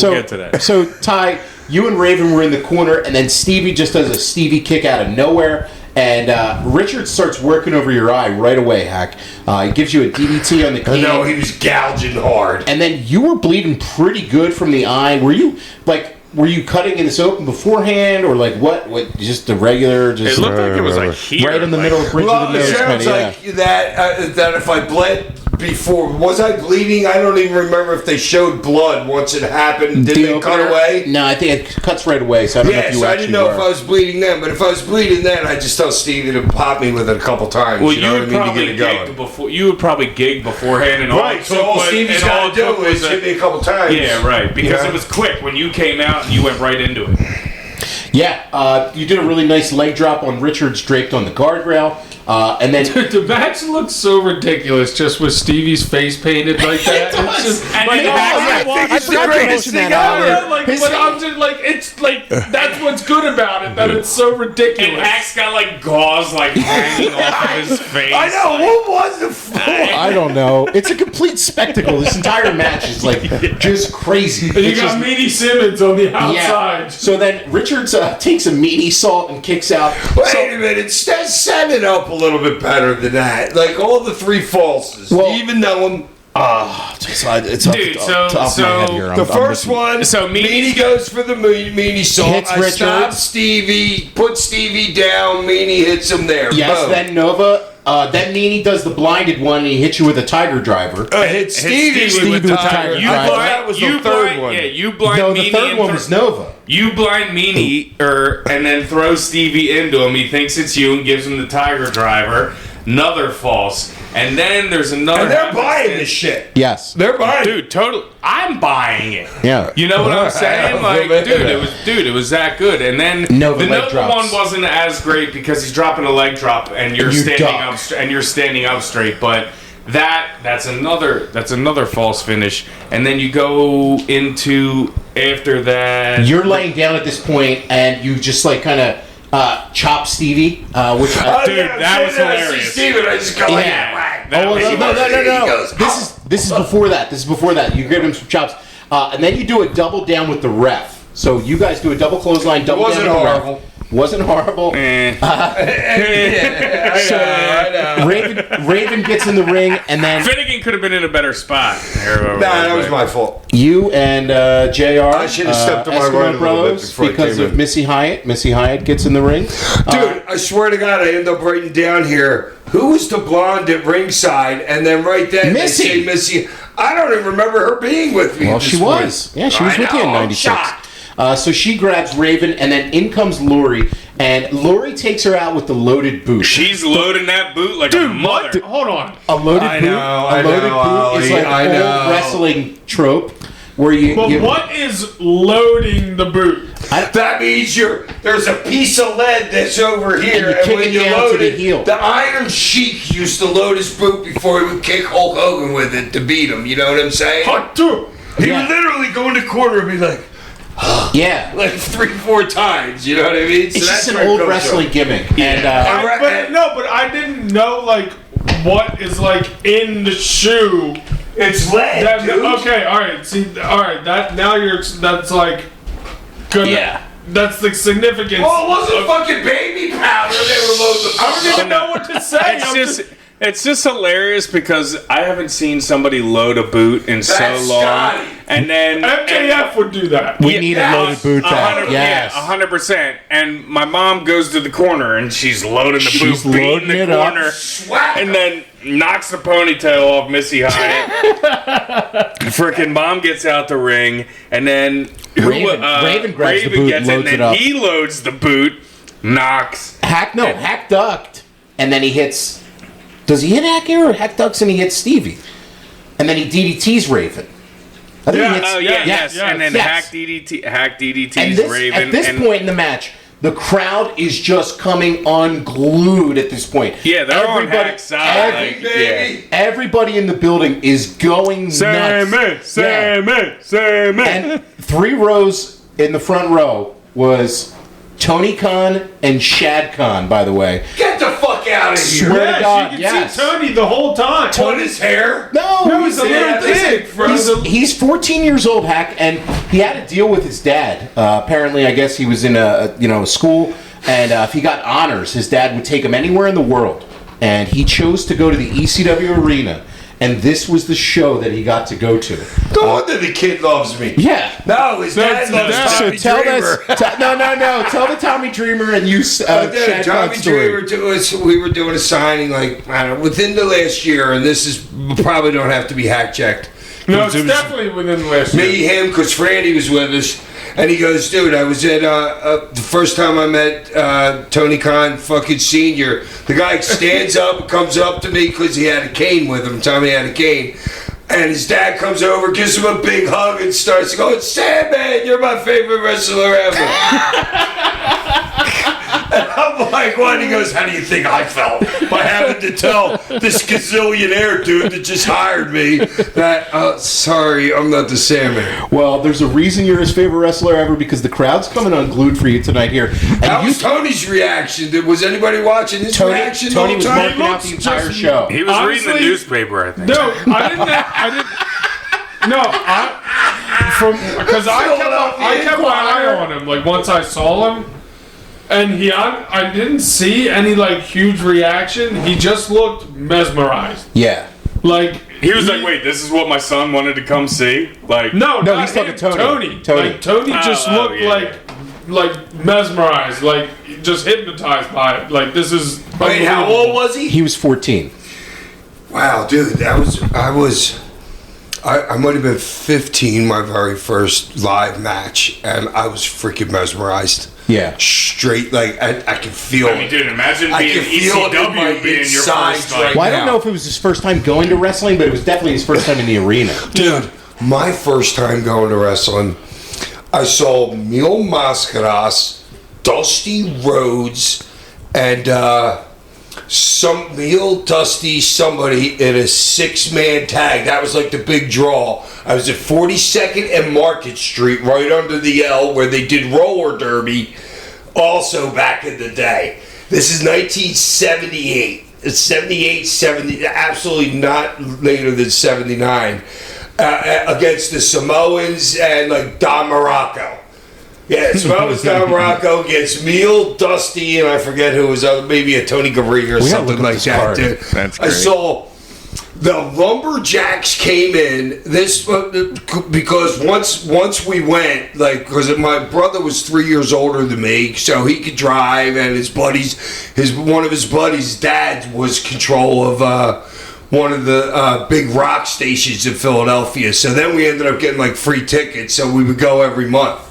Speaker 5: We'll get to that.
Speaker 2: So, Ty, you and Raven were in the corner, and then Stevie just does a Stevie kick out of nowhere, and Richard starts working over your eye right away, Hack. He gives you a DDT on the
Speaker 4: I
Speaker 2: can.
Speaker 4: know, he was gouging hard.
Speaker 2: And then you were bleeding pretty good from the eye. Were you cutting in this open beforehand, or like what? What? Just the regular? Just
Speaker 5: It looked like it was like here.
Speaker 2: right in the
Speaker 5: like-
Speaker 2: middle of bridge
Speaker 4: Well,
Speaker 2: of the
Speaker 4: it
Speaker 2: nose,
Speaker 4: sounds
Speaker 2: kinda,
Speaker 4: like that if I bled before, was I bleeding? I don't even remember if they showed blood once it happened. Did
Speaker 2: The
Speaker 4: they cut
Speaker 2: opener?
Speaker 4: away?
Speaker 2: No, I think it cuts right away. So I don't know
Speaker 4: Yeah,
Speaker 2: if you
Speaker 4: so I
Speaker 2: actually
Speaker 4: didn't know
Speaker 2: were.
Speaker 4: if I was bleeding then, but if I was bleeding then, I'd just tell Stevie to pop me with it a couple times.
Speaker 5: Well,
Speaker 4: you know what I mean, to get it going.
Speaker 5: before. You would probably gig beforehand, and all
Speaker 4: Right,
Speaker 5: it
Speaker 4: so
Speaker 5: took
Speaker 4: all
Speaker 5: was,
Speaker 4: Stevie's
Speaker 5: and all
Speaker 4: got to
Speaker 5: it took
Speaker 4: do
Speaker 5: was
Speaker 4: is hit me a couple times.
Speaker 5: yeah, right. Because
Speaker 4: Yeah.
Speaker 5: it was quick when you came out and you went right into it.
Speaker 2: Yeah, you did a really nice leg drop on Richards draped on the guardrail. And then
Speaker 3: The match looks so ridiculous just with Stevie's face painted like that. It's just
Speaker 5: And
Speaker 3: like,
Speaker 5: then
Speaker 4: I think it's the greatest thing ever.
Speaker 3: like, but I'm just like, it's like that's what's good about it, that it's so ridiculous.
Speaker 5: And Haks got like gauze like hanging off of his face.
Speaker 4: I know. What was the fuck?
Speaker 2: I don't know. It's a complete spectacle. This entire match is like just crazy.
Speaker 3: And you
Speaker 2: It's
Speaker 3: got
Speaker 2: just-
Speaker 3: Meanie Simmons on the outside.
Speaker 2: So then Richards takes a meaty salt and kicks out.
Speaker 4: Wait a minute. Set it up a little bit better than that. Like all the three falses.
Speaker 2: Well-
Speaker 4: Do you even know them?
Speaker 2: It's
Speaker 5: Dude,
Speaker 4: The first one,
Speaker 5: So
Speaker 4: Meanie goes for the meanie salt.
Speaker 2: Hits
Speaker 4: I stop
Speaker 2: Richards.
Speaker 4: Stevie, put Stevie down. Meanie hits him there.
Speaker 2: Yes,
Speaker 4: Boom.
Speaker 2: then Nova. Then Meanie does the blinded one and he hits you with a tiger driver.
Speaker 4: Hit Stevie with the tiger.
Speaker 5: You
Speaker 2: Right.
Speaker 5: blind,
Speaker 4: That was the
Speaker 5: you
Speaker 4: third
Speaker 5: blind,
Speaker 4: one.
Speaker 5: Yeah, you blind
Speaker 2: No, the
Speaker 5: Meanie
Speaker 2: third
Speaker 5: and
Speaker 2: one was Nova.
Speaker 5: You blind Meanie, and then throw Stevie into him. He thinks it's you and gives him the tiger driver. Another false. And then there's another.
Speaker 4: And they're buying this shit.
Speaker 2: Yes.
Speaker 4: They're buying it.
Speaker 5: Dude, total. I'm buying it.
Speaker 2: Yeah.
Speaker 5: You know what I'm saying? Like, it was that good. And then
Speaker 2: Nova
Speaker 5: the
Speaker 2: leg
Speaker 5: Nova
Speaker 2: drops.
Speaker 5: one wasn't as great because he's dropping a leg drop and you're
Speaker 2: You
Speaker 5: standing
Speaker 2: duck.
Speaker 5: up and you're standing up straight. But that's another false finish. And then you go into after that.
Speaker 2: You're laying down at this point and you just like kind of chop Stevie, which
Speaker 5: Dude, that was hilarious.
Speaker 4: Steven, I just go like
Speaker 2: Yeah.
Speaker 4: that.
Speaker 5: That
Speaker 2: oh
Speaker 5: was-
Speaker 2: no. This is before that. This is before that. You give him some chops, and then you do a double down with the ref. So you guys do a double clothesline, double
Speaker 4: Wasn't
Speaker 2: down with the
Speaker 4: horrible.
Speaker 2: ref. Wasn't horrible.
Speaker 4: I know.
Speaker 2: Raven gets in the ring, and then
Speaker 5: Finnegan could have been in a better spot.
Speaker 4: Nah, that was my fault.
Speaker 2: you and JR.
Speaker 4: I should have stepped to my
Speaker 2: Eskimo
Speaker 4: right a little bit
Speaker 2: Bros
Speaker 4: before I
Speaker 2: because
Speaker 4: came
Speaker 2: of
Speaker 4: in.
Speaker 2: Missy Hyatt. Missy Hyatt gets in the ring.
Speaker 4: Dude, I swear to God, I end up writing down here, who was the blonde at ringside? And then right then
Speaker 2: Missy.
Speaker 4: they say Missy. I don't even remember her being with me.
Speaker 2: Well,
Speaker 4: at this
Speaker 2: she
Speaker 4: point.
Speaker 2: was. Yeah, she was
Speaker 4: I
Speaker 2: with you in
Speaker 4: know, I'm
Speaker 2: '96.
Speaker 4: shocked.
Speaker 2: So she grabs Raven, and then in comes Lori, and Lori takes her out with the loaded boot.
Speaker 5: She's loading that boot like a mother.
Speaker 3: Hold on.
Speaker 2: A loaded
Speaker 4: I
Speaker 2: boot.
Speaker 4: know,
Speaker 2: A
Speaker 4: I
Speaker 2: loaded
Speaker 4: know,
Speaker 2: boot is
Speaker 4: Ollie,
Speaker 2: like
Speaker 4: I
Speaker 2: an
Speaker 4: know.
Speaker 2: old wrestling trope where you.
Speaker 3: But
Speaker 2: you
Speaker 3: what is loading the boot?
Speaker 4: That means there's a piece of lead that's over here,
Speaker 2: you
Speaker 4: and
Speaker 2: kick
Speaker 4: when
Speaker 2: it
Speaker 4: you
Speaker 2: down
Speaker 4: load
Speaker 2: to the
Speaker 4: it,
Speaker 2: heel.
Speaker 4: the Iron Sheik used to load his boot before he would kick Hulk Hogan with it to beat him. You know what I'm saying?
Speaker 3: Hot two.
Speaker 4: He
Speaker 2: Yeah.
Speaker 4: would literally go in the corner and be like
Speaker 2: Yeah.
Speaker 4: 3-4 times. You know what I mean? So
Speaker 2: It's just
Speaker 4: that's
Speaker 2: an
Speaker 4: where it
Speaker 2: old
Speaker 4: comes
Speaker 2: wrestling
Speaker 4: from.
Speaker 2: gimmick. And
Speaker 3: But I didn't know like what is like in the shoe.
Speaker 4: It's lead,
Speaker 3: That,
Speaker 4: dude.
Speaker 3: okay, all right. See, all right. That's like gonna.
Speaker 2: Yeah.
Speaker 3: That's the significance.
Speaker 4: Well, it wasn't fucking baby powder. They were loading the
Speaker 3: I don't even know what to say.
Speaker 5: It's just hilarious because I haven't seen somebody load a boot in so
Speaker 4: That's
Speaker 5: long.
Speaker 4: Scotty.
Speaker 5: And then
Speaker 3: MJF would do that.
Speaker 2: we need a loaded boot back. Yes.
Speaker 5: 100%. And my mom goes to the corner and she's loading the
Speaker 2: She's
Speaker 5: boot, beating
Speaker 2: loading
Speaker 5: the
Speaker 2: it up.
Speaker 5: corner,
Speaker 4: Swag.
Speaker 5: and then knocks the ponytail off Missy Hyatt. Freaking mom gets out the ring, and then
Speaker 2: Raven grabs the boot,
Speaker 5: gets
Speaker 2: loads
Speaker 5: and
Speaker 2: it
Speaker 5: then
Speaker 2: up.
Speaker 5: he loads the boot, knocks.
Speaker 2: Hack ducked, and then he hits. Does he hit Hack here or Hack ducks and he hits Stevie? And then he DDTs Raven. I think
Speaker 3: Yeah,
Speaker 2: he hits,
Speaker 5: Oh yeah, yes. And then
Speaker 2: yes.
Speaker 5: Hack DDT's
Speaker 2: And this,
Speaker 5: Raven.
Speaker 2: at this
Speaker 5: and
Speaker 2: point in the match, the crowd is just coming unglued at this point.
Speaker 5: yeah, they're on
Speaker 2: Everybody-
Speaker 5: Hack's side.
Speaker 2: every-
Speaker 5: Like,
Speaker 4: baby.
Speaker 2: Everybody in the building is going nuts.
Speaker 5: Sandman.
Speaker 2: And 3 rows in the front row was Tony Khan and Shad Khan, by the way.
Speaker 4: Get the fuck out of here.
Speaker 2: Swear to God,
Speaker 3: you can
Speaker 2: yes.
Speaker 3: see Tony the whole time.
Speaker 4: What his hair?
Speaker 2: No,
Speaker 3: he's a little kid.
Speaker 2: He's 14 years old, Hack, and he had a deal with his dad. Apparently, I guess he was in a school, and if he got honors, his dad would take him anywhere in the world. And he chose to go to the ECW arena, and this was the show that he got to go to.
Speaker 4: No wonder the kid loves me.
Speaker 2: Yeah.
Speaker 4: No, his dad loves Tommy
Speaker 2: Tell
Speaker 4: Dreamer.
Speaker 2: no. Tell the Tommy Dreamer and you Shad Khan
Speaker 4: Tommy
Speaker 2: story.
Speaker 4: Dreamer, we were doing a signing like, I don't know, within the last year, and this is probably don't have to be hack checked.
Speaker 3: No, it's
Speaker 4: It was
Speaker 3: definitely within the last year.
Speaker 4: me, him, because Franny was with us, and he goes, dude, I was at the first time I met Tony Khan, fucking senior. The guy stands up, comes up to me because he had a cane with him. Tommy had a cane. And his dad comes over, gives him a big hug, and starts going, Sandman, you're my favorite wrestler ever. I'm like, what? He goes, how do you think I felt by having to tell this gazillionaire dude that just hired me that, sorry, I'm not the Sandman.
Speaker 2: Well, there's a reason you're his favorite wrestler ever, because the crowd's coming unglued for you tonight here. And
Speaker 4: That was Tony's reaction. Was anybody watching his reaction?
Speaker 2: Tony
Speaker 4: the
Speaker 2: was
Speaker 4: whole time?
Speaker 2: marking out the entire show.
Speaker 5: He was
Speaker 3: Honestly,
Speaker 5: reading the newspaper, I think.
Speaker 3: No, I didn't. Because I kept my eye on him. Like once I saw him, and I didn't see any like huge reaction. He just looked mesmerized.
Speaker 2: Yeah.
Speaker 3: Like
Speaker 5: He was like, wait, this is what my son wanted to come see? Like,
Speaker 3: no,
Speaker 2: No,
Speaker 3: not
Speaker 2: he's talking
Speaker 3: him,
Speaker 2: Tony.
Speaker 3: Like Tony just
Speaker 5: Oh,
Speaker 3: looked
Speaker 5: yeah.
Speaker 3: like mesmerized, like just hypnotized by it. Like this is.
Speaker 4: Wait, how
Speaker 3: unbelievable.
Speaker 4: old was he?
Speaker 2: He was 14.
Speaker 4: Wow, dude, I might have been 15, my very first live match, and I was freaking mesmerized.
Speaker 2: Yeah.
Speaker 4: Straight, like, I could feel
Speaker 5: I mean, dude, imagine
Speaker 4: I
Speaker 5: being
Speaker 4: can feel it in my
Speaker 5: ECW being your
Speaker 4: insides
Speaker 5: first, like,
Speaker 4: right
Speaker 2: Well, I don't
Speaker 4: now.
Speaker 2: know if it was his first time going to wrestling, but it was definitely his first time in the arena.
Speaker 4: Dude, my first time going to wrestling, I saw Mil Mascaras, Dusty Rhodes, and somebody in a 6-man tag. That was like the big draw. I was at 42nd and Market Street, right under the L, where they did roller derby, also back in the day. This is 1978. It's 78, 70, absolutely not later than 79. Against the Samoans and like Don Morocco. Yeah, Samoans, Don Morocco against Mil, Dusty, and I forget who was other, maybe a Tony Gabri or
Speaker 2: We gotta
Speaker 4: something
Speaker 2: look up
Speaker 4: like
Speaker 2: this
Speaker 4: that.
Speaker 2: card.
Speaker 4: Dude.
Speaker 5: That's
Speaker 4: I
Speaker 5: great.
Speaker 4: saw the Lumberjacks came in this because once we went, like, because my brother was 3 years older than me, so he could drive, and one of his buddies' dad was control of one of the big rock stations in Philadelphia. So then we ended up getting like free tickets, so we would go every month.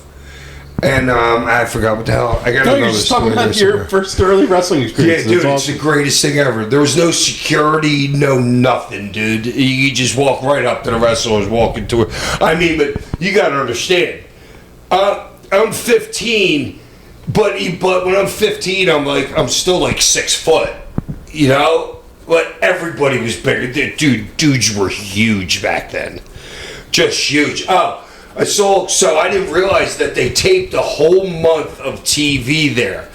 Speaker 4: And I forgot what the hell. I gotta
Speaker 2: No,
Speaker 4: know
Speaker 2: you're
Speaker 4: this
Speaker 2: just talking
Speaker 4: story
Speaker 2: about
Speaker 4: there
Speaker 2: your
Speaker 4: somewhere.
Speaker 2: first early wrestling experience.
Speaker 4: Yeah, dude,
Speaker 2: That's
Speaker 4: it's
Speaker 2: awesome.
Speaker 4: the greatest thing ever. There was no security, no nothing, dude. You just walk right up to the wrestlers, walk into it. I mean, but you gotta understand. I'm 15, but when I'm 15, I'm still like 6 foot, you know. But everybody was bigger. Dudes were huge back then, just huge. Oh. So I didn't realize that they taped a whole month of TV there.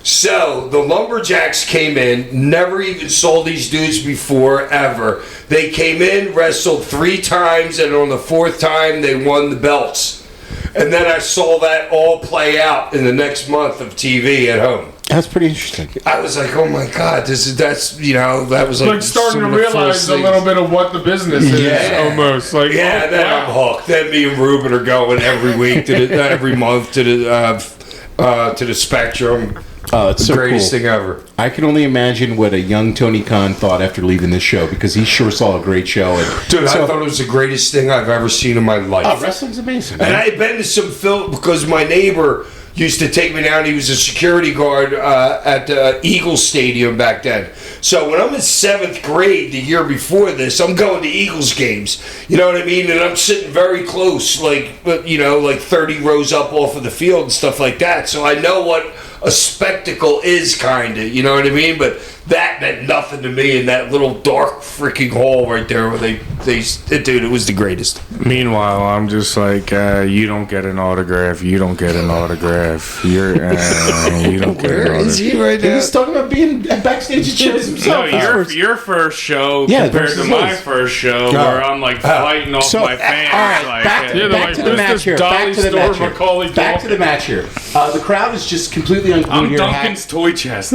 Speaker 4: So the Lumberjacks came in, never even saw these dudes before, ever. They came in, wrestled 3 times, and on the 4th time they won the belts. And then I saw that all play out in the next month of TV at home.
Speaker 2: That's pretty interesting.
Speaker 4: I was like, oh my God, that was like
Speaker 3: Starting
Speaker 4: some
Speaker 3: to
Speaker 4: of the first
Speaker 3: realize a
Speaker 4: things.
Speaker 3: little bit of what the business is,
Speaker 2: Yeah.
Speaker 3: almost. Like,
Speaker 4: Yeah,
Speaker 3: oh,
Speaker 4: then
Speaker 3: wow.
Speaker 4: I'm hooked. Then me and Ruben are going every week every month to the Spectrum.
Speaker 2: Oh, it's
Speaker 4: The
Speaker 2: so
Speaker 4: greatest
Speaker 2: cool.
Speaker 4: thing ever.
Speaker 2: I can only imagine what a young Tony Khan thought after leaving this show, because he sure saw a great show. And
Speaker 4: Dude, I
Speaker 2: so-
Speaker 4: thought it was the greatest thing I've ever seen in my life.
Speaker 2: Oh, wrestling's amazing.
Speaker 4: And
Speaker 2: man.
Speaker 4: I had been to some film because my neighbor used to take me down. He was a security guard at the Eagles Stadium back then. So when I'm in 7th grade, the year before this, I'm going to Eagles games. You know what I mean? And I'm sitting very close, like 30 rows up off of the field and stuff like that. So I know what a spectacle is, kind of. You know what I mean? But that meant nothing to me in that little dark freaking hall right there where they dude, it was the greatest.
Speaker 5: Meanwhile, I'm just like, you don't get an autograph. You don't get an autograph. You don't get an autograph.
Speaker 4: he right
Speaker 2: He was talking about being backstage at shows himself.
Speaker 5: No, your first show
Speaker 2: Yeah,
Speaker 5: compared to
Speaker 2: versus
Speaker 5: my
Speaker 2: his.
Speaker 5: first show, where I'm like fighting off
Speaker 2: So,
Speaker 5: my fans.
Speaker 2: all right,
Speaker 5: like,
Speaker 2: back to,
Speaker 3: Yeah,
Speaker 2: back
Speaker 3: like,
Speaker 2: to the
Speaker 3: who's
Speaker 2: match
Speaker 3: this
Speaker 2: here.
Speaker 3: Dolly
Speaker 2: Back to the
Speaker 3: Store
Speaker 2: match here.
Speaker 3: Macaulay
Speaker 2: Back to the match here. The crowd is just completely unglued
Speaker 5: I'm
Speaker 2: here.
Speaker 5: Duncan's toy chest.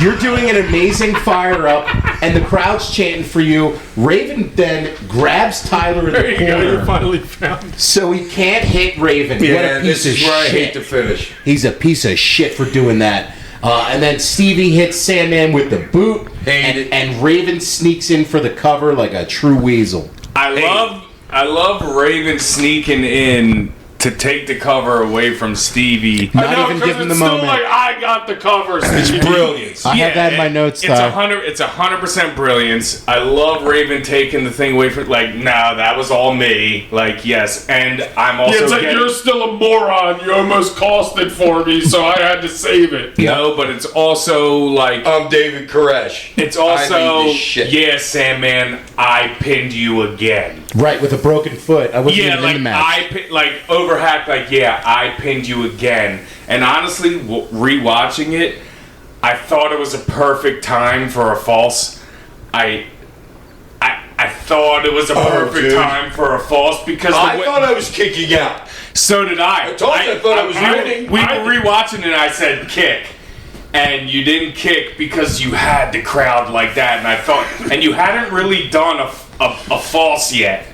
Speaker 2: You're doing an amazing fire up, and the crowd's chanting for you. Raven then grabs Tyler in
Speaker 3: There
Speaker 2: the
Speaker 3: you go. You
Speaker 2: corner,
Speaker 3: finally found it.
Speaker 2: so he can't hit Raven. What
Speaker 4: Yeah,
Speaker 2: a piece
Speaker 4: this
Speaker 2: of
Speaker 4: is where I hate
Speaker 2: shit!
Speaker 4: to finish.
Speaker 2: He's a piece of shit for doing that. And then Stevie hits Sandman with the boot,
Speaker 4: Hate it.
Speaker 2: and Raven sneaks in for the cover like a true weasel.
Speaker 5: I love Raven sneaking in to take the cover away from Stevie.
Speaker 2: Not
Speaker 3: I know,
Speaker 2: even
Speaker 3: 'cause
Speaker 2: give him
Speaker 3: it's
Speaker 2: the
Speaker 3: still
Speaker 2: moment.
Speaker 3: like, I got the cover.
Speaker 4: It's brilliant.
Speaker 2: I have that in my notes,
Speaker 5: It's
Speaker 2: Ty.
Speaker 5: 100% brilliance. I love Raven taking the thing away from, like, nah, that was all me. Like, yes, and I'm also
Speaker 3: Yeah, it's like,
Speaker 5: getting,
Speaker 3: you're still a moron. You almost cost it for me, so I had to save it.
Speaker 5: no, but it's also like,
Speaker 4: I'm David Koresh.
Speaker 5: it's
Speaker 4: I
Speaker 5: also,
Speaker 4: need this shit.
Speaker 5: yeah, Sandman, I pinned you again.
Speaker 2: Right, with a broken foot. I wasn't
Speaker 5: Yeah,
Speaker 2: even
Speaker 5: like
Speaker 2: in the match.
Speaker 5: overhack, like, yeah, I pinned you again. And honestly, rewatching it, I thought it was a perfect time for a false. I thought it was a perfect
Speaker 4: dude.
Speaker 5: time for a false because
Speaker 4: I thought I was kicking out.
Speaker 5: so did I.
Speaker 4: I told you I thought I was winning.
Speaker 5: We were rewatching it and I said kick. And you didn't kick because you had the crowd like that. And I thought, and you hadn't really done a false yet.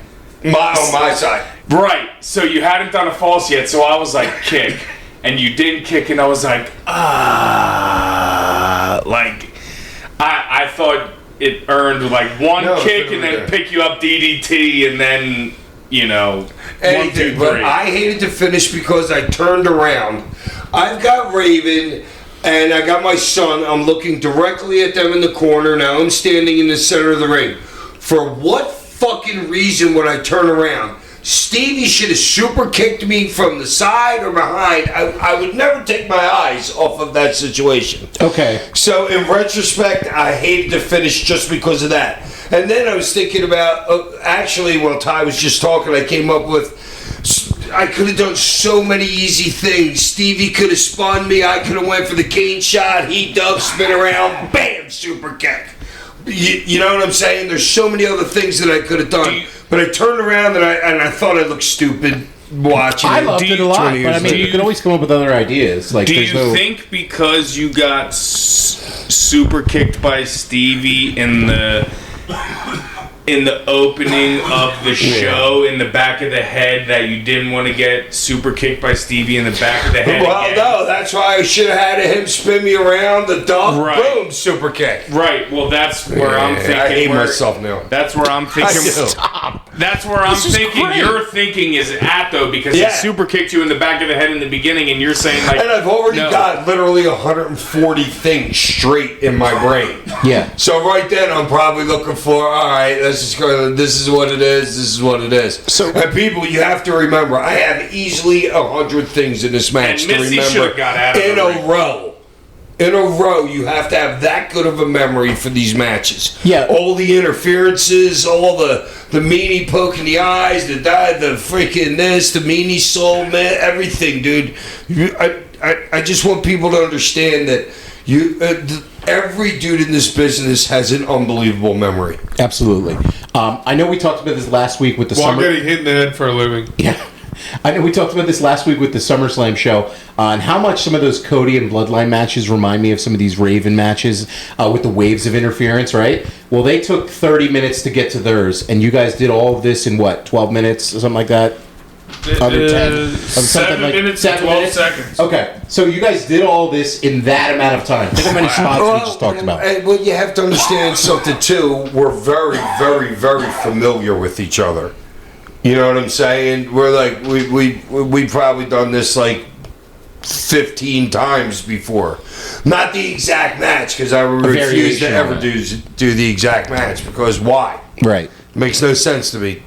Speaker 4: On my side.
Speaker 5: Right. So you hadn't done a false yet. So I was like, kick. And you didn't kick. And I was like, like, I thought it earned like one kick and then pick you up DDT and then, you know,
Speaker 4: Anything,
Speaker 5: 1, 2, 3.
Speaker 4: but I hated to finish because I turned around. I've got Raven and I got my son. I'm looking directly at them in the corner. Now I'm standing in the center of the ring. For what fucking reason would I turn around? Stevie should have super kicked me from the side or behind. I would never take my eyes off of that situation.
Speaker 2: Okay.
Speaker 4: So in retrospect, I hated to finish just because of that. And then I was thinking about, actually, while Ty was just talking, I came up with, I could have done so many easy things. Stevie could have spun me. I could have went for the cane shot. He dove, spin around, bam, super kick. You know what I'm saying? There's so many other things that I could have done. But I turned around and I thought I looked stupid watching
Speaker 2: I
Speaker 4: it.
Speaker 2: loved it a lot,
Speaker 4: 20
Speaker 2: but I
Speaker 4: years
Speaker 2: mean,
Speaker 4: later.
Speaker 2: you can always come up with other ideas. Like,
Speaker 5: Do
Speaker 2: there's
Speaker 5: you
Speaker 2: no...
Speaker 5: think because you got super kicked by Stevie in the opening of the show in the back of the head that you didn't want to get super kicked by Stevie in the back of the head
Speaker 4: Well,
Speaker 5: again?
Speaker 4: no, that's why I should have had him spin me around the dog.
Speaker 5: Right.
Speaker 4: Boom, super kick.
Speaker 5: Right. Well, that's where I'm thinking.
Speaker 4: I hate
Speaker 5: where-
Speaker 4: myself now.
Speaker 5: That's where I'm thinking. That's where I'm
Speaker 2: This is
Speaker 5: thinking.
Speaker 2: great.
Speaker 5: Your thinking is at though because
Speaker 4: Yeah.
Speaker 5: he super kicked you in the back of the head in the beginning, and you're saying like.
Speaker 4: And I've already
Speaker 5: no.
Speaker 4: got literally 140 things straight in my brain.
Speaker 2: Yeah.
Speaker 4: So right then, I'm probably looking for, all right, let's just go, this is what it is, this is what it is.
Speaker 2: So-
Speaker 4: and people, you have to remember, I have easily 100 things in this match
Speaker 5: And
Speaker 4: to
Speaker 5: Missy
Speaker 4: remember
Speaker 5: should've got out of
Speaker 4: in
Speaker 5: the
Speaker 4: a
Speaker 5: ring.
Speaker 4: row. In a row, you have to have that good of a memory for these matches.
Speaker 2: Yeah.
Speaker 4: All the interferences, all the meanie poking the eyes, the freaking this, the meanie soul, man, everything, dude. I just want people to understand that every dude in this business has an unbelievable memory.
Speaker 2: Absolutely. I know we talked about this last week with the
Speaker 3: Well, I'm
Speaker 2: summer...
Speaker 3: getting hit in the head for a living.
Speaker 2: Yeah. I know we talked about this last week with the SummerSlam show and how much some of those Cody and Bloodline matches remind me of some of these Raven matches with the waves of interference, right? Well, they took 30 minutes to get to theirs, and you guys did all of this in what, 12 minutes or something like that? Under 10?
Speaker 3: 7 minutes and 12 seconds.
Speaker 2: Okay, so you guys did all this in that amount of time. Think how many spots we just talked about.
Speaker 4: Well, you have to understand something too. We're very, very, very familiar with each other. You know what I'm saying? We're like we probably done this like 15 times before. Not the exact match because I refuse to
Speaker 2: variation
Speaker 4: ever
Speaker 2: on
Speaker 4: do the exact match because why?
Speaker 2: Right.
Speaker 4: Makes no sense to me.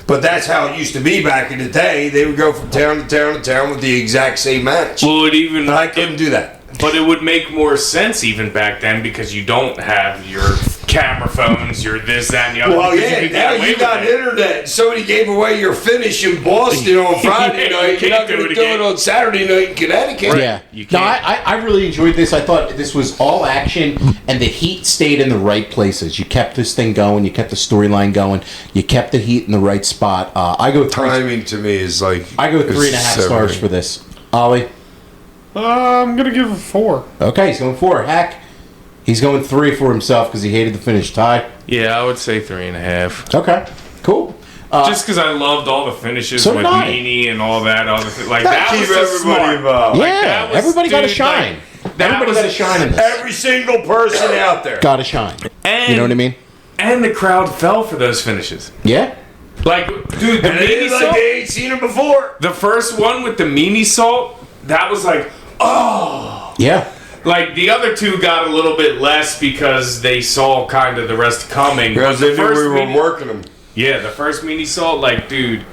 Speaker 4: But that's how it used to be back in the day. They would go from town to town to town with the exact same match.
Speaker 5: Well, it even.
Speaker 4: And I couldn't do that.
Speaker 5: But it would make more sense even back then because you don't have your camera phones, your this, that, and the other.
Speaker 4: Well,
Speaker 5: because
Speaker 4: yeah,
Speaker 5: could
Speaker 4: now
Speaker 5: get away
Speaker 4: you
Speaker 5: with
Speaker 4: got
Speaker 5: it.
Speaker 4: internet. Somebody gave away your finish in Boston on Friday
Speaker 5: Yeah,
Speaker 4: night.
Speaker 5: you
Speaker 4: You're not
Speaker 5: can't
Speaker 4: going
Speaker 5: do
Speaker 4: to
Speaker 5: it
Speaker 4: do
Speaker 5: again.
Speaker 4: it on Saturday night in Connecticut.
Speaker 2: Yeah.
Speaker 5: You
Speaker 2: No,
Speaker 5: can't.
Speaker 2: I really enjoyed this. I thought this was all action, and the heat stayed in the right places. You kept this thing going. You kept the storyline going. You kept the heat in the right spot. I go
Speaker 4: Timing to me is like.
Speaker 2: I go 3.5 stars for this. Ollie?
Speaker 3: I'm gonna give it 4.
Speaker 2: Okay, he's going 4. Hack? He's going 3 for himself because he hated the finish. Ty?
Speaker 5: Yeah, I would say 3.5.
Speaker 2: Okay, cool.
Speaker 5: Just because I loved all the finishes
Speaker 2: So
Speaker 5: with
Speaker 2: did I.
Speaker 5: Meanie and all that other thing. Like that
Speaker 4: Keep
Speaker 5: was just
Speaker 4: everybody
Speaker 5: smart.
Speaker 4: involved.
Speaker 2: Yeah,
Speaker 5: that was-
Speaker 2: everybody got to
Speaker 5: dude,
Speaker 2: shine.
Speaker 5: like, that
Speaker 2: Everybody
Speaker 5: was-
Speaker 2: got to shine in this.
Speaker 4: Every single person out there.
Speaker 2: Got to shine.
Speaker 5: And,
Speaker 2: You know what I mean?
Speaker 5: And the crowd fell for those finishes.
Speaker 2: Yeah.
Speaker 5: Like, dude, the
Speaker 4: And it
Speaker 5: meanie
Speaker 4: is like
Speaker 5: salt.
Speaker 4: they ain't seen it before.
Speaker 5: The first one with the meanie salt, that was like, oh.
Speaker 2: Yeah.
Speaker 5: Like, the other two got a little bit less because they saw kind of the rest coming.
Speaker 4: Because
Speaker 5: But
Speaker 4: they
Speaker 5: the
Speaker 4: knew
Speaker 5: first
Speaker 4: we were
Speaker 5: meanie-
Speaker 4: working them.
Speaker 5: Yeah, the first meanie salt, like, dude.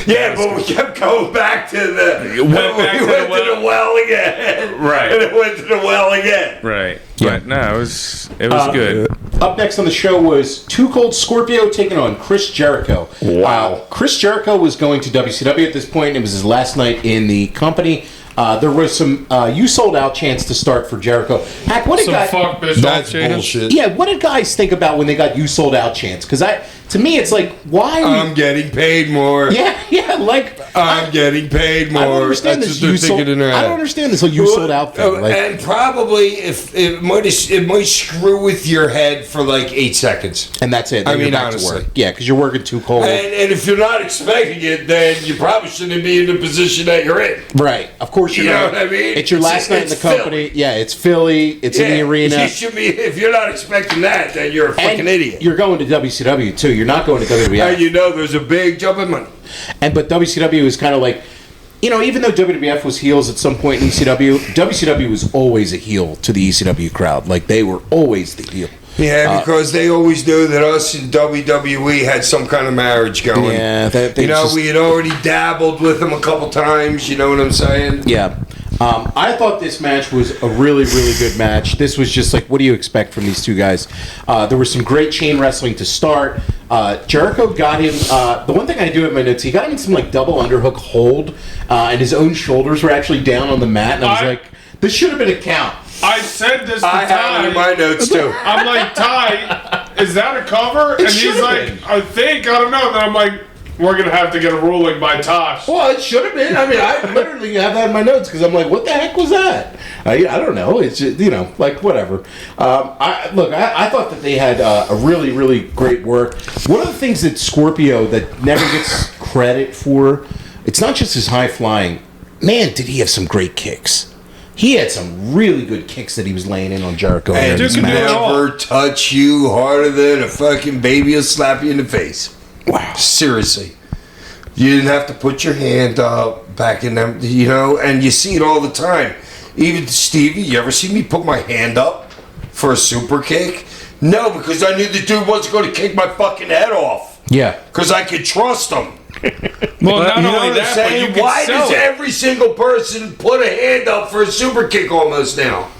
Speaker 4: Yeah, but we kept going back to the.
Speaker 5: It went back to the
Speaker 4: went
Speaker 5: well.
Speaker 4: to the well again.
Speaker 5: Right.
Speaker 4: And it went to the well again.
Speaker 5: Right.
Speaker 2: Yeah.
Speaker 5: But no, it was good.
Speaker 2: Up next on the show was Too Cold Scorpio taking on Chris Jericho.
Speaker 4: Wow.
Speaker 2: Chris Jericho was going to WCW at this point. It was his last night in the company. There was some "you sold out" chants to start for Jericho. Heck, what did
Speaker 3: Some
Speaker 2: guys?
Speaker 3: fuck bitch
Speaker 4: That's
Speaker 3: chance.
Speaker 4: bullshit.
Speaker 2: Yeah, what did guys think about when they got "you sold out" chants? Because to me, it's like, why?
Speaker 4: I'm getting paid more.
Speaker 2: yeah, like
Speaker 4: I'm getting paid more.
Speaker 2: I don't understand
Speaker 4: That's
Speaker 2: this.
Speaker 4: what they're
Speaker 2: You sold,
Speaker 4: thinking in their
Speaker 2: I
Speaker 4: head.
Speaker 2: don't understand this whole "you sold out" thing. Like,
Speaker 4: and probably if it might screw with your head for like 8 seconds.
Speaker 2: and that's it.
Speaker 4: I
Speaker 2: Then you're
Speaker 4: mean,
Speaker 2: back
Speaker 4: honestly.
Speaker 2: to work. Yeah, because you're working too cold.
Speaker 4: And if you're not expecting it, then you probably shouldn't be in the position that you're in.
Speaker 2: Right. Of course you're
Speaker 4: You know
Speaker 2: not.
Speaker 4: what I mean?
Speaker 2: It's your last night in the
Speaker 4: It's
Speaker 2: company.
Speaker 4: Philly.
Speaker 2: Yeah, it's Philly. It's in the arena.
Speaker 4: You should be. If you're not expecting that, then you're a fucking
Speaker 2: And
Speaker 4: idiot.
Speaker 2: You're going to WCW too. You're not going to WWF.
Speaker 4: And you know there's a big jump in money.
Speaker 2: But WCW is kind of like, even though WWF was heels at some point in ECW, WCW was always a heel to the ECW crowd. Like, they were always the heel.
Speaker 4: Yeah, because they always knew that us in WWE had some kind of marriage going.
Speaker 2: Yeah, they just-
Speaker 4: we had already dabbled with them a couple times. You know what I'm saying?
Speaker 2: Yeah. I thought this match was a really, really good match. This was just like, what do you expect from these two guys? There was some great chain wrestling to start. Jericho got him. The one thing I do have in my notes, he got him in some like double underhook hold, and his own shoulders were actually down on the mat. And I was like, this should have been a count.
Speaker 3: I said this to
Speaker 4: I have it in my
Speaker 3: Ty.
Speaker 4: notes too.
Speaker 3: I'm like, Ty, is that a cover? And he's
Speaker 2: should've
Speaker 3: like,
Speaker 2: been.
Speaker 3: I don't know. Then I'm like, we're going to have to get a ruling by Tosh.
Speaker 2: Well, it should have been. I mean, I literally have that in my notes because I'm like, what the heck was that? I don't know. It's just, like whatever. I thought that they had a really, really great work. One of the things that Scorpio that never gets credit for, it's not just his high flying. Man, did he have some great kicks. He had some really good kicks that he was laying in on Jericho.
Speaker 4: And
Speaker 3: Dude can do it all.
Speaker 4: never touch you harder than a fucking baby will slap you in the face.
Speaker 2: Wow.
Speaker 4: Seriously. You didn't have to put your hand up back in them, and you see it all the time. Even Stevie, you ever see me put my hand up for a super kick? No, because I knew the dude wasn't going to kick my fucking head off.
Speaker 2: Yeah.
Speaker 4: Because I could trust him.
Speaker 5: Well, not
Speaker 4: You know
Speaker 5: only
Speaker 4: what I'm
Speaker 5: that, but
Speaker 4: saying?
Speaker 5: you can
Speaker 4: Why
Speaker 5: sell
Speaker 4: does
Speaker 5: it.
Speaker 4: every single person put a hand up for a super kick almost now?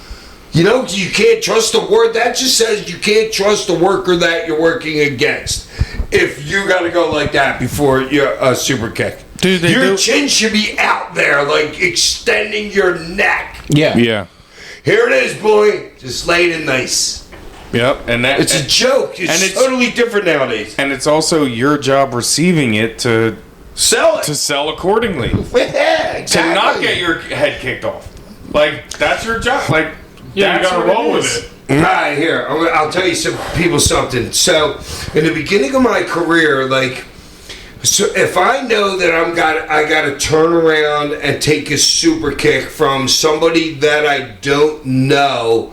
Speaker 4: You can't trust the word. That just says you can't trust the worker that you're working against. If you got to go like that before you're a super kick.
Speaker 5: Dude, they
Speaker 4: your
Speaker 5: do-
Speaker 4: chin should be out there, like extending your neck.
Speaker 2: Yeah.
Speaker 5: Yeah.
Speaker 4: Here it is, boy. Just lay it in nice.
Speaker 5: Yep. And that
Speaker 4: It's a joke. It's totally different nowadays.
Speaker 5: and it's also your job receiving it to
Speaker 4: Sell it.
Speaker 5: sell accordingly.
Speaker 4: Yeah,
Speaker 5: To
Speaker 4: exactly.
Speaker 5: not get your head kicked off. Like, that's your job. Like,
Speaker 3: Yeah, you
Speaker 5: that's
Speaker 3: got to
Speaker 5: what
Speaker 3: roll
Speaker 5: is.
Speaker 3: with it.
Speaker 4: All right, here. I'll tell you some people something. So, in the beginning of my career, so if I know that I got to turn around and take a super kick from somebody that I don't know,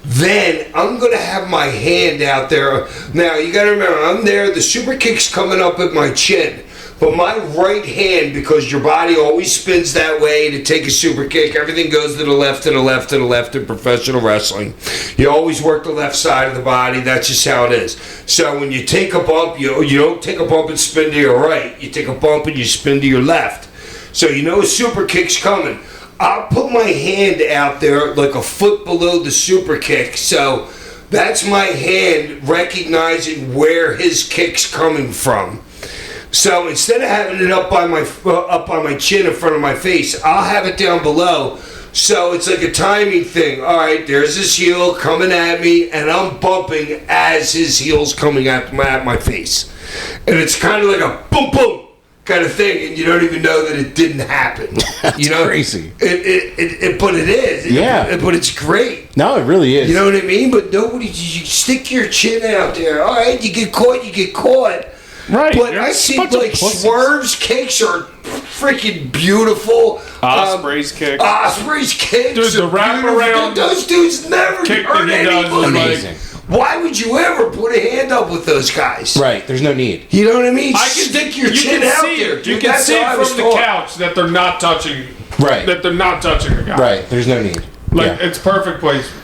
Speaker 4: then I'm going to have my hand out there. Now, you got to remember, I'm there. The super kick's coming up at my chin. But my right hand, because your body always spins that way to take a super kick, everything goes to the left, to the left, to the left in professional wrestling. You always work the left side of the body. That's just how it is. So when you take a bump, you don't take a bump and spin to your right. You take a bump and you spin to your left. So you know a super kick's coming. I'll put my hand out there like a foot below the super kick. So that's my hand recognizing where his kick's coming from. So instead of having it up by my chin in front of my face, I'll have it down below. So it's like a timing thing. All right, there's his heel coming at me, and I'm bumping as his heel's coming at my face. And it's kind of like a boom, boom kind of thing, and you don't even know that it didn't happen.
Speaker 2: That's crazy.
Speaker 4: But it is.
Speaker 2: Yeah.
Speaker 4: But it's great.
Speaker 2: No, it really is.
Speaker 4: You know what I mean? But you stick your chin out there. All right, you get caught, you get caught.
Speaker 5: Right.
Speaker 4: But
Speaker 5: You're
Speaker 4: I
Speaker 5: a
Speaker 4: see
Speaker 5: bunch of
Speaker 4: like
Speaker 5: pussies.
Speaker 4: Swerve's kicks are freaking beautiful.
Speaker 5: Osprey's kick.
Speaker 4: Osprey's kicks.
Speaker 3: Dude, the
Speaker 4: are
Speaker 3: wraparound
Speaker 4: beautiful. Those dudes never
Speaker 3: kick
Speaker 4: hurt
Speaker 3: that he does is
Speaker 4: anybody.
Speaker 2: amazing.
Speaker 4: why would you ever put a hand up with those guys?
Speaker 2: Right. There's no need.
Speaker 4: You know what I mean?
Speaker 3: I can
Speaker 4: Stick your
Speaker 3: you
Speaker 4: chin
Speaker 3: can
Speaker 4: out
Speaker 3: see
Speaker 4: there.
Speaker 3: it.
Speaker 4: Dude,
Speaker 3: You can
Speaker 4: that's
Speaker 3: see
Speaker 4: how I
Speaker 3: it
Speaker 4: was
Speaker 3: from the
Speaker 4: taught.
Speaker 3: couch that they're not touching.
Speaker 2: Right.
Speaker 3: That they're not touching the guy.
Speaker 2: Right. There's no need.
Speaker 3: Like
Speaker 2: Yeah.
Speaker 3: it's perfect placement.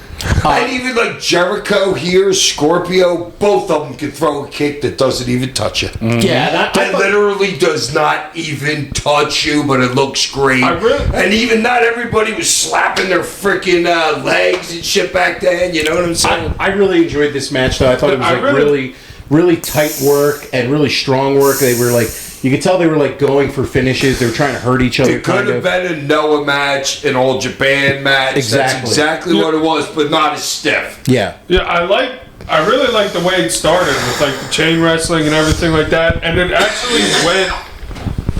Speaker 4: And even like Jericho here, Scorpio, both of them can throw a kick that doesn't even touch you.
Speaker 2: Yeah.
Speaker 4: That literally does not even touch you, but it looks great. And even not everybody was slapping their freaking legs and shit back then. You know what I'm saying?
Speaker 2: I really enjoyed this match, though. I thought it was like really tight work and really strong work. They were like, you could tell they were like going for finishes. They were trying to hurt each other.
Speaker 4: It could have been a Noah match, an All Japan match.
Speaker 2: Exactly.
Speaker 4: That's exactly what it was, but not as stiff.
Speaker 2: Yeah.
Speaker 3: Yeah, I really like the way it started with like the chain wrestling and everything like that, and it actually went.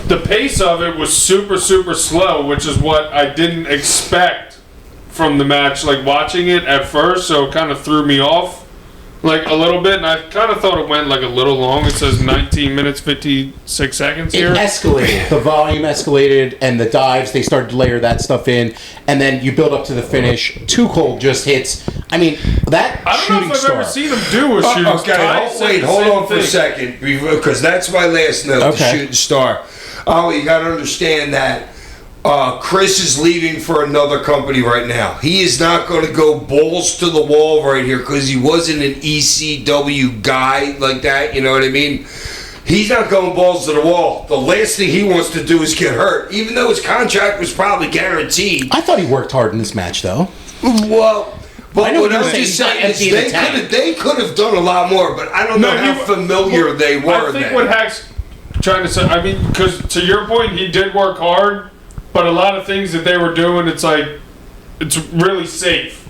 Speaker 3: The pace of it was super slow, which is what I didn't expect from the match. Like watching it at first, so it kind of threw me off. Like a little bit, and I kind of thought it went like a little long. It says 19 minutes 56 seconds here.
Speaker 2: It escalated. The volume escalated, and the dives, they started to layer that stuff in, and then you build up to the finish. Too Cold just hits. I mean, that
Speaker 3: I don't
Speaker 2: shooting
Speaker 3: know if I've
Speaker 2: star.
Speaker 3: ever seen him do a shooting
Speaker 4: Okay,
Speaker 3: star.
Speaker 4: wait, hold on for a second, because that's my last note, the
Speaker 2: Okay.
Speaker 4: shooting star. Oh, you got to understand that Chris is leaving for another company right now. He is not going to go balls to the wall right here because he wasn't an ECW guy like that, you know what I mean? He's not going balls to the wall. The last thing he wants to do is get hurt, even though his contract was probably guaranteed.
Speaker 2: I thought he worked hard in this match, though.
Speaker 4: Well, but
Speaker 2: I know
Speaker 4: what
Speaker 2: you were
Speaker 4: I'm
Speaker 2: saying
Speaker 4: just
Speaker 2: he's not
Speaker 4: saying is
Speaker 2: emptying the tank.
Speaker 4: they could have done a lot more, but I don't know how familiar they were
Speaker 3: I think
Speaker 4: then.
Speaker 3: what Haks trying to say, I mean, because to your point, he did work hard, but a lot of things that they were doing, it's like, it's really safe.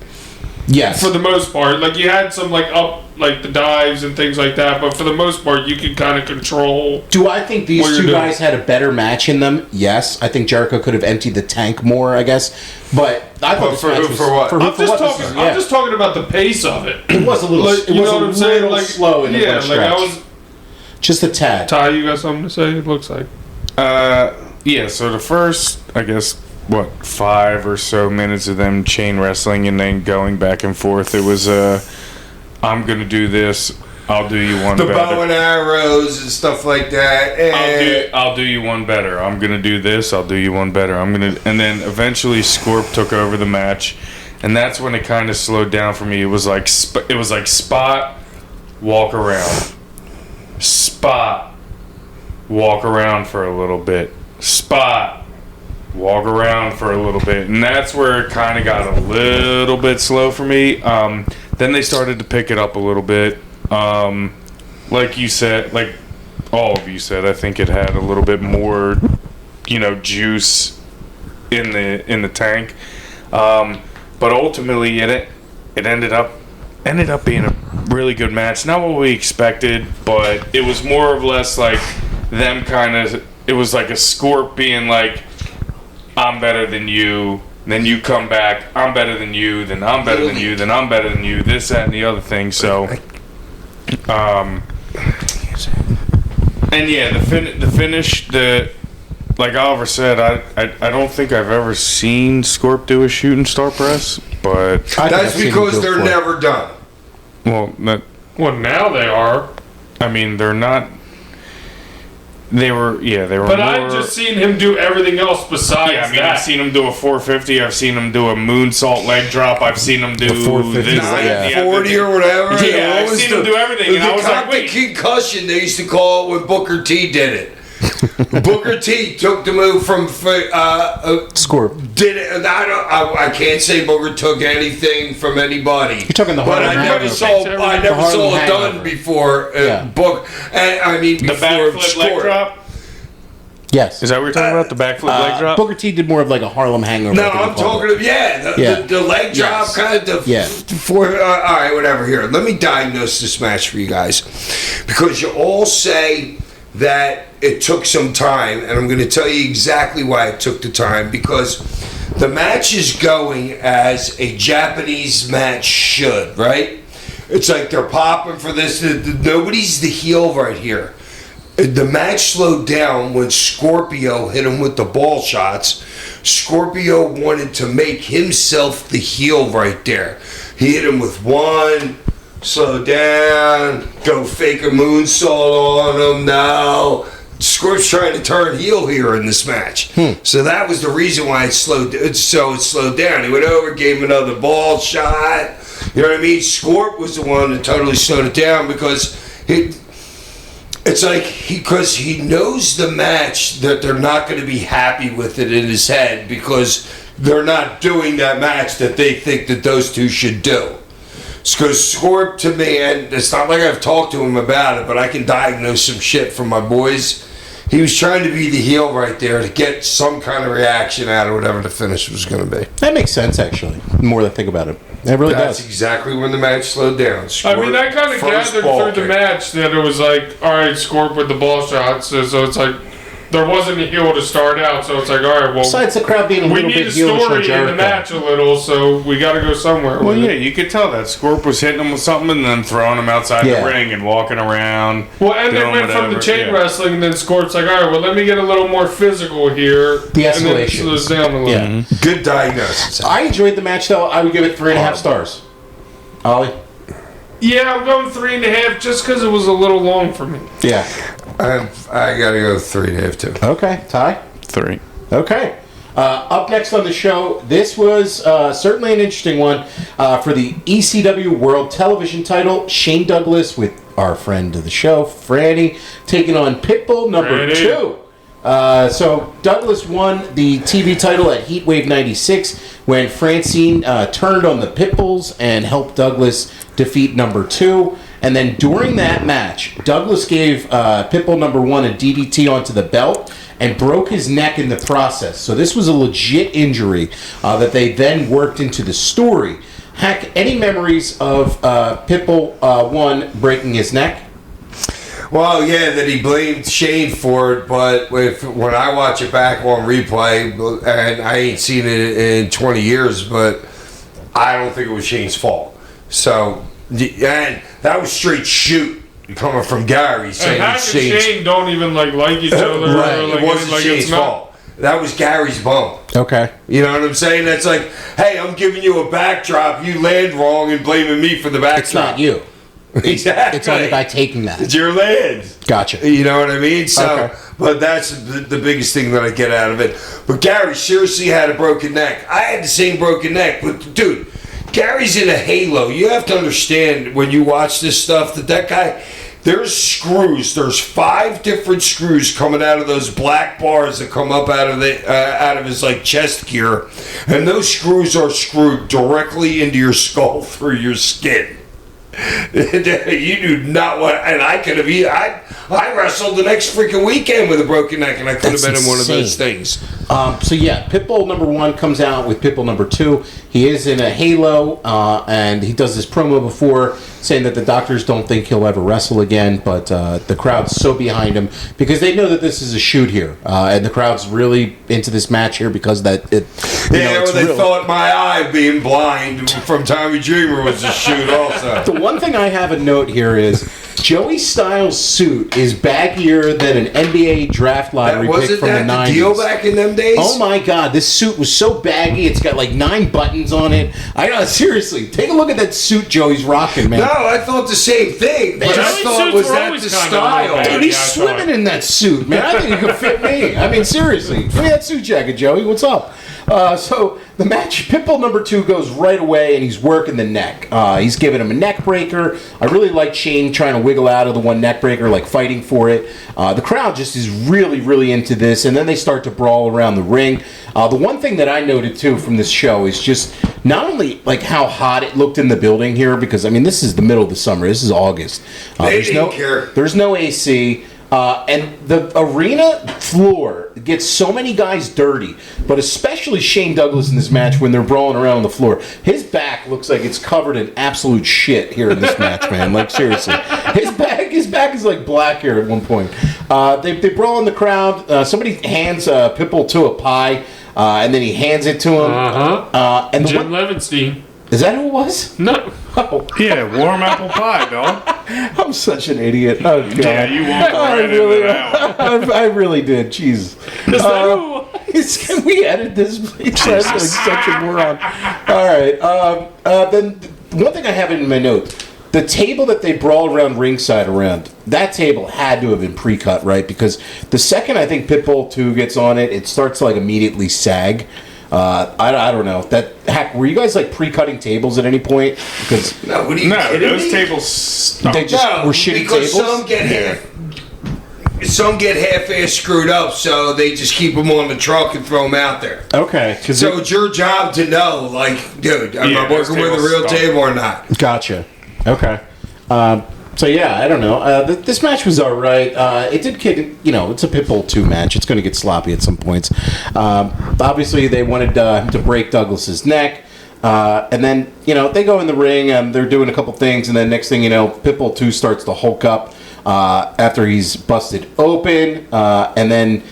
Speaker 2: Yes.
Speaker 3: For the most part. Like, you had some, like, up, like, the dives and things like that, but for the most part, you could kind of control.
Speaker 2: Do I think these
Speaker 3: what you're
Speaker 2: two
Speaker 3: doing.
Speaker 2: guys had a better match in them? Yes. I think Jericho could have emptied the tank more, I guess. But I thought this
Speaker 4: for
Speaker 2: match
Speaker 4: who-
Speaker 2: was,
Speaker 4: for what?
Speaker 2: For,
Speaker 3: I'm
Speaker 2: for
Speaker 3: just
Speaker 2: what
Speaker 3: talking.
Speaker 2: this is,
Speaker 3: I'm just talking about the pace of it.
Speaker 2: It was a little.
Speaker 3: Like,
Speaker 2: it
Speaker 3: you
Speaker 2: was
Speaker 3: know
Speaker 2: a
Speaker 3: what I'm saying?
Speaker 2: little
Speaker 3: Like,
Speaker 2: slow in the
Speaker 3: yeah,
Speaker 2: first
Speaker 3: like I
Speaker 2: stretch.
Speaker 3: was.
Speaker 2: Just a tad.
Speaker 3: Ty, you got something to say? It looks like.
Speaker 5: Yeah, so the first, I guess, 5 or so minutes of them chain wrestling and then going back and forth, it was, I'm going to do this, I'll do you one
Speaker 4: The
Speaker 5: better.
Speaker 4: bow and arrows and stuff like that.
Speaker 5: I'll do you one better. I'm going to do this, I'll do you one better. And then eventually Scorp took over the match, and that's when it kind of slowed down for me. It was like spot, walk around. Spot, walk around for a little bit. Spot, walk around for a little bit. And that's where it kind of got a little bit slow for me. Then they started to pick it up a little bit. Like you said, like all of you said, I think it had a little bit more, juice in the tank. But ultimately, it ended up being a really good match. Not what we expected, but it was more or less like them kind of. It was like a Scorp being like, "I'm better than you." Then you come back, "I'm better than you." Then I'm better than you. Then I'm better than you. This, that, and the other thing. So, and yeah, the finish, like Oliver said, I don't think I've ever seen Scorp do a shooting star press, but
Speaker 4: That's because they're never done.
Speaker 5: well,
Speaker 3: Now they are.
Speaker 5: I mean, they're not. They were
Speaker 3: But
Speaker 5: more,
Speaker 3: I've just seen him do everything else besides
Speaker 5: I mean,
Speaker 3: that.
Speaker 5: I've seen him do a 450. I've seen him do a moonsault leg drop. I've seen him do
Speaker 2: 450,
Speaker 5: this.
Speaker 2: yeah.
Speaker 4: 940 or whatever.
Speaker 5: Yeah,
Speaker 4: What
Speaker 5: I've
Speaker 4: was
Speaker 5: seen him do everything, and I was like, wait.
Speaker 4: The concussion they used to call it when Booker T did it. Booker T took the move from
Speaker 2: Scorp.
Speaker 4: did it. I can't say Booker took anything from anybody. You're
Speaker 2: talking the
Speaker 4: but
Speaker 2: Harlem
Speaker 4: I never
Speaker 2: Hangover.
Speaker 4: saw it
Speaker 2: Hangover.
Speaker 4: done before.
Speaker 2: Yeah.
Speaker 4: Book. And I mean
Speaker 5: The
Speaker 4: before
Speaker 5: backflip leg
Speaker 4: Scorp.
Speaker 5: drop.
Speaker 2: Yes.
Speaker 5: Is that what you're talking about? The backflip leg drop?
Speaker 2: Booker T did more of like a Harlem Hangover.
Speaker 4: No,
Speaker 2: I think
Speaker 4: I'm
Speaker 2: they call
Speaker 4: talking
Speaker 2: it.
Speaker 4: of the leg drop
Speaker 2: Yes.
Speaker 4: kind of
Speaker 2: Yeah.
Speaker 4: all right, whatever. Here, let me diagnose this match for you guys, because you all say that it took some time, and I'm going to tell you exactly why it took the time. Because the match is going as a Japanese match should, right? It's like they're popping for this. Nobody's the heel right here. The match slowed down when Scorpio hit him with the ball shots. Scorpio wanted to make himself the heel right there. He hit him with 1, slow down, go fake a moonsault on him. No. Scorp's trying to turn heel here in this match. So that was the reason why it slowed down. He went over, gave him another ball shot. You know what I mean? Scorp was the one that totally slowed it down because it's like because he knows the match that they're not going to be happy with it in his head because they're not doing that match that they think that those two should do. Because Scorp, to me, and it's not like I've talked to him about it, but I can diagnose some shit from my boys. He was trying to be the heel right there to get some kind of reaction out of whatever the finish was going to be.
Speaker 2: That makes sense, actually. The more I think about it. It really
Speaker 4: That's
Speaker 2: does.
Speaker 4: exactly when the match slowed down.
Speaker 3: I mean, that kind of gathered through the match that it was like, all right, Scorp with the ball shots. So it's like, there wasn't a heel to start out, so it's like, all right, well,
Speaker 2: Besides the crowd being a
Speaker 3: we
Speaker 2: little
Speaker 3: need
Speaker 2: bit
Speaker 3: a
Speaker 2: heelish on
Speaker 3: story in
Speaker 2: Jericho.
Speaker 3: the match a little, so we got to go somewhere.
Speaker 5: Well,
Speaker 3: with
Speaker 5: yeah,
Speaker 3: it.
Speaker 5: you could tell that Scorp was hitting him with something and then throwing him outside
Speaker 2: Yeah.
Speaker 5: the ring and walking around.
Speaker 3: Well, and they
Speaker 5: doing
Speaker 3: went from the
Speaker 5: whatever,
Speaker 3: chain
Speaker 5: yeah.
Speaker 3: wrestling, and then Scorp's like, all right, well, let me get a little more physical here.
Speaker 2: The
Speaker 3: And then it
Speaker 2: escalation.
Speaker 3: slows down a little.
Speaker 2: Yeah.
Speaker 4: Good diagnosis.
Speaker 2: I enjoyed the match, though. I would give it 3.5 stars. Ollie?
Speaker 3: Yeah, I'm going 3.5 just because it was a little long for me.
Speaker 2: Yeah.
Speaker 4: I got to go 3.5 too.
Speaker 2: Okay. Ty?
Speaker 5: 3.
Speaker 2: Okay. Up next on the show, this was certainly an interesting one for the ECW World Television title. Shane Douglas with our friend of the show, Franny, taking on Pitbull number
Speaker 3: Franny.
Speaker 2: 2. So Douglas won the TV title at Heatwave 96 when Francine turned on the Pitbulls and helped Douglas defeat number 2. And then during that match, Douglas gave Pitbull number 1 a DDT onto the belt and broke his neck in the process. So this was a legit injury that they then worked into the story. Heck, any memories of Pitbull 1 breaking his neck?
Speaker 4: Well, yeah, that he blamed Shane for it, but when I watch it back on replay, and I ain't seen it in 20 years, but I don't think it was Shane's fault. So, and that was straight shoot coming from Gary
Speaker 3: And
Speaker 4: saying
Speaker 3: Hack and Shane don't even like each other.
Speaker 2: Right.
Speaker 3: Or like
Speaker 4: it wasn't
Speaker 3: like
Speaker 4: Shane's
Speaker 3: it's not.
Speaker 4: fault. That was Gary's bum.
Speaker 2: Okay.
Speaker 4: You know what I'm saying? That's like, hey, I'm giving you a backdrop, you land wrong and blaming me for the backdrop.
Speaker 2: It's not you.
Speaker 4: Exactly.
Speaker 2: It's on the guy taking that.
Speaker 4: It's your land.
Speaker 2: Gotcha.
Speaker 4: You know what I mean? So,
Speaker 2: Okay.
Speaker 4: but that's the biggest thing that I get out of it. But Gary seriously had a broken neck. I had the same broken neck, but dude, Gary's in a halo. You have to understand when you watch this stuff that guy, there's screws. There's 5 different screws coming out of those black bars that come up out of his like chest gear, and those screws are screwed directly into your skull through your skin. You do not want, and I could have. I wrestled the next freaking weekend with a broken neck, and I could have been in one of those things.
Speaker 2: So yeah, Pitbull number 1 comes out with Pitbull number 2. He is in a halo, and he does this promo before saying that the doctors don't think he'll ever wrestle again, but the crowd's so behind him because they know that this is a shoot here, and the crowd's really into this match here because that it.
Speaker 4: Well, they thought my eye being blind from Tommy Dreamer was a shoot also.
Speaker 2: The one thing I have a note here is Joey Styles' suit is baggier than an NBA draft lottery pick from the 90s.
Speaker 4: The deal back in them days?
Speaker 2: Oh my God, this suit was so baggy. It's got like 9 buttons on it. I know, seriously, take a look at that suit Joey's rocking, man.
Speaker 4: No, I thought the same thing. But I
Speaker 3: Joey's
Speaker 4: thought
Speaker 3: suits
Speaker 4: was
Speaker 3: were
Speaker 4: that
Speaker 3: always
Speaker 4: the
Speaker 3: kinda
Speaker 4: style?
Speaker 3: low-baggy.
Speaker 2: Dude, he's
Speaker 3: Yeah, I
Speaker 2: swimming
Speaker 3: thought.
Speaker 2: in that suit, man. I think it could fit me. I mean, seriously. Give me that suit jacket, Joey. What's up? So the match, Pitbull number 2 goes right away, and he's working the neck. He's giving him a neck breaker. I really like Shane trying to wiggle out of the one neck breaker, like fighting for it. The crowd just is really, really into this, and then they start to brawl around the ring. The one thing that I noted, too, from this show is just not only like how hot it looked in the building here, because, I mean, this is the middle of the summer. This is August.
Speaker 4: They didn't care.
Speaker 2: There's no AC. And the arena floor gets so many guys dirty, but especially Shane Douglas in this match when they're brawling around on the floor. His back looks like it's covered in absolute shit here in this match, man. Like, seriously. His back is like black here at one point. They brawl in the crowd. Somebody hands Pitbull to a pie, and then he hands it to him. And the
Speaker 3: Jim Levinstein.
Speaker 2: is that who it was?
Speaker 3: No.
Speaker 2: Oh,
Speaker 5: Yeah, warm apple pie, dog.
Speaker 2: I'm such an idiot. Oh, God.
Speaker 5: Yeah, you walked right into that one.
Speaker 2: I really did. Jeez. Can we edit this, please? I'm like such a moron. All right. Then one thing I have in my notes. the table that they brawled around ringside around, that table had to have been pre-cut, right? Because the second I think Pitbull 2 gets on it, it starts to like immediately sag. I don't know. Hack, were you guys like pre-cutting tables at any point? Because
Speaker 4: No, what are you kidding
Speaker 5: those
Speaker 4: me?
Speaker 5: tables.
Speaker 2: they just were shitty
Speaker 4: because
Speaker 2: tables.
Speaker 4: some get half-ass screwed up, so they just keep them on the truck and throw them out there.
Speaker 2: Okay,
Speaker 4: So it's your job to know, like, dude, am I
Speaker 5: those
Speaker 4: working with a
Speaker 5: tables
Speaker 4: real
Speaker 5: suck.
Speaker 4: table or not?
Speaker 2: gotcha. Okay. So yeah, I don't know. This match was all right. It did get, it's a Pitbull 2 match. It's going to get sloppy at some points. Obviously, they wanted him to break Douglas's neck. And then, they go in the ring and they're doing a couple things. And then next thing you know, Pitbull 2 starts to hulk up after he's busted open. And then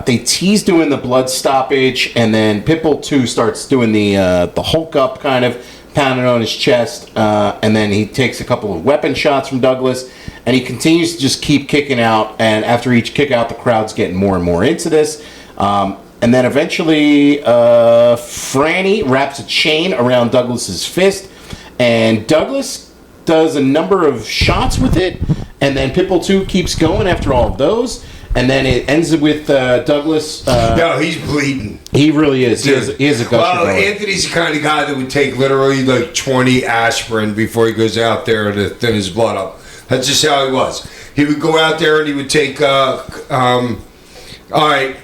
Speaker 2: they tease doing the blood stoppage. And then Pitbull 2 starts doing the hulk up kind of, pounding on his chest, and then he takes a couple of weapon shots from Douglas, and he continues to just keep kicking out, and after each kick out, the crowd's getting more and more into this, and then eventually Franny wraps a chain around Douglas's fist, and Douglas does a number of shots with it, and then Pitbull 2 keeps going after all of those, and then it ends with Douglas.
Speaker 4: No, he's bleeding.
Speaker 2: He really is. He is a gusher.
Speaker 4: Well,
Speaker 2: brother.
Speaker 4: Anthony's the kind of guy that would take literally like 20 aspirin before he goes out there to thin his blood up. That's just how he was. He would go out there and he would take, all right,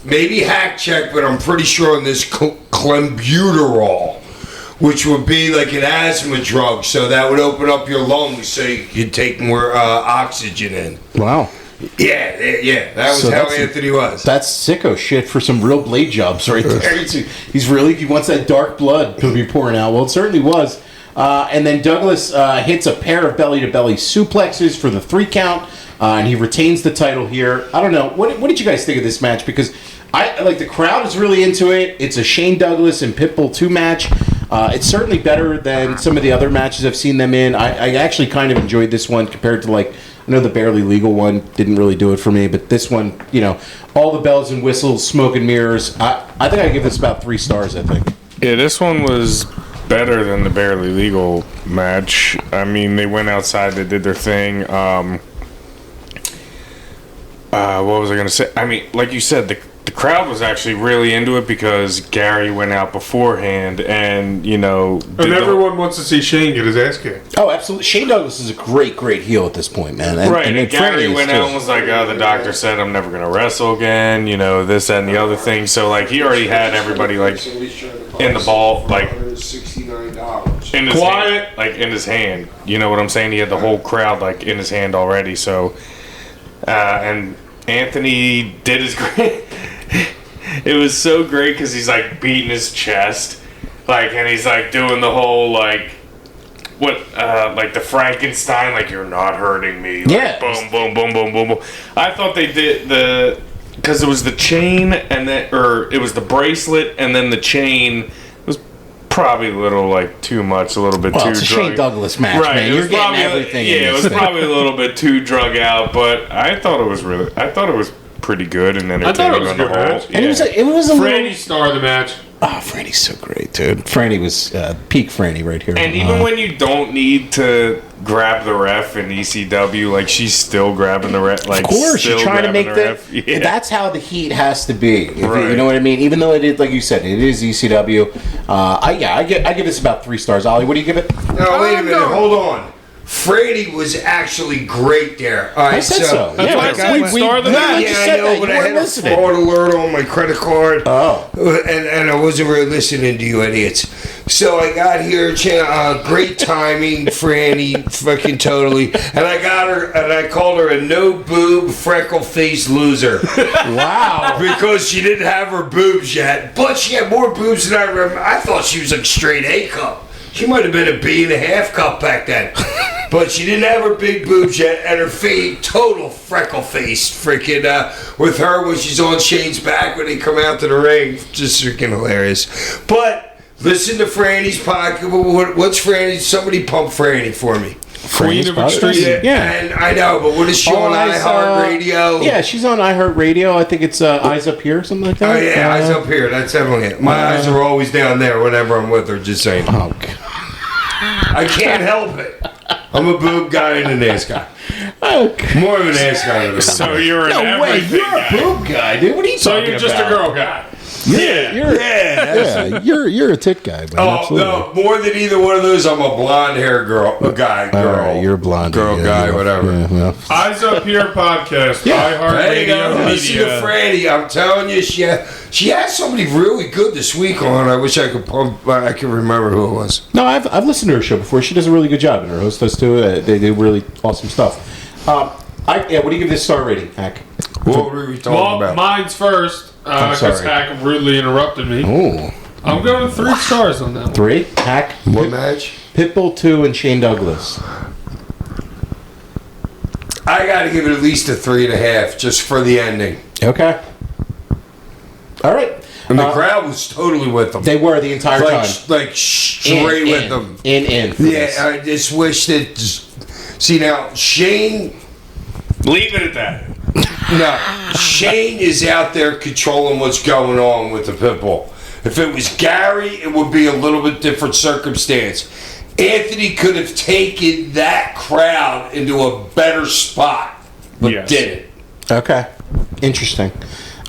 Speaker 4: maybe hack check, but I'm pretty sure on this clenbuterol, which would be like an asthma drug, so that would open up your lungs so you could take more oxygen in.
Speaker 2: Wow.
Speaker 4: Yeah, that was
Speaker 2: So
Speaker 4: how
Speaker 2: that's-
Speaker 4: Anthony was.
Speaker 2: That's sicko shit for some real blade jobs right there. He wants that dark blood to be pouring out. Well, it certainly was. And then Douglas hits a pair of belly-to-belly suplexes for the 3 count, and he retains the title here. I don't know. What did you guys think of this match? Because the crowd is really into it. It's a Shane Douglas and Pitbull 2 match. It's certainly better than some of the other matches I've seen them in. I actually kind of enjoyed this one compared to I know the Barely Legal one didn't really do it for me, but this one, all the bells and whistles, smoke and mirrors. I think I give this about 3 stars, I think.
Speaker 5: Yeah, this one was better than the Barely Legal match. I mean, they went outside, they did their thing. What was I going to say? I mean, like you said, the crowd was actually really into it because Gary went out beforehand and, did
Speaker 3: And everyone wants to see Shane get his ass kicked.
Speaker 2: Oh, absolutely. Shane Douglas is a great, great heel at this point, man.
Speaker 5: Right, and
Speaker 2: then
Speaker 5: Gary
Speaker 2: Franny is
Speaker 5: went
Speaker 2: too.
Speaker 5: out and was like, oh, the doctor said I'm never going to wrestle again, this, that, and the other thing. So, he already had everybody, in the ball,
Speaker 4: $69.
Speaker 5: in his
Speaker 3: Quiet.
Speaker 5: hand, in his hand. You know what I'm saying? He had the whole crowd, in his hand already. So, and Anthony did his great. It was so great because he's, beating his chest. And he's, doing the whole, the Frankenstein, you're not hurting me.
Speaker 2: Yeah.
Speaker 5: Boom, boom, boom, boom, boom, boom. I thought they did because it was the chain it was the bracelet and then the chain was probably a little, too much, a little bit
Speaker 2: Well,
Speaker 5: too
Speaker 2: it's a
Speaker 5: drug.
Speaker 2: Shane Douglas match,
Speaker 5: Right,
Speaker 2: man.
Speaker 5: it
Speaker 2: You're
Speaker 5: was
Speaker 2: getting
Speaker 5: probably
Speaker 2: everything. in
Speaker 5: it
Speaker 2: this
Speaker 5: was
Speaker 2: thing.
Speaker 5: probably a little bit too drug out, but I thought it was pretty good and entertaining
Speaker 3: I thought it was a
Speaker 5: on the
Speaker 3: good
Speaker 5: whole.
Speaker 3: match.
Speaker 2: And it was a little...
Speaker 3: Franny star of the match.
Speaker 2: Oh, Franny's so great, dude. Franny was peak Franny right here.
Speaker 5: And even when you don't need to grab the ref in ECW, she's still grabbing the ref.
Speaker 2: of course, you're trying to make
Speaker 5: Yeah.
Speaker 2: That's how the heat has to be. If
Speaker 5: Right.
Speaker 2: you know what I mean? Even though it is, like you said, it is ECW. I give this about 3 stars. Ollie, what do you give it?
Speaker 4: No, wait a minute. Hold on. Franny was actually great there. All right,
Speaker 2: I said so.
Speaker 3: That's
Speaker 2: Yeah,
Speaker 3: why I
Speaker 2: we-
Speaker 3: said
Speaker 2: we-
Speaker 3: star of the
Speaker 2: we-
Speaker 3: match.
Speaker 2: we
Speaker 4: Yeah,
Speaker 2: just
Speaker 4: I
Speaker 2: said
Speaker 4: know,
Speaker 2: that.
Speaker 4: but
Speaker 2: You
Speaker 4: I
Speaker 2: weren't
Speaker 4: had a
Speaker 2: listening.
Speaker 4: fraud alert on my credit card.
Speaker 2: Oh.
Speaker 4: And I wasn't really listening to you idiots. So I got here, great timing, Franny, fucking totally. And I got her, and I called her a no-boob, freckle-faced loser.
Speaker 2: Wow.
Speaker 4: Because she didn't have her boobs yet. But she had more boobs than I remember. I thought she was straight A cup. She might have been a B.5 cup back then. But she didn't have her big boobs yet, and her face, total freckle-faced, freaking, with her when she's on Shane's back when they come out to the ring. Just freaking hilarious. But listen to Franny's podcast. What's Franny? Somebody pump Franny for me.
Speaker 3: Queen of
Speaker 2: Franny's
Speaker 3: Extreme.
Speaker 2: Yeah.
Speaker 4: And I know, but what is she on iHeartRadio?
Speaker 2: Yeah, she's on iHeartRadio. I think it's Eyes Up Here, something like that.
Speaker 4: Oh, yeah, eyes up here. That's definitely it. My eyes are always down there whenever I'm with her, just saying.
Speaker 2: Oh, God.
Speaker 4: I can't help it. I'm a boob guy and an ass guy.
Speaker 2: Okay.
Speaker 4: More of an ass guy than a
Speaker 5: So you're an
Speaker 2: No way,
Speaker 5: everything
Speaker 2: you're a
Speaker 5: guy.
Speaker 2: boob guy, dude. What are you
Speaker 3: So
Speaker 2: talking
Speaker 3: you're just
Speaker 2: about?
Speaker 3: a girl guy.
Speaker 4: Yeah.
Speaker 2: You're a tit guy, man.
Speaker 4: Oh
Speaker 2: Absolutely.
Speaker 4: no! More than either one of those, I'm a blonde hair girl, a guy, girl.
Speaker 2: All right, you're a blonde.
Speaker 4: girl, guy, whatever.
Speaker 2: Yeah, well.
Speaker 3: Eyes Up Here podcast.
Speaker 2: Yeah.
Speaker 4: There you go.
Speaker 3: iHeartRadio
Speaker 4: Listen to
Speaker 3: Media.
Speaker 4: Franny. I'm telling you, she had somebody really good this week on. I wish I could remember who it was.
Speaker 2: No, I've listened to her show before. She does a really good job, and her host does too. They do really awesome stuff. What do you give this star rating, Hack?
Speaker 4: What were we talking
Speaker 3: Well,
Speaker 4: about?
Speaker 3: mine's first. Because
Speaker 2: sorry.
Speaker 3: Hack rudely interrupted me.
Speaker 2: Oh,
Speaker 3: I'm going 3 stars on that one.
Speaker 2: 3. Hack.
Speaker 4: What match?
Speaker 2: Pitbull 2 and Shane Douglas.
Speaker 4: I got to give it at least a 3.5 just for the ending.
Speaker 2: Okay. All right.
Speaker 4: And the crowd was totally with them.
Speaker 2: They were the entire time.
Speaker 4: Like straight with them.
Speaker 2: In. for this.
Speaker 4: Yeah, I just wish that. See now, Shane.
Speaker 5: Leave it at that.
Speaker 4: No, Shane is out there controlling what's going on with the Pitbull. If it was Gary, it would be a little bit different circumstance. Anthony could have taken that crowd into a better spot, but
Speaker 5: Yes.
Speaker 4: didn't.
Speaker 2: Okay. Interesting.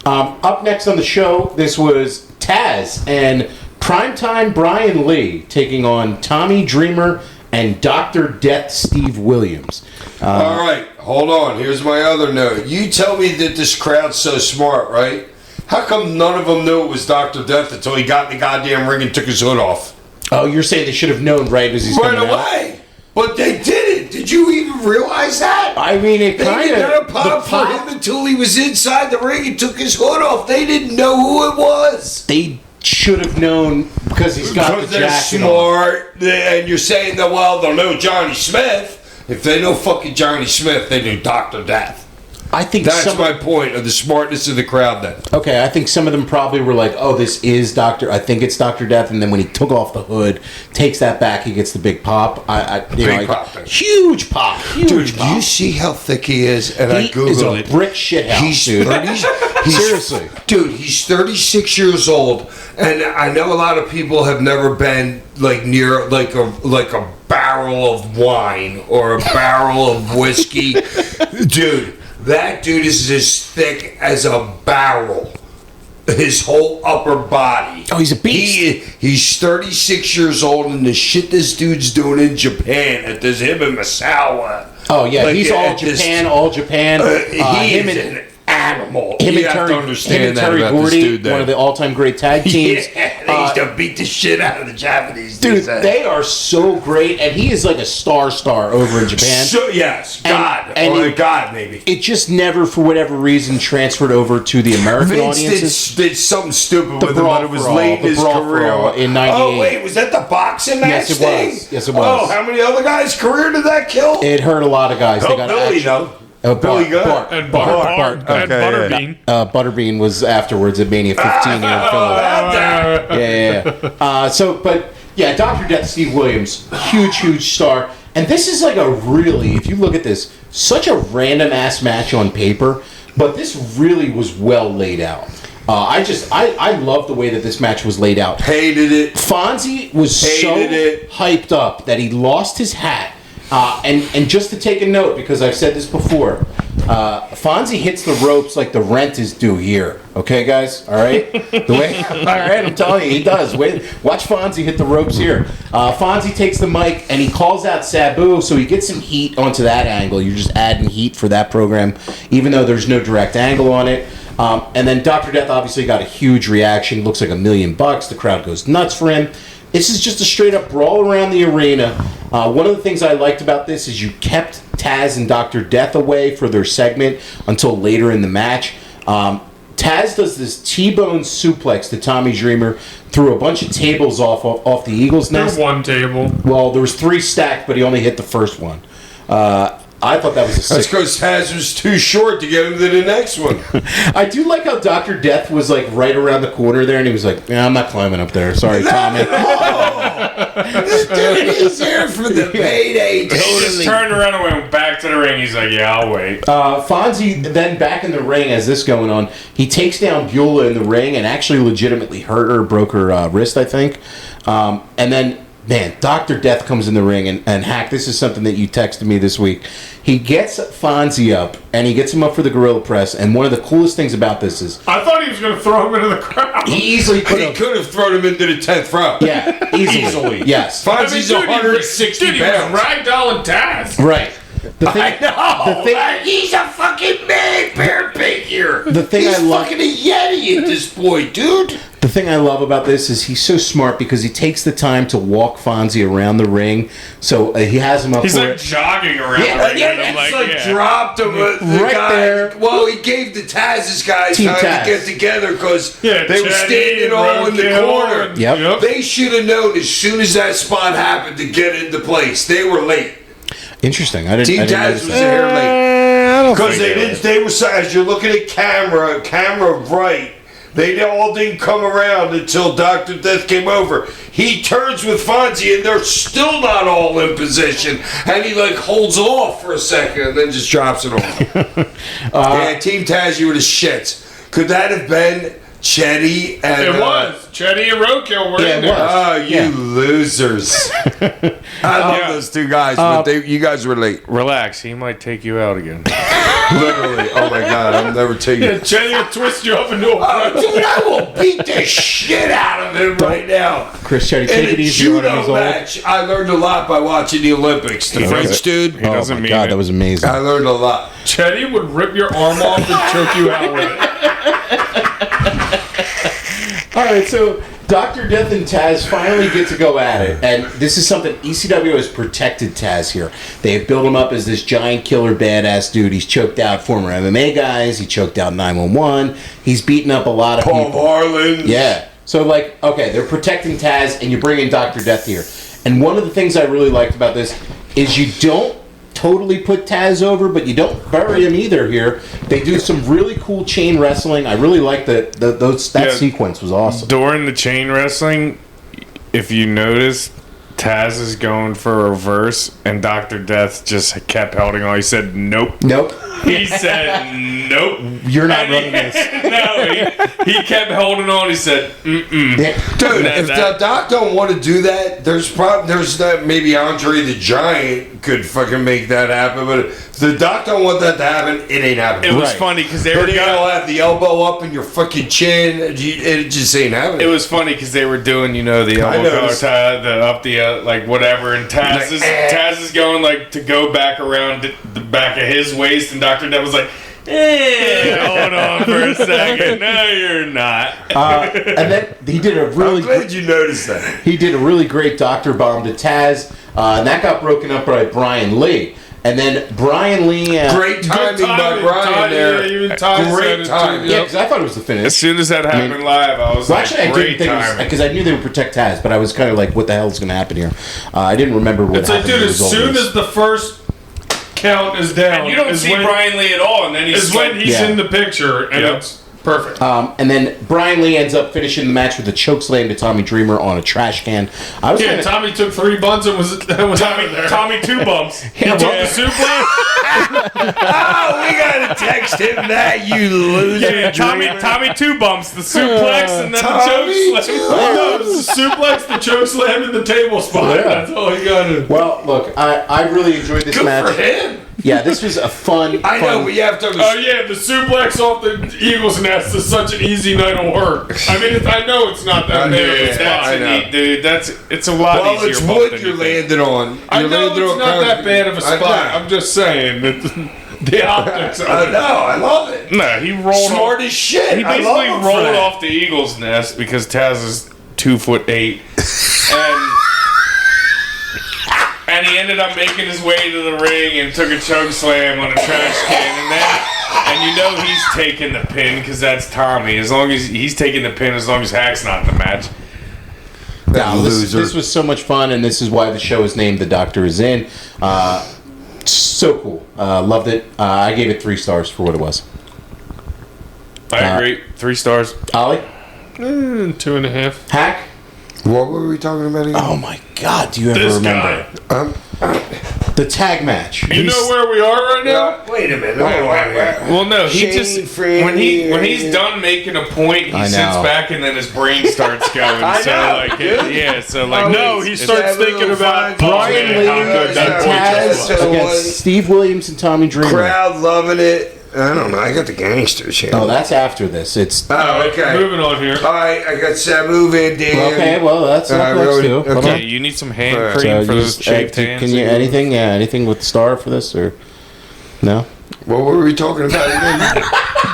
Speaker 2: Up next on the show, this was Taz and primetime Brian Lee taking on Tommy Dreamer and Dr. Death Steve Williams.
Speaker 4: All right, hold on. Here's my other note. You tell me that this crowd's so smart, right? How come none of them knew it was Dr. Death until he got in the goddamn ring and took his hood off?
Speaker 2: Oh, you're saying they should have known right as he's
Speaker 4: Right
Speaker 2: coming out?
Speaker 4: away. But they didn't. Did you even realize that?
Speaker 2: I mean, it
Speaker 4: They
Speaker 2: kind
Speaker 4: didn't
Speaker 2: of...
Speaker 4: pop for him until he was inside the ring and took his hood off. They didn't know who it was.
Speaker 2: They should have known because he's got
Speaker 4: Because
Speaker 2: the
Speaker 4: they're
Speaker 2: jacket on.
Speaker 4: smart, and you're saying that, well, they'll know Johnny Smith. If they know fucking Johnny Smith, they knew Dr. Death.
Speaker 2: I think
Speaker 4: That's
Speaker 2: some...
Speaker 4: my point of the smartness of the crowd then.
Speaker 2: Okay, I think some of them probably were like, "Oh, this is Doctor. I think it's Dr. Death." And then when he took off the hood, takes that back, he gets the big pop.
Speaker 4: Big pop thing.
Speaker 2: Huge pop, huge
Speaker 4: Dude,
Speaker 2: pop.
Speaker 4: do you see how thick he is? And I
Speaker 2: He
Speaker 4: Googled
Speaker 2: is a
Speaker 4: it.
Speaker 2: brick shit house,
Speaker 4: He's
Speaker 2: dude.
Speaker 4: 30.
Speaker 2: Seriously.
Speaker 4: Dude, he's 36 years old, and I know a lot of people have never been like near like a barrel of wine or a barrel of whiskey. Dude, that dude is as thick as a barrel. His whole upper body.
Speaker 2: Oh, he's a beast.
Speaker 4: He's 36 years old, and the shit this dude's doing in Japan at this him and Masawa.
Speaker 2: Oh yeah,
Speaker 4: Like,
Speaker 2: he's
Speaker 4: at this-
Speaker 2: all Japan.
Speaker 4: He
Speaker 2: Him
Speaker 4: is
Speaker 2: and
Speaker 4: an animal.
Speaker 2: him
Speaker 4: You
Speaker 2: and
Speaker 4: have
Speaker 2: Terry,
Speaker 4: to understand
Speaker 2: him and
Speaker 4: that
Speaker 2: Terry
Speaker 4: about
Speaker 2: Gordy,
Speaker 4: this dude. Then.
Speaker 2: one of the all-time great tag teams.
Speaker 4: Yeah, they used to beat the shit out of the Japanese
Speaker 2: Dude,
Speaker 4: dudes.
Speaker 2: they are so great, and he is like a star over in Japan.
Speaker 4: So yes, God,
Speaker 2: and
Speaker 4: or
Speaker 2: he-
Speaker 4: God, maybe.
Speaker 2: It just never, for whatever reason, transferred over to the American
Speaker 4: Vince
Speaker 2: audiences.
Speaker 4: did something stupid
Speaker 2: The
Speaker 4: with him,
Speaker 2: Brawl
Speaker 4: but it was
Speaker 2: for All,
Speaker 4: late in
Speaker 2: the
Speaker 4: his
Speaker 2: Brawl for
Speaker 4: career.
Speaker 2: All in 98.
Speaker 4: Oh wait, was that the boxing match
Speaker 2: Yes, it
Speaker 4: thing?
Speaker 2: was. Yes, it was.
Speaker 4: Oh, how many other guys' career did that kill?
Speaker 2: It hurt a lot of guys.
Speaker 4: Oh, Billy, though. Billy Gunn.
Speaker 2: Bart,
Speaker 3: And
Speaker 2: Bart,
Speaker 3: Bart,
Speaker 2: Bart,
Speaker 3: and
Speaker 2: Bart.
Speaker 3: Butterbean.
Speaker 2: Butterbean was afterwards at Mania 15 here in Philly.
Speaker 4: About that.
Speaker 2: Yeah. Dr. Death Steve Williams, huge star. And this is like a really, if you look at this, such a random ass match on paper, but this really was well laid out. I love the way that this match was laid out.
Speaker 4: Hated it.
Speaker 2: Fonzie was
Speaker 4: Hated it.
Speaker 2: hyped up that he lost his hat. And just to take a note, because I've said this before, Fonzie hits the ropes like the rent is due here. Okay, guys? All right? All right, I'm telling you, he does. Watch Fonzie hit the ropes here. Fonzie takes the mic, and he calls out Sabu, so he gets some heat onto that angle. You're just adding heat for that program, even though there's no direct angle on it. And then Dr. Death obviously got a huge reaction. Looks like $1 million. The crowd goes nuts for him. This is just a straight-up brawl around the arena. One of the things I liked about this is you kept Taz and Dr. Death away for their segment until later in the match. Taz does this T-bone suplex to Tommy Dreamer through a bunch of tables off the Eagles'
Speaker 3: There's
Speaker 2: nest.
Speaker 3: one table.
Speaker 2: Well, there was 3 stacked, but he only hit the first one. I thought that was a sick...
Speaker 4: That's because Taz was too short to get him to the next one.
Speaker 2: I do like how Dr. Death was like right around the corner there, and he was like, "Yeah, I'm not climbing up there. Sorry, Tommy."
Speaker 4: This dude is there for the payday.
Speaker 5: He just turned around and went back to the ring. He's like, yeah, I'll wait.
Speaker 2: Fonzie then back in the ring as this going on, he takes down Beulah in the ring and actually legitimately hurt her, broke her wrist, I think. And then man, Dr. Death comes in the ring, and Hack, this is something that you texted me this week. He gets Fonzie up, and he gets him up for the gorilla press, and one of the coolest things about this is...
Speaker 3: I thought he was going to throw him into the crowd.
Speaker 2: He easily could
Speaker 4: He
Speaker 2: have...
Speaker 4: could have thrown him into the 10th row.
Speaker 2: Yeah, easily. Yes.
Speaker 4: Fonzie's 160
Speaker 3: Dude, he
Speaker 4: pounds.
Speaker 3: was ragdolling Taz.
Speaker 2: Right. The thing,
Speaker 4: I know.
Speaker 2: The thing,
Speaker 4: He's a fucking man bear figure.
Speaker 2: The thing
Speaker 4: He's
Speaker 2: I love-
Speaker 4: fucking a yeti at this point, dude.
Speaker 2: the thing I love about this is he's so smart because he takes the time to walk Fonzie around the ring. So he has him up
Speaker 3: He's
Speaker 2: for
Speaker 3: like
Speaker 2: it.
Speaker 3: jogging around.
Speaker 4: Yeah,
Speaker 3: the ring,
Speaker 4: yeah,
Speaker 3: and I'm
Speaker 4: it's like dropped him. The
Speaker 2: Right
Speaker 4: guy,
Speaker 2: there.
Speaker 4: Well, he gave the Taz's guys
Speaker 2: Team
Speaker 4: time
Speaker 2: Taz.
Speaker 4: to get together because
Speaker 3: Yeah,
Speaker 4: they were
Speaker 3: Chetty
Speaker 4: standing
Speaker 3: and
Speaker 4: all in the
Speaker 3: Roadkill
Speaker 4: corner.
Speaker 3: and-
Speaker 2: Yep.
Speaker 4: They should have known as soon as that spot happened to get into place. They were late.
Speaker 2: Interesting. I
Speaker 4: Team
Speaker 2: didn't
Speaker 4: Taz
Speaker 2: notice
Speaker 4: was
Speaker 2: that.
Speaker 4: there late. Because
Speaker 5: think
Speaker 4: they
Speaker 5: they
Speaker 4: didn't. They were as you're looking at camera right. They all didn't come around until Dr. Death came over. He turns with Fonzie, and they're still not all in position. And he like holds off for a second, and then just drops it off. Yeah, Team Taz, you were the shits. Could that have been Chetty and?
Speaker 3: It was. Chetty and Roadkill were
Speaker 2: Yeah,
Speaker 3: in
Speaker 2: it
Speaker 3: there.
Speaker 2: was.
Speaker 4: Oh, you
Speaker 2: Yeah.
Speaker 4: losers! I love those two guys, but you guys were late.
Speaker 5: Relax, he might take you out again.
Speaker 4: Literally. Oh my God, I'm never taking.
Speaker 3: Yeah, Chetty will twist you up into a
Speaker 4: Oh, dude, I will beat the shit out of him right now.
Speaker 2: Chris Chetty,
Speaker 4: In
Speaker 2: take
Speaker 4: a
Speaker 2: it easy. You're 100 years
Speaker 4: judo
Speaker 2: old.
Speaker 4: match, I learned a lot by watching the Olympics. The French dude,
Speaker 5: He doesn't
Speaker 2: Oh my
Speaker 5: mean
Speaker 2: God,
Speaker 5: it.
Speaker 2: that was amazing.
Speaker 4: I learned a lot.
Speaker 3: Chetty would rip your arm off and choke you out with it.
Speaker 2: All right, so Dr. Death and Taz finally get to go at it, and this is something ECW has protected Taz here. They have built him up as this giant killer badass dude. He's choked out former MMA guys. He choked out 911. He's beaten up a lot of
Speaker 4: Paul
Speaker 2: people.
Speaker 4: Varlin.
Speaker 2: Yeah. So, like, okay, they're protecting Taz, and you bring in Dr. Death here. And one of the things I really liked about this is you don't totally put Taz over, but you don't bury him either here. They do some really cool chain wrestling. I really like that
Speaker 5: Yeah.
Speaker 2: sequence was awesome.
Speaker 5: During the chain wrestling, if you notice, Taz is going for a reverse, and Dr. Death just kept holding on. He said, nope.
Speaker 2: Nope.
Speaker 5: He said, nope.
Speaker 2: You're not
Speaker 5: And
Speaker 2: running this.
Speaker 5: No, he kept holding on. He said, mm-mm.
Speaker 2: Yeah.
Speaker 4: Dude,
Speaker 5: That-
Speaker 4: if
Speaker 5: that-
Speaker 4: the Doc don't want to do that, there's that maybe Andre the Giant could fucking make that happen, but if the Doc don't want that to happen, it ain't happening.
Speaker 5: It was
Speaker 2: Right.
Speaker 5: funny because they
Speaker 4: Then
Speaker 5: were
Speaker 4: you gotta
Speaker 5: going.
Speaker 4: have the elbow up in your fucking chin. It just ain't happening.
Speaker 5: It was funny because they were doing, the
Speaker 4: I
Speaker 5: elbow collar
Speaker 4: noticed.
Speaker 5: tie, the up the like whatever, and Taz is going like to go back around the back of his waist, and Dr. Death was like, hold on for a second. No, you're not.
Speaker 2: And then he did a
Speaker 4: I'm
Speaker 2: really
Speaker 4: glad you noticed that.
Speaker 2: he did a really great Doctor Bomb to Taz, and that got broken up by Brian Lee. And then Brian Lee,
Speaker 4: Great timing by Brian there.
Speaker 3: Yeah, even Ty said
Speaker 4: Great
Speaker 3: it too.
Speaker 4: timing.
Speaker 2: yeah, because I thought it was the finish.
Speaker 5: As soon as that happened live, I was
Speaker 2: Well,
Speaker 5: like,
Speaker 2: actually, I didn't
Speaker 5: great
Speaker 2: think it was
Speaker 5: timing.
Speaker 2: because I knew they would protect Taz, but I was kind of like, "What the hell is going to happen here?" I didn't remember what
Speaker 3: It's like,
Speaker 2: happened.
Speaker 3: dude,
Speaker 2: the
Speaker 3: as
Speaker 2: result
Speaker 3: soon
Speaker 2: was.
Speaker 3: as the first count is down,
Speaker 5: And you don't
Speaker 3: is
Speaker 5: see
Speaker 3: when,
Speaker 5: Brian Lee at all, and then he's
Speaker 3: is when he's
Speaker 2: Yeah.
Speaker 3: in the picture, and
Speaker 5: Yep.
Speaker 3: it's perfect.
Speaker 2: and then Brian Lee ends up finishing the match with a chokeslam to Tommy Dreamer on a trash can. I was
Speaker 3: Yeah,
Speaker 2: kinda,
Speaker 3: Tommy took 3 buns and was out of there.
Speaker 5: Tommy two bumps.
Speaker 3: He took the suplex.
Speaker 4: Oh, we gotta text him that, you loser.
Speaker 5: Yeah, Tommy two bumps, the suplex, and then the
Speaker 4: Tommy
Speaker 5: choke slam.
Speaker 3: No, it was the suplex, the choke slam, and the table spot.
Speaker 2: Yeah.
Speaker 3: That's all he got to.
Speaker 2: well, look, I really enjoyed this
Speaker 4: Good
Speaker 2: match.
Speaker 4: for him.
Speaker 2: Yeah, this was a fun.
Speaker 4: I know,
Speaker 2: fun-
Speaker 4: but you have to.
Speaker 3: Oh yeah, the suplex off the Eagles nest is such an easy night of work. I mean, I know it's not that bad of a
Speaker 4: Yeah,
Speaker 3: spot.
Speaker 5: That's
Speaker 4: I
Speaker 5: a
Speaker 4: know.
Speaker 5: neat, dude. It's a lot
Speaker 4: Well,
Speaker 5: easier
Speaker 4: it's
Speaker 5: bump
Speaker 4: wood
Speaker 5: than
Speaker 4: you're
Speaker 5: you think.
Speaker 4: landing on.
Speaker 3: I
Speaker 4: You're
Speaker 3: know
Speaker 4: landing
Speaker 3: it's
Speaker 4: on
Speaker 3: not
Speaker 4: concrete.
Speaker 3: that bad of a
Speaker 4: I
Speaker 3: spot.
Speaker 4: know.
Speaker 3: I'm just saying that the optics of
Speaker 4: I
Speaker 3: it.
Speaker 4: know. I love it.
Speaker 5: No, he rolled
Speaker 4: Smart
Speaker 5: off.
Speaker 4: as shit.
Speaker 5: He
Speaker 4: I
Speaker 5: basically
Speaker 4: love him for
Speaker 5: rolled
Speaker 4: that.
Speaker 5: off the Eagles nest because Taz is 2'8", and he ended up making his way to the ring and took a choke slam on a trash can, and he's taking the pin because that's Tommy. As long as he's taking the pin, as long as Haks not in the match.
Speaker 2: No,
Speaker 4: Loser.
Speaker 2: this was so much fun, and this is why the show is named The Doctor Is In. So cool. Loved it. I gave it 3 stars for what it was.
Speaker 5: I agree. 3 stars.
Speaker 2: Ollie?
Speaker 3: 2.5.
Speaker 2: Hack?
Speaker 4: What were we talking about again?
Speaker 2: Oh my God, do you ever
Speaker 3: This
Speaker 2: remember?
Speaker 3: guy.
Speaker 2: The tag match.
Speaker 3: You know where we are right now?
Speaker 4: Wait a minute. Wait.
Speaker 5: Well, no, he
Speaker 4: Shane,
Speaker 5: just
Speaker 4: Franny,
Speaker 5: when he's done making a point, he
Speaker 2: I
Speaker 5: sits
Speaker 2: know.
Speaker 5: back and then his brain starts going.
Speaker 4: I
Speaker 5: so
Speaker 4: know,
Speaker 5: like,
Speaker 4: dude.
Speaker 5: yeah, so like,
Speaker 3: No, he starts thinking about
Speaker 2: Brian Lee
Speaker 3: how good
Speaker 2: and
Speaker 3: that
Speaker 2: Taz
Speaker 3: point was.
Speaker 2: against Steve Williams and Tommy Dreamer.
Speaker 4: Crowd loving it. I don't know. I got the gangsters here.
Speaker 2: Oh, that's after this. It's
Speaker 4: Oh, okay.
Speaker 3: Moving on here.
Speaker 4: All right, I got Samu Van Dam.
Speaker 2: okay. Well, that's up next too.
Speaker 4: okay.
Speaker 2: Hold
Speaker 5: yeah,
Speaker 2: on.
Speaker 5: you need some hand
Speaker 4: Alright.
Speaker 5: cream
Speaker 2: So
Speaker 5: for
Speaker 2: you
Speaker 5: those
Speaker 2: just,
Speaker 5: shaved hands.
Speaker 2: can you anything? Yeah, anything with Star for this or no?
Speaker 4: What were we talking about again?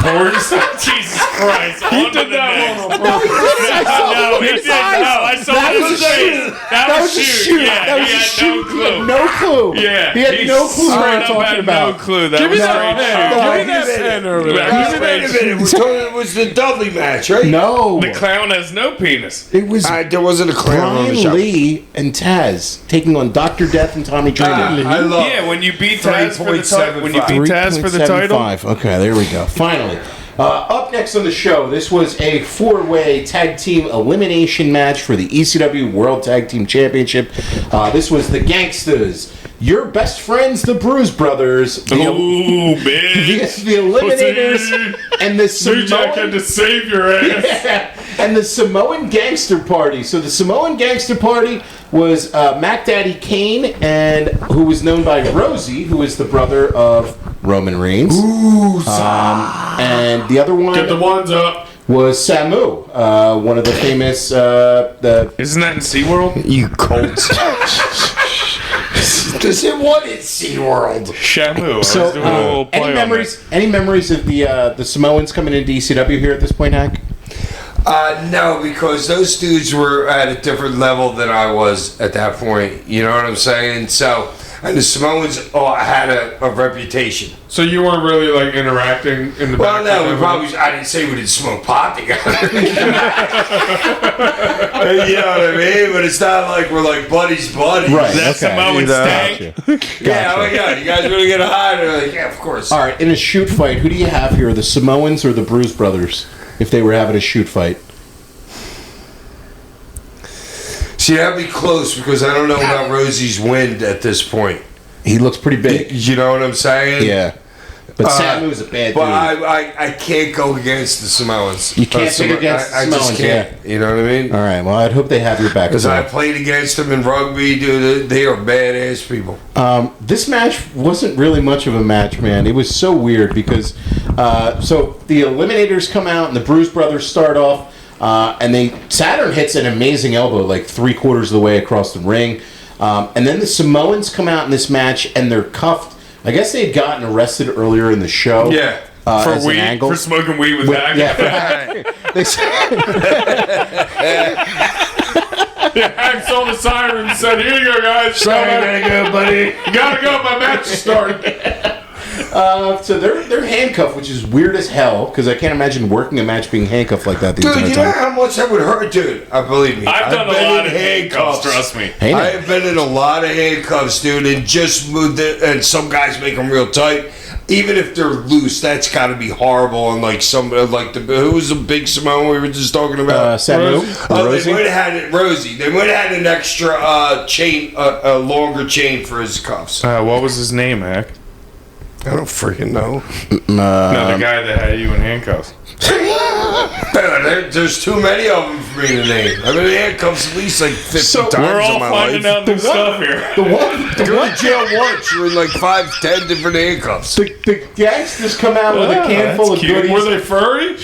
Speaker 5: Jesus Christ!
Speaker 3: He did that one on purpose.
Speaker 5: No, he didn't. No, I saw
Speaker 2: That
Speaker 5: his
Speaker 2: was a
Speaker 5: face.
Speaker 2: shoot.
Speaker 5: That was a shoot. Yeah,
Speaker 2: That was
Speaker 5: he
Speaker 2: a
Speaker 5: had
Speaker 2: shoot.
Speaker 5: no
Speaker 2: He had
Speaker 5: clue.
Speaker 2: no clue.
Speaker 5: Yeah,
Speaker 2: he had no clue what
Speaker 5: straight
Speaker 2: I'm
Speaker 5: up
Speaker 2: talking
Speaker 5: had
Speaker 2: about.
Speaker 5: No clue. That
Speaker 3: Give me
Speaker 5: was
Speaker 3: that
Speaker 5: straight
Speaker 3: pen.
Speaker 5: shoot.
Speaker 3: Give me that pen over there.
Speaker 5: Yeah.
Speaker 4: Wait a minute. We're talking, it was the Dudley match, right?
Speaker 2: No,
Speaker 5: The clown has no penis.
Speaker 2: it was
Speaker 4: There wasn't a crown on the
Speaker 2: Brian
Speaker 4: show.
Speaker 2: Lee and Taz taking on Dr. Death and Tommy Dreamer.
Speaker 4: I love
Speaker 5: Yeah, when you beat Taz for the title. When you
Speaker 4: 3.75.
Speaker 5: beat Taz for the title.
Speaker 2: 3.75. Okay, there we go. Finally. Up next on the show, this was a 4-way tag team elimination match for the ECW World Tag Team Championship. This was the Gangstas, your best friends, the Bruise Brothers, the,
Speaker 5: Ooh, bitch.
Speaker 2: the Eliminators,
Speaker 3: Pussy.
Speaker 2: and the
Speaker 3: New Jack had to save your ass.
Speaker 2: and the Samoan Gangster Party. So the Samoan Gangster Party was Mac Daddy Kane, and who was known by Rosie, who is the brother of Roman Reigns. And the other one
Speaker 3: Get the ones up.
Speaker 2: was Samu, one of the famous the
Speaker 5: Isn't that in SeaWorld?
Speaker 4: You colts. Does it what is SeaWorld?
Speaker 5: Shamu. I was
Speaker 2: so
Speaker 5: doing a little play
Speaker 2: any
Speaker 5: on
Speaker 2: memories of the Samoans coming into ECW here at this point, Hack?
Speaker 4: No, because those dudes were at a different level than I was at that point. You know what I'm saying? So, and the Samoans had a reputation.
Speaker 3: So you weren't really like interacting in the
Speaker 4: Well,
Speaker 3: back.
Speaker 4: no,
Speaker 3: with
Speaker 4: we
Speaker 3: them?
Speaker 4: probably. I didn't say we didn't smoke pot together. You know what I mean? But it's not like we're like buddies.
Speaker 2: Right.
Speaker 5: That Samoan stank.
Speaker 4: Yeah, oh my God, you guys really get high? They're like, yeah, of course.
Speaker 2: All right, in a shoot fight, who do you have here, the Samoans or the Bruise Brothers, if they were having a shoot fight?
Speaker 4: See, that'd be close because I don't know about Rosie's wind at this point.
Speaker 2: He looks pretty big.
Speaker 4: You know what I'm saying?
Speaker 2: Yeah. But Samu's a bad
Speaker 4: But
Speaker 2: dude.
Speaker 4: I can't go against the Samoans.
Speaker 2: You can't pick against the
Speaker 4: I just
Speaker 2: Samoans,
Speaker 4: can't. You know what I mean?
Speaker 2: All right, well, I'd hope they have your back.
Speaker 4: Because
Speaker 2: as
Speaker 4: I
Speaker 2: well.
Speaker 4: played against them in rugby, dude. They are badass people.
Speaker 2: This match wasn't really much of a match, man. It was so weird because so the Eliminators come out and the Bruise Brothers start off, and Saturn hits an amazing elbow like 3/4 of the way across the ring, and then the Samoans come out in this match and they're cuffed. I guess they had gotten arrested earlier in the show.
Speaker 4: Yeah.
Speaker 5: For
Speaker 2: as an
Speaker 5: weed,
Speaker 2: angle.
Speaker 5: for smoking weed with Hack.
Speaker 2: Yeah, for Hack. They said-
Speaker 3: Hack saw the siren and said, "Here you go, guys.
Speaker 4: Sorry, gotta go, buddy.
Speaker 3: You gotta go. My match is starting."
Speaker 2: so they're handcuffed, which is weird as hell because I can't imagine working a match being handcuffed like that the
Speaker 4: Dude,
Speaker 2: entire
Speaker 4: you know
Speaker 2: time.
Speaker 4: how much that would hurt, dude? I believe me.
Speaker 5: I've done a
Speaker 4: been
Speaker 5: lot
Speaker 4: in
Speaker 5: of handcuffs, trust me.
Speaker 2: Hey,
Speaker 4: I have been in a lot of handcuffs, dude, and just moved it. And some guys make them real tight. Even if they're loose, that's got to be horrible. And like some, like who was the big Samoan we were just talking about?
Speaker 2: Samu,
Speaker 4: Oh,
Speaker 2: Rosie.
Speaker 4: they might have had it, Rosie. They might have had an extra chain, a longer chain for his cuffs.
Speaker 5: What was his name, Hack?
Speaker 4: I don't freaking know.
Speaker 5: No, the guy that had you in handcuffs.
Speaker 4: There's too many of them for me to name. I've been in handcuffs at least like 50
Speaker 2: So
Speaker 4: times
Speaker 5: We're all
Speaker 4: in my
Speaker 5: finding
Speaker 4: life.
Speaker 5: out new stuff here.
Speaker 4: Go to jail once. You're in like 5-10 different handcuffs.
Speaker 2: The gangsters come out with a can full of
Speaker 5: cute.
Speaker 2: goodies.
Speaker 3: Were they furry?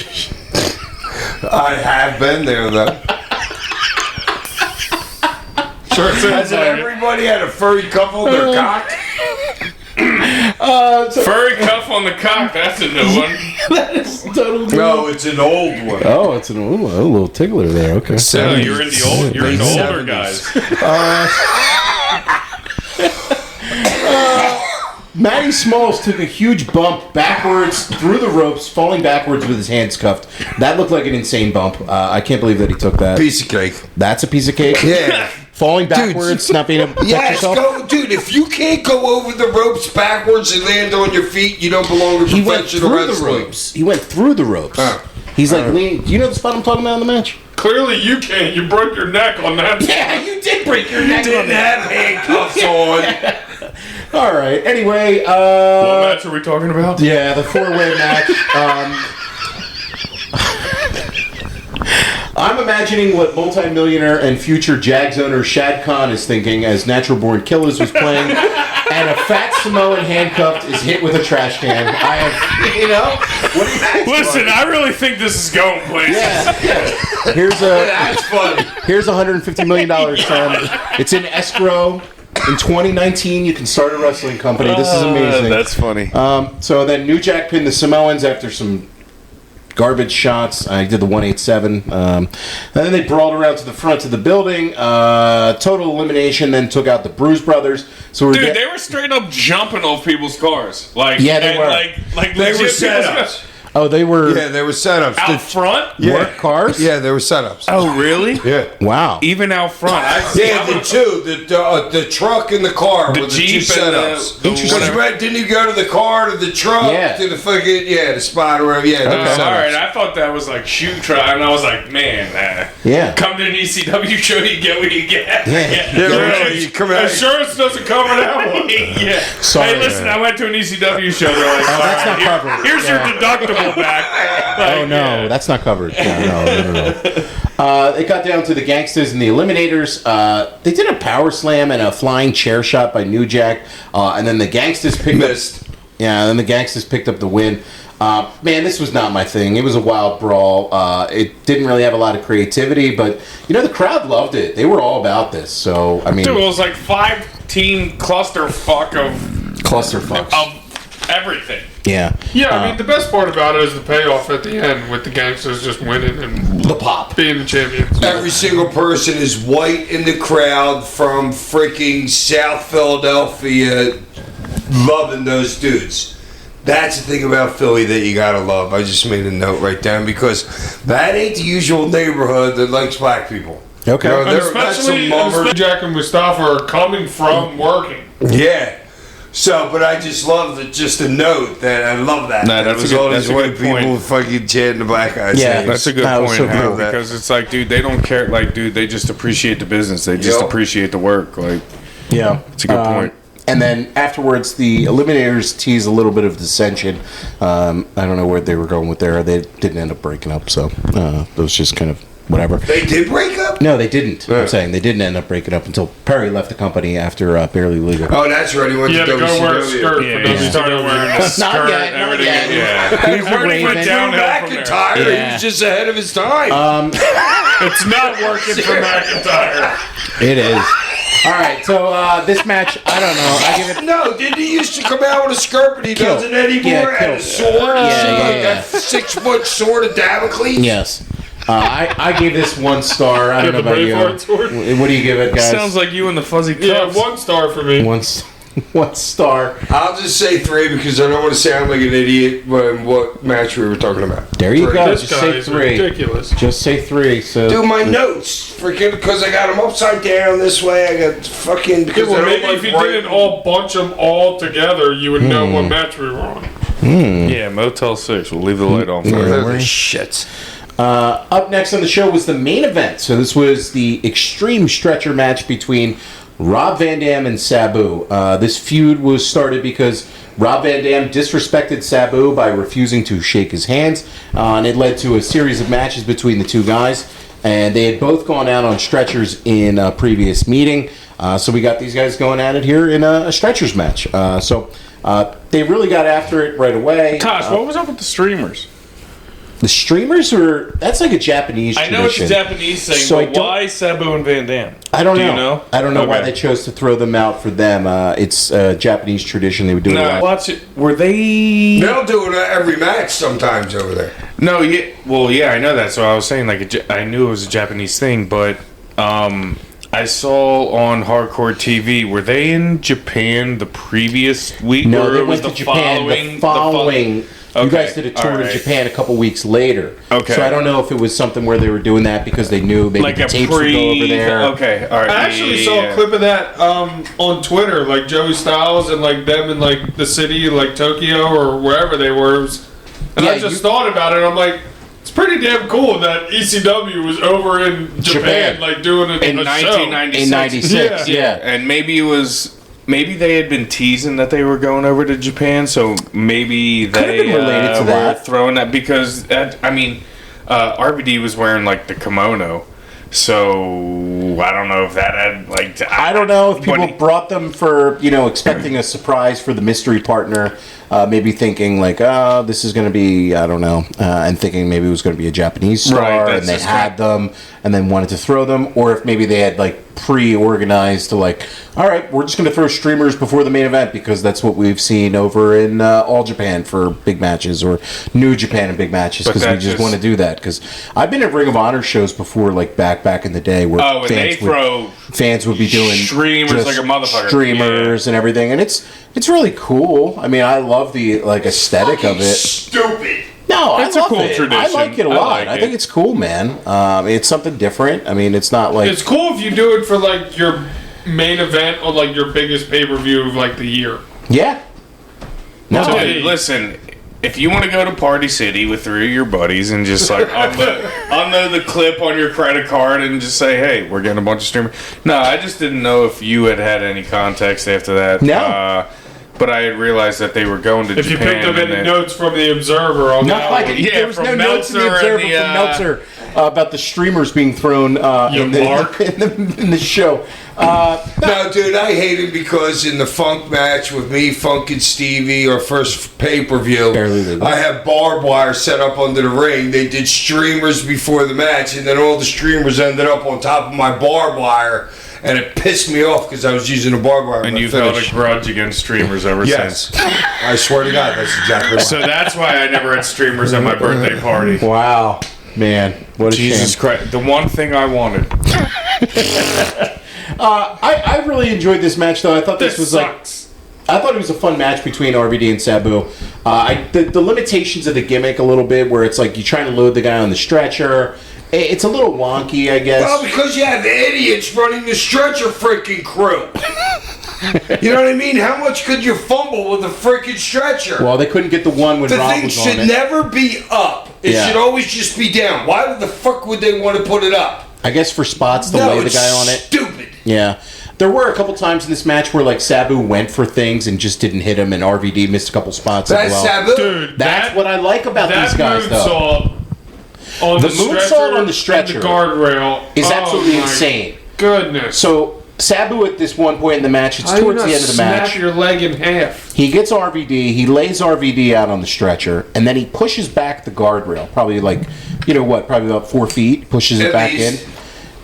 Speaker 4: I have been there though.
Speaker 3: Sure, it sounds
Speaker 4: Hasn't
Speaker 3: like it.
Speaker 4: everybody had a furry couple in their cock?
Speaker 5: Furry cuff on the cock, that's a new one.
Speaker 4: No, it's an old one.
Speaker 2: Oh, it's a little tickler there. Okay.
Speaker 5: No, you're in the older guys.
Speaker 2: Matty Smalls took a huge bump backwards through the ropes, falling backwards with his hands cuffed. That looked like an insane bump. I can't believe that he took that.
Speaker 4: Piece of cake.
Speaker 2: That's a piece of cake.
Speaker 4: Yeah.
Speaker 2: Falling backwards, not being able to protect
Speaker 4: Yes,
Speaker 2: yourself.
Speaker 4: go, dude. If you can't go over the ropes backwards and land on your feet, you don't belong in
Speaker 2: He went
Speaker 4: professional
Speaker 2: through the
Speaker 4: wrestling.
Speaker 2: ropes. He went through the ropes.
Speaker 4: Oh.
Speaker 2: He's like, leaning. Do you know the spot I'm talking about in the match?
Speaker 3: Clearly, you can't. You broke your neck on that.
Speaker 2: Yeah, you did break your neck on
Speaker 4: Didn't
Speaker 2: that.
Speaker 4: have handcuffs on.
Speaker 2: All right. Anyway,
Speaker 3: What match are we talking about?
Speaker 2: yeah, the 4-way match. I'm imagining what multimillionaire and future Jags owner Shad Khan is thinking as Natural Born Killers was playing, and a fat Samoan handcuffed is hit with a trash can. I have, what do you think?
Speaker 5: Listen, I really think this is going places.
Speaker 2: Yeah.
Speaker 4: That's funny.
Speaker 2: Here's $150 million, son. It's in escrow. In 2019, you can start a wrestling company. This is amazing.
Speaker 5: That's funny.
Speaker 2: So then New Jack pinned the Samoans after some garbage shots. I did the 187. And then they brawled around to the front of the building. Total elimination. Then took out the Bruise Brothers. So
Speaker 6: Dude, they were straight up jumping off people's cars. Like,
Speaker 2: Yeah, they were.
Speaker 6: Like
Speaker 4: They
Speaker 6: legit
Speaker 4: were
Speaker 6: people's
Speaker 4: setups.
Speaker 6: cars.
Speaker 2: Oh, they were
Speaker 4: Yeah, they were setups.
Speaker 6: Out front?
Speaker 2: work cars?
Speaker 4: Yeah, they were setups.
Speaker 5: Oh, really?
Speaker 4: Yeah.
Speaker 2: Wow.
Speaker 5: Even out front.
Speaker 4: Yeah, the two, the truck and the car
Speaker 6: The
Speaker 4: were the
Speaker 6: Jeep
Speaker 4: two
Speaker 6: and
Speaker 4: setups.
Speaker 6: the
Speaker 4: Because
Speaker 6: whatever.
Speaker 4: didn't you go to the car, to the truck,
Speaker 2: Yeah.
Speaker 4: to the fucking, the spot, or whatever? Yeah, they were setups.
Speaker 6: All right, I thought that was like shoot try, and I was like, man,
Speaker 2: Yeah.
Speaker 6: come to an ECW show, you get what you get.
Speaker 4: Yeah, really, you come out.
Speaker 3: Insurance doesn't cover that one.
Speaker 6: Yeah.
Speaker 2: Sorry,
Speaker 6: Hey, listen,
Speaker 2: man.
Speaker 6: I went to an ECW show. They're like, all
Speaker 2: that's
Speaker 6: right,
Speaker 2: not covered.
Speaker 6: here's your
Speaker 2: Yeah.
Speaker 6: deductible back. Like,
Speaker 2: Oh, no.
Speaker 6: yeah.
Speaker 2: That's not covered. Yeah, no. It got down to the Gangsters and the Eliminators. They did a power slam and a flying chair shot by New Jack. And then the Gangsters picked
Speaker 4: Missed.
Speaker 2: up... Yeah, and then the Gangsters picked up the win. Man, this was not my thing. It was a wild brawl. It didn't really have a lot of creativity, but, the crowd loved it. They were all about this. So, I mean...
Speaker 6: Dude, it was like 5-team clusterfuck of
Speaker 2: clusterfucks.
Speaker 6: everything.
Speaker 2: Yeah.
Speaker 3: Yeah, I mean, the best part about it is the payoff at the end with the Gangsters just winning and
Speaker 2: The pop.
Speaker 3: being the champions.
Speaker 4: Every single person is white in the crowd from freaking South Philadelphia, loving those dudes. That's the thing about Philly that you gotta love. I just made a note right down because that ain't the usual neighborhood that likes black people.
Speaker 2: Okay.
Speaker 3: And
Speaker 4: That's some
Speaker 3: especially
Speaker 4: mummers.
Speaker 3: Jack and Mustafa are coming from working.
Speaker 4: Yeah. So, but I just love just a note that I love that.
Speaker 5: Nah,
Speaker 4: That
Speaker 5: that's
Speaker 4: was
Speaker 5: a good-
Speaker 4: all
Speaker 5: that's
Speaker 4: these
Speaker 5: a
Speaker 4: white
Speaker 5: good point.
Speaker 4: people fucking chanting the black guys.
Speaker 2: Yeah.
Speaker 4: saying.
Speaker 5: That's a good
Speaker 2: That was
Speaker 5: point,
Speaker 2: so
Speaker 5: Hal,
Speaker 2: cool.
Speaker 5: because it's like, dude, they don't care. Like, dude, they just appreciate the business. They just
Speaker 4: Yep.
Speaker 5: appreciate the work. Like,
Speaker 2: Yeah.
Speaker 5: it's a good point.
Speaker 2: And then afterwards, the Eliminators teased a little bit of dissension. I don't know where they were going with there. They didn't end up breaking up, so it was just kind of whatever.
Speaker 4: They did break up?
Speaker 2: No, they didn't. I'm saying they didn't end up breaking up until Perry left the company after Barely Legal.
Speaker 4: Oh, that's right. He went
Speaker 3: You
Speaker 4: to
Speaker 3: had to go wear a
Speaker 4: WCW.
Speaker 3: skirt
Speaker 5: Yeah,
Speaker 3: for
Speaker 5: he
Speaker 3: WCW.
Speaker 5: started wearing a
Speaker 2: Not
Speaker 5: skirt,
Speaker 2: yet, not
Speaker 5: everything.
Speaker 2: yet.
Speaker 5: Yeah.
Speaker 2: Here's the
Speaker 6: Already went
Speaker 2: Raven.
Speaker 6: down.
Speaker 4: McIntyre,
Speaker 2: Yeah.
Speaker 4: he was just ahead of his time.
Speaker 3: It's not working for McIntyre.
Speaker 2: It is. All right, so this match, I don't know. I give it.
Speaker 4: No, didn't he used to come out with a skirt, but he
Speaker 2: Kill.
Speaker 4: doesn't anymore?
Speaker 2: Yeah,
Speaker 4: and a
Speaker 2: kill.
Speaker 4: sword,
Speaker 2: Yeah.
Speaker 4: a 6-foot sword of Damocles.
Speaker 2: Yes. I gave this 1 star. I don't know
Speaker 3: the
Speaker 2: about you.
Speaker 3: Braveheart sword?
Speaker 2: What do you give it, guys?
Speaker 5: Sounds like you and the fuzzy
Speaker 3: Yeah,
Speaker 5: cups.
Speaker 3: 1 star for me.
Speaker 2: 1 star.
Speaker 4: I'll just say 3 because I don't want to sound like an idiot when what match we were talking about.
Speaker 2: There you
Speaker 4: Three.
Speaker 2: go.
Speaker 3: This
Speaker 2: Just
Speaker 3: guy
Speaker 2: say
Speaker 3: is
Speaker 2: 3.
Speaker 3: ridiculous.
Speaker 2: Just say 3. So.
Speaker 4: Do my notes, freaking, because I got them upside down this way. I got fucking
Speaker 3: Yeah,
Speaker 4: because
Speaker 3: well,
Speaker 4: I
Speaker 3: maybe
Speaker 4: don't
Speaker 3: if you
Speaker 4: like
Speaker 3: didn't all bunch them all together, you would know what match we were on.
Speaker 5: Yeah, Motel 6. We'll leave the light on for you.
Speaker 2: Yeah.
Speaker 4: the shit.
Speaker 2: Up next on the show was the main event. So this was the Extreme Stretcher match between Rob Van Dam and Sabu. This feud was started because Rob Van Dam disrespected Sabu by refusing to shake his hands, and it led to a series of matches between the two guys. And they had both gone out on stretchers in a previous meeting. So we got these guys going at it here in a stretchers match. They really got after it right away.
Speaker 5: Tosh, what was up with the streamers?
Speaker 2: The streamers that's like a Japanese
Speaker 6: I
Speaker 2: tradition.
Speaker 6: know it's a Japanese thing,
Speaker 2: So I
Speaker 6: but
Speaker 2: don't-
Speaker 6: why Sabu and Van Dam?
Speaker 2: I don't
Speaker 6: Do
Speaker 2: know.
Speaker 6: you know?
Speaker 2: I don't know why
Speaker 6: Okay.
Speaker 2: they chose to throw them out for them. It's a Japanese tradition. They would do it a
Speaker 6: No,
Speaker 2: lot.
Speaker 6: watch it. Were they?
Speaker 4: They'll do it every match sometimes over there.
Speaker 5: No, yeah. Well, yeah, I know that. So I was saying, like, I knew it was a Japanese thing, but I saw on Hardcore TV. Were they in Japan the previous week?
Speaker 2: No,
Speaker 5: or
Speaker 2: they
Speaker 5: was
Speaker 2: went to Japan the following. You
Speaker 5: Okay,
Speaker 2: guys did a tour
Speaker 5: all
Speaker 2: to
Speaker 5: right.
Speaker 2: Japan a couple weeks later.
Speaker 5: Okay.
Speaker 2: So I don't know if it was something where they were doing that because they knew maybe
Speaker 5: like
Speaker 2: the
Speaker 5: a
Speaker 2: tapes would go over there.
Speaker 5: Okay, all right.
Speaker 3: I actually saw
Speaker 5: yeah.
Speaker 3: a clip of that on Twitter, like Joey Styles and like them in like the city, like Tokyo or wherever they were. And
Speaker 2: Yeah,
Speaker 3: I just thought about it. I'm like, it's pretty damn cool that ECW was over in Japan,
Speaker 2: Japan.
Speaker 3: like doing
Speaker 5: in
Speaker 3: a show.
Speaker 5: 1996.
Speaker 2: In 96, yeah.
Speaker 5: And maybe it was maybe they had been teasing that they were going over to Japan, so maybe they
Speaker 2: been related to
Speaker 5: were
Speaker 2: that.
Speaker 5: throwing that because RVD was wearing like the kimono, so I don't know if that had like.
Speaker 2: I don't know if people
Speaker 5: but-
Speaker 2: brought them for, expecting a surprise for the mystery partner, maybe thinking like, oh, this is going to be, I don't know, and thinking maybe it was going to be a Japanese star,
Speaker 5: Right, that's
Speaker 2: and they
Speaker 5: just
Speaker 2: had them, and then wanted to throw them, or if maybe they had like pre-organized to like, all right, we're just going to throw streamers before the main event because that's what we've seen over in All Japan for big matches, or New Japan in big matches,
Speaker 5: But
Speaker 2: because we
Speaker 5: that
Speaker 2: just
Speaker 5: just-
Speaker 2: want to do that. Because I've been at Ring of Honor shows before, like back in the day, where
Speaker 5: Oh, and they throw
Speaker 2: fans would be doing
Speaker 5: streamers
Speaker 2: just
Speaker 5: like a motherfucker.
Speaker 2: streamers and everything, and it's really cool. I mean, I love the like aesthetic of it.
Speaker 4: Stupid.
Speaker 2: No,
Speaker 5: It's
Speaker 2: I
Speaker 5: a
Speaker 2: love
Speaker 5: cool
Speaker 2: it.
Speaker 5: tradition.
Speaker 2: I like it a
Speaker 5: I
Speaker 2: lot.
Speaker 5: like
Speaker 2: I
Speaker 5: it.
Speaker 2: think it's cool, man. It's something different. I mean, it's not like
Speaker 3: It's cool if you do it for like your main event or like your biggest pay-per-view of like the year.
Speaker 2: yeah. No,
Speaker 3: So-
Speaker 5: Dude, listen, if you want to go to Party City with 3 of your buddies and just like unload the clip on your credit card and just say, hey, we're getting a bunch of streamers. No, I just didn't know if you had any context after that.
Speaker 2: No.
Speaker 5: But I had realized that they were going to
Speaker 3: If you
Speaker 5: Japan.
Speaker 3: picked up
Speaker 5: and
Speaker 3: any
Speaker 5: then-
Speaker 3: notes from the Observer on
Speaker 2: not
Speaker 3: that
Speaker 2: like
Speaker 3: one.
Speaker 5: Yeah,
Speaker 2: there was
Speaker 5: from
Speaker 2: no notes in the
Speaker 5: Meltzer and
Speaker 2: Observer
Speaker 5: the,
Speaker 2: from Meltzer about the streamers being thrown
Speaker 3: You
Speaker 2: in, the,
Speaker 3: mark.
Speaker 2: in the show.
Speaker 4: No, dude, I hate it because in the Funk match with me, Funk and Stevie, our first pay-per-view,
Speaker 2: Barely legal.
Speaker 4: I had barbed wire set up under the ring. They did streamers before the match, and then all the streamers ended up on top of my barbed wire, and it pissed me off because I was using a barbed wire.
Speaker 5: And
Speaker 4: to
Speaker 5: you've held a
Speaker 4: finish.
Speaker 5: grudge against streamers ever
Speaker 4: Yes.
Speaker 5: since.
Speaker 4: I swear to God, that's exactly why.
Speaker 5: So that's why I never had streamers at my birthday party.
Speaker 2: Wow, man, what a
Speaker 5: Jesus
Speaker 2: shame.
Speaker 5: Christ. The one thing I wanted.
Speaker 2: I really enjoyed this match, though. I thought this was
Speaker 3: sucks.
Speaker 2: I thought it was a fun match between RVD and Sabu. The limitations of the gimmick a little bit, where it's like you're trying to load the guy on the stretcher. It's a little wonky, I guess.
Speaker 4: Well, because you have idiots running the stretcher freaking crew. You know what I mean? How much could you fumble with a freaking stretcher?
Speaker 2: Well, they couldn't get the one when
Speaker 4: The
Speaker 2: Rob
Speaker 4: thing
Speaker 2: was
Speaker 4: should
Speaker 2: on it.
Speaker 4: never be up. It
Speaker 2: Yeah.
Speaker 4: should always just be down. Why the fuck would they want to put it up?
Speaker 2: I guess for spots to
Speaker 4: No,
Speaker 2: lay the
Speaker 4: it's
Speaker 2: guy on it.
Speaker 4: stupid.
Speaker 2: Yeah. There were a couple times in this match where like Sabu went for things and just didn't hit him, and RVD missed a couple spots
Speaker 4: That's
Speaker 2: as well.
Speaker 4: Sabu.
Speaker 3: Dude,
Speaker 2: That's what I like about
Speaker 3: that
Speaker 2: these guys, though.
Speaker 3: moonsault on
Speaker 2: The
Speaker 3: the,
Speaker 2: moonsault
Speaker 3: stretcher
Speaker 2: on the stretcher
Speaker 3: and the guardrail
Speaker 2: Is
Speaker 3: oh
Speaker 2: absolutely
Speaker 3: my
Speaker 2: insane.
Speaker 3: Goodness.
Speaker 2: So Sabu at this one point in the match, it's
Speaker 3: How do you
Speaker 2: towards
Speaker 3: not
Speaker 2: the end of the
Speaker 3: snap
Speaker 2: match.
Speaker 3: your leg in half?
Speaker 2: He gets RVD, he lays RVD out on the stretcher, and then he pushes back the guardrail, probably like, probably about 4 feet, pushes it
Speaker 4: At
Speaker 2: back
Speaker 4: least.
Speaker 2: in.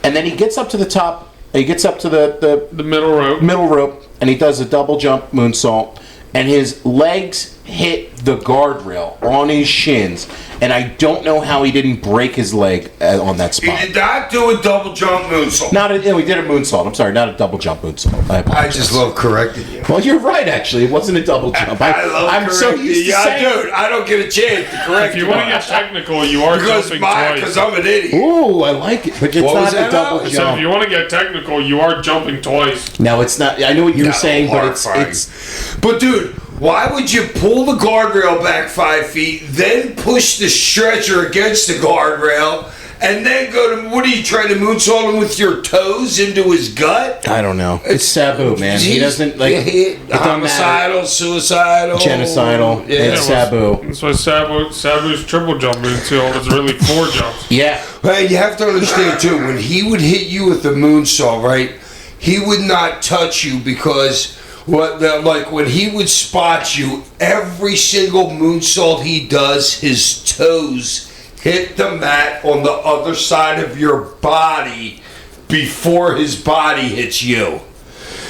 Speaker 2: And then he gets up to the top, he gets up to the
Speaker 3: The middle rope.
Speaker 2: middle rope, and he does a double jump moonsault, and his legs hit the guardrail on his shins, and I don't know how he didn't break his leg on that
Speaker 4: He
Speaker 2: spot.
Speaker 4: did not do a double jump moonsault.
Speaker 2: He did a moonsault. I'm sorry, not a double jump moonsault. I
Speaker 4: I
Speaker 2: apologize.
Speaker 4: just love correcting you.
Speaker 2: Well, you're right. Actually, it wasn't a double jump.
Speaker 4: I love
Speaker 2: I'm so
Speaker 4: correcting
Speaker 2: used to
Speaker 4: you.
Speaker 2: saying.
Speaker 4: Dude, I don't get a chance to correct
Speaker 3: If you
Speaker 4: you.
Speaker 3: want to get technical, you are jumping twice.
Speaker 4: Because I'm an idiot.
Speaker 2: Ooh, I like it, but it's
Speaker 4: What was
Speaker 2: not a
Speaker 4: that,
Speaker 2: double
Speaker 4: Alex?
Speaker 3: So if
Speaker 2: jump.
Speaker 3: you want to get technical, you are jumping twice.
Speaker 2: No, it's not. I know what you were saying, but
Speaker 4: Horrifying.
Speaker 2: it's
Speaker 4: But dude, why would you pull the guardrail back 5 feet, then push the stretcher against the guardrail, and then go to, what are you trying to moonsault him with your toes into his gut?
Speaker 2: I don't know. It's Sabu, man. He doesn't like it doesn't matter.
Speaker 4: homicidal, suicidal,
Speaker 2: Genocidal.
Speaker 4: Yeah.
Speaker 2: It's Sabu.
Speaker 3: That's why Sabu's triple jump moonsault was really 4 jumps.
Speaker 2: Yeah.
Speaker 4: Hey, you have to understand too, when he would hit you with the moonsault, right? He would not touch you because when he would spot you, every single moonsault he does, his toes hit the mat on the other side of your body before his body hits you.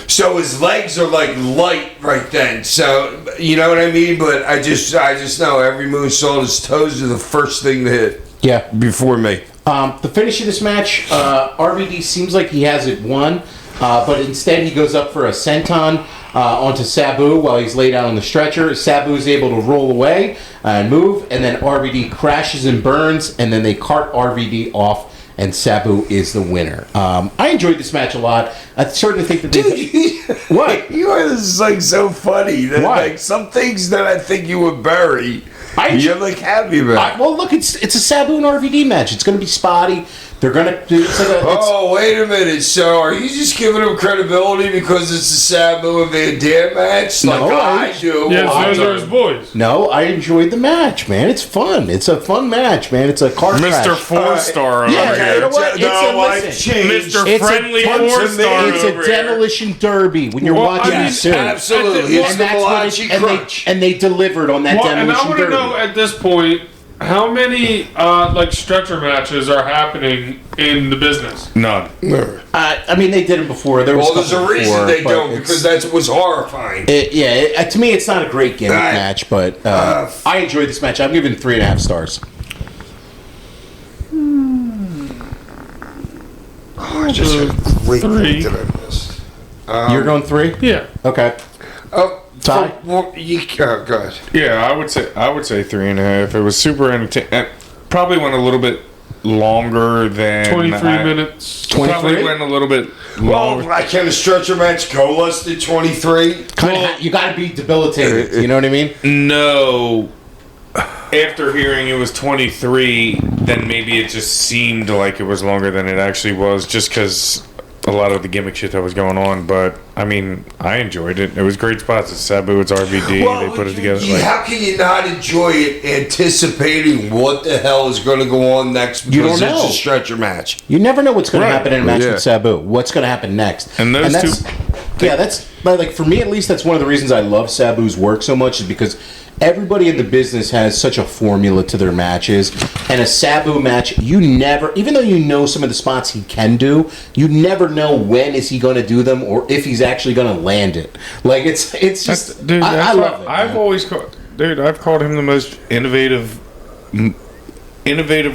Speaker 4: So his legs are like light right then. So you know what I mean? But I just know every moonsault, his toes are the first thing to hit.
Speaker 2: Yeah.
Speaker 4: Before me.
Speaker 2: The finish of this match, RVD seems like he has it won, but instead he goes up for a senton onto Sabu while he's laid out on the stretcher. Sabu is able to roll away and move, and then RVD crashes and burns, and then they cart RVD off, and Sabu is the winner. I enjoyed this match a lot. I certainly think that they... What?
Speaker 4: You are just like so funny. That,
Speaker 2: Why?
Speaker 4: like some things that I think you would bury,
Speaker 2: I-
Speaker 4: you're like happy about.
Speaker 2: Well, look, it's a Sabu and RVD match. It's going to be spotty. They're gonna do it's like a. It's,
Speaker 4: Oh, wait a minute. So, are you just giving him credibility because it's a Sabu and Van Dam match? Like
Speaker 2: No,
Speaker 4: I do.
Speaker 3: Yeah,
Speaker 4: I
Speaker 3: those are his boys.
Speaker 2: no, I enjoyed the match, man. It's fun. It's a fun match, man. It's a car
Speaker 5: Mr.
Speaker 2: crash.
Speaker 5: Four-star over
Speaker 2: Yeah,
Speaker 5: here.
Speaker 2: you know what? It's a
Speaker 4: I've
Speaker 2: listen.
Speaker 4: changed.
Speaker 5: Mr.
Speaker 2: It's a
Speaker 5: Friendly
Speaker 2: punch
Speaker 5: Four-Star
Speaker 2: It's
Speaker 5: over
Speaker 2: a
Speaker 5: here.
Speaker 2: demolition derby when you're
Speaker 3: Well,
Speaker 2: watching
Speaker 3: I mean,
Speaker 2: the series.
Speaker 4: Absolutely. It's
Speaker 2: And
Speaker 4: the
Speaker 2: that's what
Speaker 4: Malachi Crunch.
Speaker 2: and they delivered on that
Speaker 3: Well, and I
Speaker 2: demolition
Speaker 3: want to
Speaker 2: derby.
Speaker 3: know at this point how many like stretcher matches are happening in the business.
Speaker 5: None.
Speaker 2: I mean, they did it before. There was
Speaker 4: Well, there's a
Speaker 2: couple
Speaker 4: reason
Speaker 2: before,
Speaker 4: they
Speaker 2: but
Speaker 4: don't,
Speaker 2: it's-
Speaker 4: because that was horrifying.
Speaker 2: to me, it's not a great gimmick
Speaker 4: Right.
Speaker 2: match, but I enjoyed this match. I'm giving 3.5 stars.
Speaker 4: I just had a great
Speaker 3: Three.
Speaker 4: thing that I missed.
Speaker 2: You're going 3?
Speaker 3: Yeah.
Speaker 2: Okay.
Speaker 4: Oh,
Speaker 2: Ty?
Speaker 4: go ahead.
Speaker 5: Yeah, I would say 3.5. It was super entertaining. Probably went a little bit longer than
Speaker 3: 23 minutes.
Speaker 5: Probably
Speaker 2: 23?
Speaker 5: went a little bit longer.
Speaker 4: Well, can a stretcher match go less than 23?
Speaker 2: You got to be debilitated. You know what I mean?
Speaker 5: No. After hearing it was 23, then maybe it just seemed like it was longer than it actually was, just because a lot of the gimmick shit that was going on. But I mean, I enjoyed it. It was great spots. It's Sabu, it's RVD. They put it together.
Speaker 4: How can you not enjoy it anticipating what the hell is going to go on next because
Speaker 2: You don't know.
Speaker 4: it's a stretcher match?
Speaker 2: You never know what's going
Speaker 5: Right.
Speaker 2: to happen in a match
Speaker 4: Yeah.
Speaker 2: with Sabu. What's going to happen next?
Speaker 5: And those
Speaker 2: that's,
Speaker 5: two-
Speaker 2: yeah, that's like for me at least. That's one of the reasons I love Sabu's work so much is because everybody in the business has such a formula to their matches, and a Sabu match, you never, even though you know some of the spots he can do, you never know when is he going to do them or if he's actually going to land it. Like it's just,
Speaker 5: Dude,
Speaker 2: I
Speaker 5: that's
Speaker 2: love
Speaker 5: what
Speaker 2: it.
Speaker 5: I've
Speaker 2: man.
Speaker 5: always called, dude. I've called him the most innovative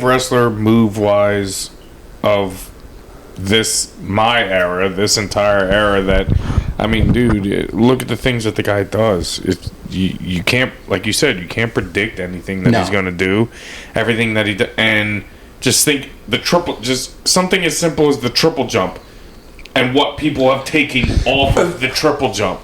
Speaker 5: wrestler, move wise, of my era, this entire era. That I mean, dude, look at the things that the guy does. You can't, like you said, you can't predict anything that
Speaker 2: No.
Speaker 5: he's going to do. Everything that he does, and just think just something as simple as the triple jump, and what people have taken off of the triple jump.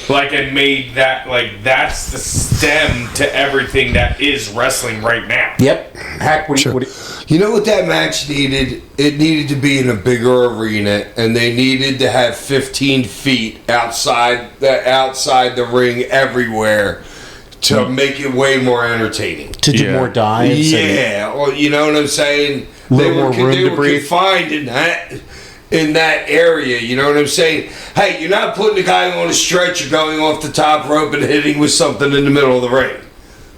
Speaker 5: Like, and made that, like, that's the stem to everything that is wrestling right now.
Speaker 2: Yep. Hack, what do you,
Speaker 4: You know what that match needed? It needed to be in a bigger arena, and they needed to have 15 feet outside the ring everywhere to make it way more entertaining.
Speaker 2: to do
Speaker 5: Yeah.
Speaker 2: more dives? and-
Speaker 4: Yeah, well, you know what I'm saying?
Speaker 2: Little more room
Speaker 4: they
Speaker 2: to
Speaker 4: were
Speaker 2: breathe.
Speaker 4: confined in that area. You know what I'm saying? Hey, you're not putting a guy on a stretcher going off the top rope and hitting with something in the middle of the ring.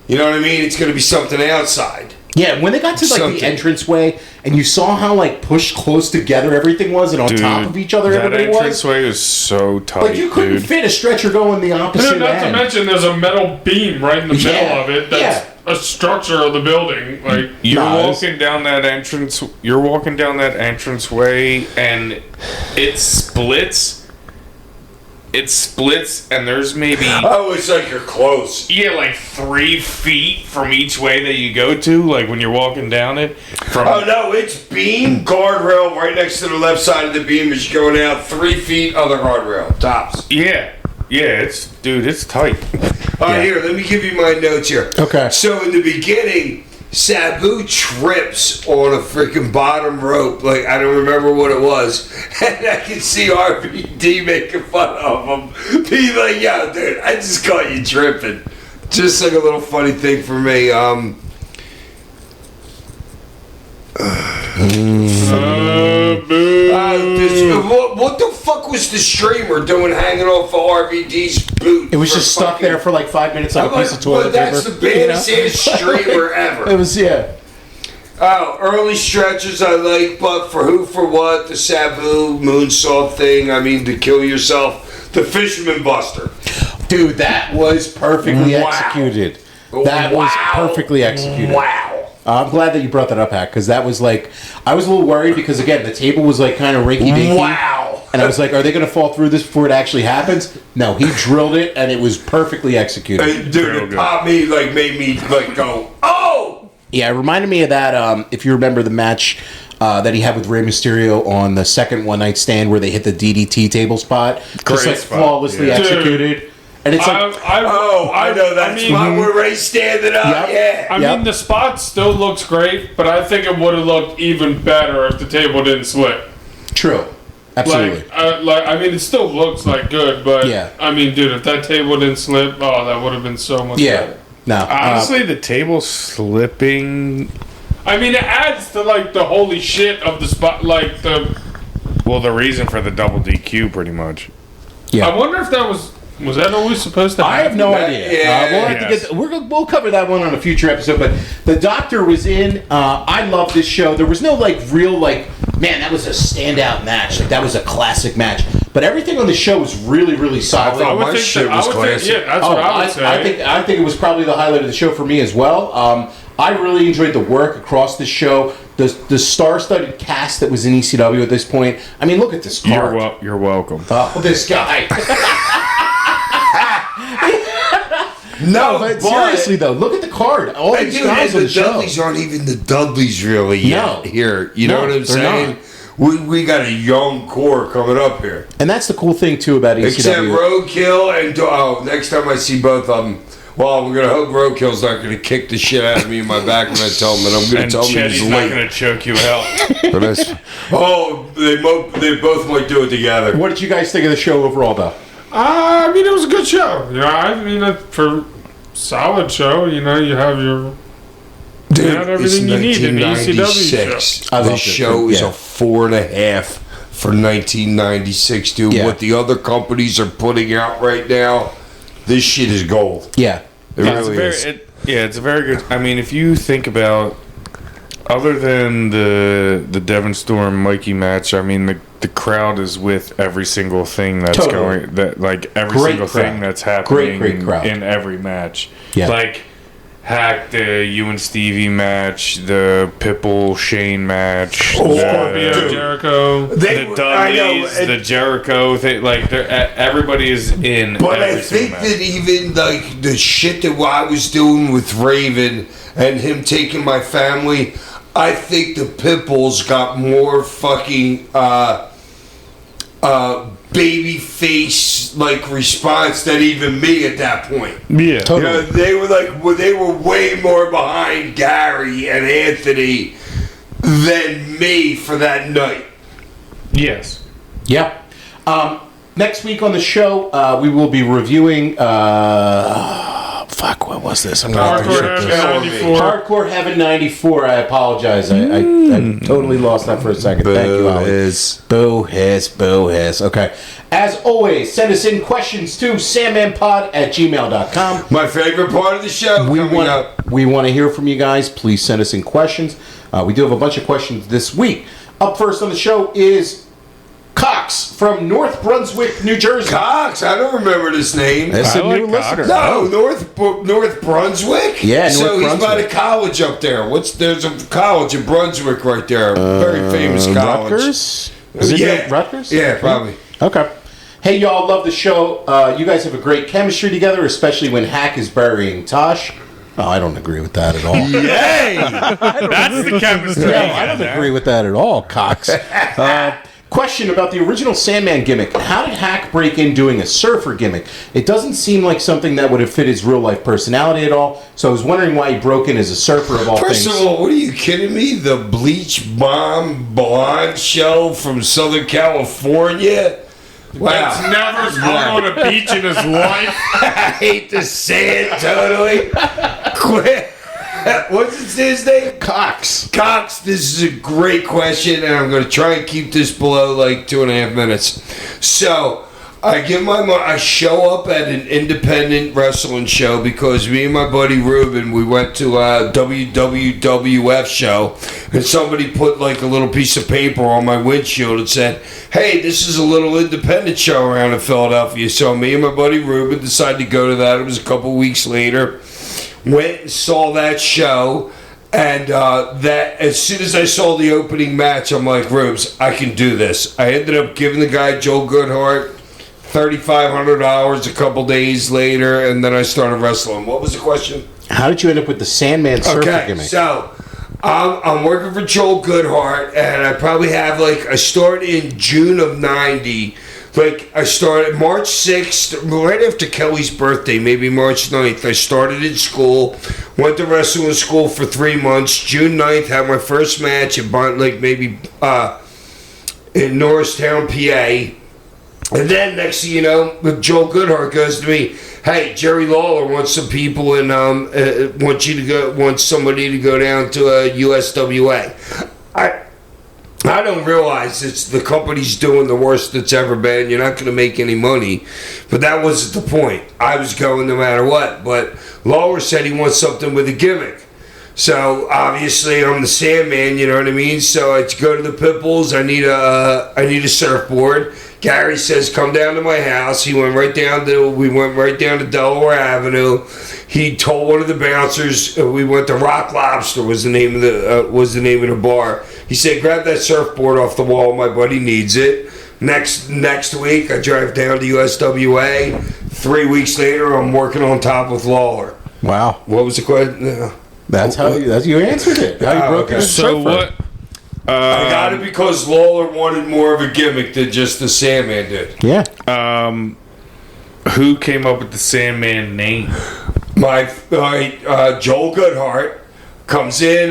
Speaker 4: You know what I mean? It's going to be something outside.
Speaker 2: Yeah, when they got to like
Speaker 4: Something.
Speaker 2: the entranceway and you saw how like pushed close together everything was and on top of each other
Speaker 5: that
Speaker 2: everybody was.
Speaker 5: entranceway was so tight,
Speaker 2: Like you couldn't
Speaker 5: dude.
Speaker 2: fit a stretcher going the opposite
Speaker 3: And not to
Speaker 2: end.
Speaker 3: mention, there's a metal beam right in the
Speaker 2: Yeah,
Speaker 3: middle of it. That's a structure of the building. Like
Speaker 5: You're
Speaker 2: Nah, it's-
Speaker 5: walking down that entrance. You're walking down that entranceway, and it splits. It splits, and there's maybe
Speaker 4: Oh, it's like you're close.
Speaker 5: like 3 feet from each way that you go to. Like when you're walking down it. From
Speaker 4: Oh no, it's beam guardrail right next to the left side of the beam as you're going out 3 feet other guardrail tops.
Speaker 5: yeah, it's tight.
Speaker 4: All right, here, let me give you my notes here.
Speaker 2: Okay.
Speaker 4: So in the beginning, Sabu trips on a freaking bottom rope. Like, I don't remember what it was. And I can see RVD making fun of him. Being like, yo, dude, I just caught you tripping. Just like a little funny thing for me. What the fuck was the streamer doing hanging off of RVD's boot?
Speaker 2: It was
Speaker 4: for
Speaker 2: just stuck
Speaker 4: fucking-
Speaker 2: there for like 5 minutes like
Speaker 4: I'm
Speaker 2: a piece
Speaker 4: like,
Speaker 2: of toilet
Speaker 4: well, that's
Speaker 2: paper.
Speaker 4: the baddest ass streamer ever.
Speaker 2: It was
Speaker 4: Oh, early stretches I like, but for who, for what? The Sabu moonsault thing. I mean, to kill yourself. The Fisherman Buster.
Speaker 2: Dude, that was perfectly
Speaker 4: Wow.
Speaker 2: executed. That was
Speaker 4: Wow.
Speaker 2: perfectly executed.
Speaker 4: Wow.
Speaker 2: I'm glad that you brought that up, Hack, because that was like, I was a little worried because again, the table was like kind of rinky dinky.
Speaker 4: Wow.
Speaker 2: And I was like, are they going to fall through this before it actually happens? No, he drilled it and it was perfectly executed.
Speaker 4: Hey, dude,
Speaker 5: Real
Speaker 4: it
Speaker 5: good.
Speaker 4: popped me, like, made me, like, go, oh!
Speaker 2: Yeah, it reminded me of that, if you remember the match that he had with Rey Mysterio on the second one night stand where they hit the DDT table spot. Just
Speaker 5: Great
Speaker 2: like
Speaker 5: spot,
Speaker 2: flawlessly
Speaker 5: yeah.
Speaker 2: executed. And it's like,
Speaker 3: I
Speaker 4: know that spot where Ray's standing up.
Speaker 2: Yep.
Speaker 4: Yeah.
Speaker 3: I mean, the spot still looks great, but I think it would have looked even better if the table didn't slip.
Speaker 2: true. Absolutely.
Speaker 3: I mean, it still looks like good, but
Speaker 2: Yeah.
Speaker 3: I mean, dude, if that table didn't slip, oh, that would have been so much
Speaker 2: Yeah.
Speaker 3: better.
Speaker 2: No.
Speaker 5: Honestly, the table slipping.
Speaker 3: I mean, it adds to like the holy shit of the spot, like the.
Speaker 5: Well, the reason for the double DQ, pretty much.
Speaker 2: Yeah.
Speaker 3: I wonder if that was that always supposed to happen?
Speaker 2: I have no idea.
Speaker 4: Yeah.
Speaker 2: We'll have to
Speaker 5: Yes.
Speaker 2: get. We'll cover that one on a future episode. But the doctor was in. I love this show. There was no like real like, man, that was a standout match. Like that was a classic match. But everything on the show was really, really solid.
Speaker 4: thought
Speaker 3: I would
Speaker 4: my
Speaker 3: think
Speaker 4: shit
Speaker 3: that,
Speaker 4: was
Speaker 3: I would
Speaker 4: classic.
Speaker 3: think, yeah, that's what I would say.
Speaker 2: I think it was probably the highlight of the show for me as well. I really enjoyed the work across the show. The star-studded cast that was in ECW at this point. I mean, look at this card.
Speaker 5: You're welcome.
Speaker 2: Oh, this guy.
Speaker 4: No,
Speaker 2: But seriously though, look at the card. All
Speaker 4: Hey,
Speaker 2: these
Speaker 4: dude,
Speaker 2: guys
Speaker 4: and
Speaker 2: on
Speaker 4: the
Speaker 2: the show.
Speaker 4: Dudleys aren't even the Dudleys really yet
Speaker 2: No.
Speaker 4: here. You know
Speaker 2: No,
Speaker 4: what I'm
Speaker 2: they're
Speaker 4: saying? We got a young core coming up here.
Speaker 2: And that's the cool thing too about ECW.
Speaker 4: Except Roadkill and next time I see both of them, well, we're gonna hope Roadkill's not gonna kick the shit out of me in my back when I tell him, and I'm gonna
Speaker 5: And
Speaker 4: tell him
Speaker 5: Chetty's
Speaker 4: he's
Speaker 5: not
Speaker 4: late.
Speaker 5: going to choke you out.
Speaker 4: But that's- they both might do it together.
Speaker 2: What did you guys think of the show overall, though?
Speaker 3: I mean, it was a good show. You know, I mean, for solid show, you know, you have your.
Speaker 4: Dude,
Speaker 3: Not everything you need in the ECW
Speaker 4: 1996.
Speaker 2: I loved
Speaker 4: This
Speaker 2: it.
Speaker 4: show is
Speaker 2: Yeah.
Speaker 4: a 4.5 for 1996, dude.
Speaker 2: Yeah.
Speaker 4: What the other companies are putting out right now, this shit is gold.
Speaker 2: Yeah.
Speaker 4: It
Speaker 5: Yeah,
Speaker 4: really is.
Speaker 5: it's a very good. I mean, if you think about, other than the Devon Storm Mikey match, I mean the crowd is with every single thing that's
Speaker 2: Totally.
Speaker 5: going. That like every
Speaker 2: Great
Speaker 5: single
Speaker 2: crowd.
Speaker 5: thing that's happening
Speaker 2: Great crowd.
Speaker 5: in every match.
Speaker 2: Yeah.
Speaker 5: Like Hack, the you and Stevie match, the Pitbull Shane match,
Speaker 3: Scorpio,
Speaker 5: the
Speaker 3: Jericho.
Speaker 4: They
Speaker 5: the
Speaker 4: were- I know,
Speaker 5: Dudleys, the Jericho thing. Like everybody is in.
Speaker 4: But
Speaker 5: every
Speaker 4: I
Speaker 5: single
Speaker 4: think
Speaker 5: match.
Speaker 4: that even like the shit that I was doing with Raven and him taking my family, I think the Pitbulls got more fucking baby face like response than even me at that point.
Speaker 5: Yeah.
Speaker 2: Totally.
Speaker 4: You know, they were like, well, they were way more behind Gary and Anthony than me for that night.
Speaker 5: Yes.
Speaker 2: Yeah. Next week on the show, we will be reviewing. Fuck, what was this? I'm not
Speaker 3: Hardcore
Speaker 2: sure.
Speaker 3: Heaven 94.
Speaker 2: Hardcore Heaven 94. I apologize. I totally lost that for a second. Thank you, Ali. Boo hiss. Okay. As always, send us in questions to sandmanpod@gmail.com.
Speaker 4: My favorite part of the show
Speaker 2: We
Speaker 4: coming up.
Speaker 2: want to hear from you guys. Please send us in questions. We do have a bunch of questions this week. Up first on the show is Cox from North Brunswick, New Jersey.
Speaker 4: Cox, I don't remember this name.
Speaker 2: That's a
Speaker 5: I like
Speaker 2: new
Speaker 5: Cox.
Speaker 2: listener.
Speaker 4: No, North Brunswick.
Speaker 2: Yeah,
Speaker 4: so
Speaker 2: North
Speaker 4: he's by
Speaker 2: Brunswick.
Speaker 4: the college up there. There's a college in Brunswick right there, very famous college.
Speaker 2: Rutgers? Is it
Speaker 4: Yeah.
Speaker 2: Rutgers?
Speaker 4: Yeah, probably.
Speaker 2: Okay. Hey, y'all, love the show. You guys have a great chemistry together, especially when Hack is burying Tosh. Oh, I don't agree with that at all.
Speaker 5: That's the chemistry.
Speaker 2: No, I don't agree with that at all, Cox. Question about the original Sandman gimmick. How did Hack break in doing a surfer gimmick? It doesn't seem like something that would have fit his real life personality at all. So I was wondering why he broke in as a surfer of all
Speaker 4: First
Speaker 2: things.
Speaker 4: of all, what are you kidding me? The Bleach Bomb Blonde show from Southern California? Wow.
Speaker 3: That's never swum on a beach in his life.
Speaker 4: I hate to say it totally. Quit. What's his name?
Speaker 2: Cox.
Speaker 4: Cox, this is a great question, and I'm going to try and keep this below like 2.5 minutes. So, I show up at an independent wrestling show because me and my buddy Ruben, we went to a WWF show, and somebody put like a little piece of paper on my windshield and said, hey, this is a little independent show around in Philadelphia. So me and my buddy Ruben decided to go to that. It was a couple weeks later. Went and saw that show, and that as soon as I saw the opening match, I'm like, Rubes, I can do this. I ended up giving the guy Joe Goodhart $3,500 a couple days later, and then I started wrestling. What was the question?
Speaker 2: How did you end up with the Sandman surfer
Speaker 4: Okay,
Speaker 2: gimmick?
Speaker 4: so I'm working for Joel Goodhart, and I probably have I started in June of '90. I started March 6th, right after Kelly's birthday, maybe March 9th. I started in school, went to wrestling school for 3 months. June 9th, had my first match at in Norristown, PA. And then next thing you know, Joel Goodhart goes to me, "Hey, Jerry Lawler wants some people and wants somebody to go down to USWA." I don't realize it's the company's doing the worst it's ever been. You're not going to make any money, but that wasn't the point. I was going no matter what. But Lawler said he wants something with a gimmick. So obviously I'm the Sandman, you know what I mean? So I go to the Pipples. I need a surfboard. Gary says, "Come down to my house." We went right down to Delaware Avenue. He told one of the bouncers, we went to Rock Lobster was the name of the bar. He said, "Grab that surfboard off the wall. My buddy needs it." Next week, I drive down to USWA. 3 weeks later, I'm working on top with Lawler.
Speaker 2: Wow.
Speaker 4: What was the question?
Speaker 2: That's how you answered it. How you broke it.
Speaker 5: So what?
Speaker 4: I got it because Lawler wanted more of a gimmick than just the Sandman did.
Speaker 2: Yeah.
Speaker 5: Who came up with the Sandman name?
Speaker 4: Joel Goodhart comes in.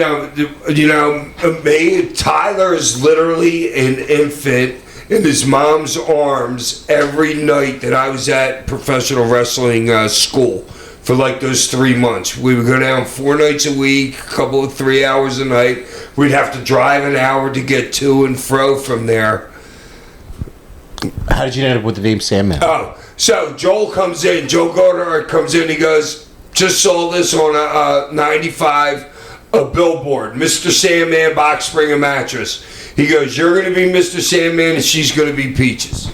Speaker 4: Tyler is literally an infant in his mom's arms every night that I was at professional wrestling school. For those 3 months, we would go down 4 nights a week, a couple of 3 hours a night. We'd have to drive an hour to get to and fro from there.
Speaker 2: How did you end up with the name Sandman?
Speaker 4: Oh, so Joel comes in. Joe Goddard comes in. He goes, "Just saw this on a 95, a billboard. Mr. Sandman, box spring and mattress." He goes, "You're going to be Mr. Sandman, and she's going to be Peaches."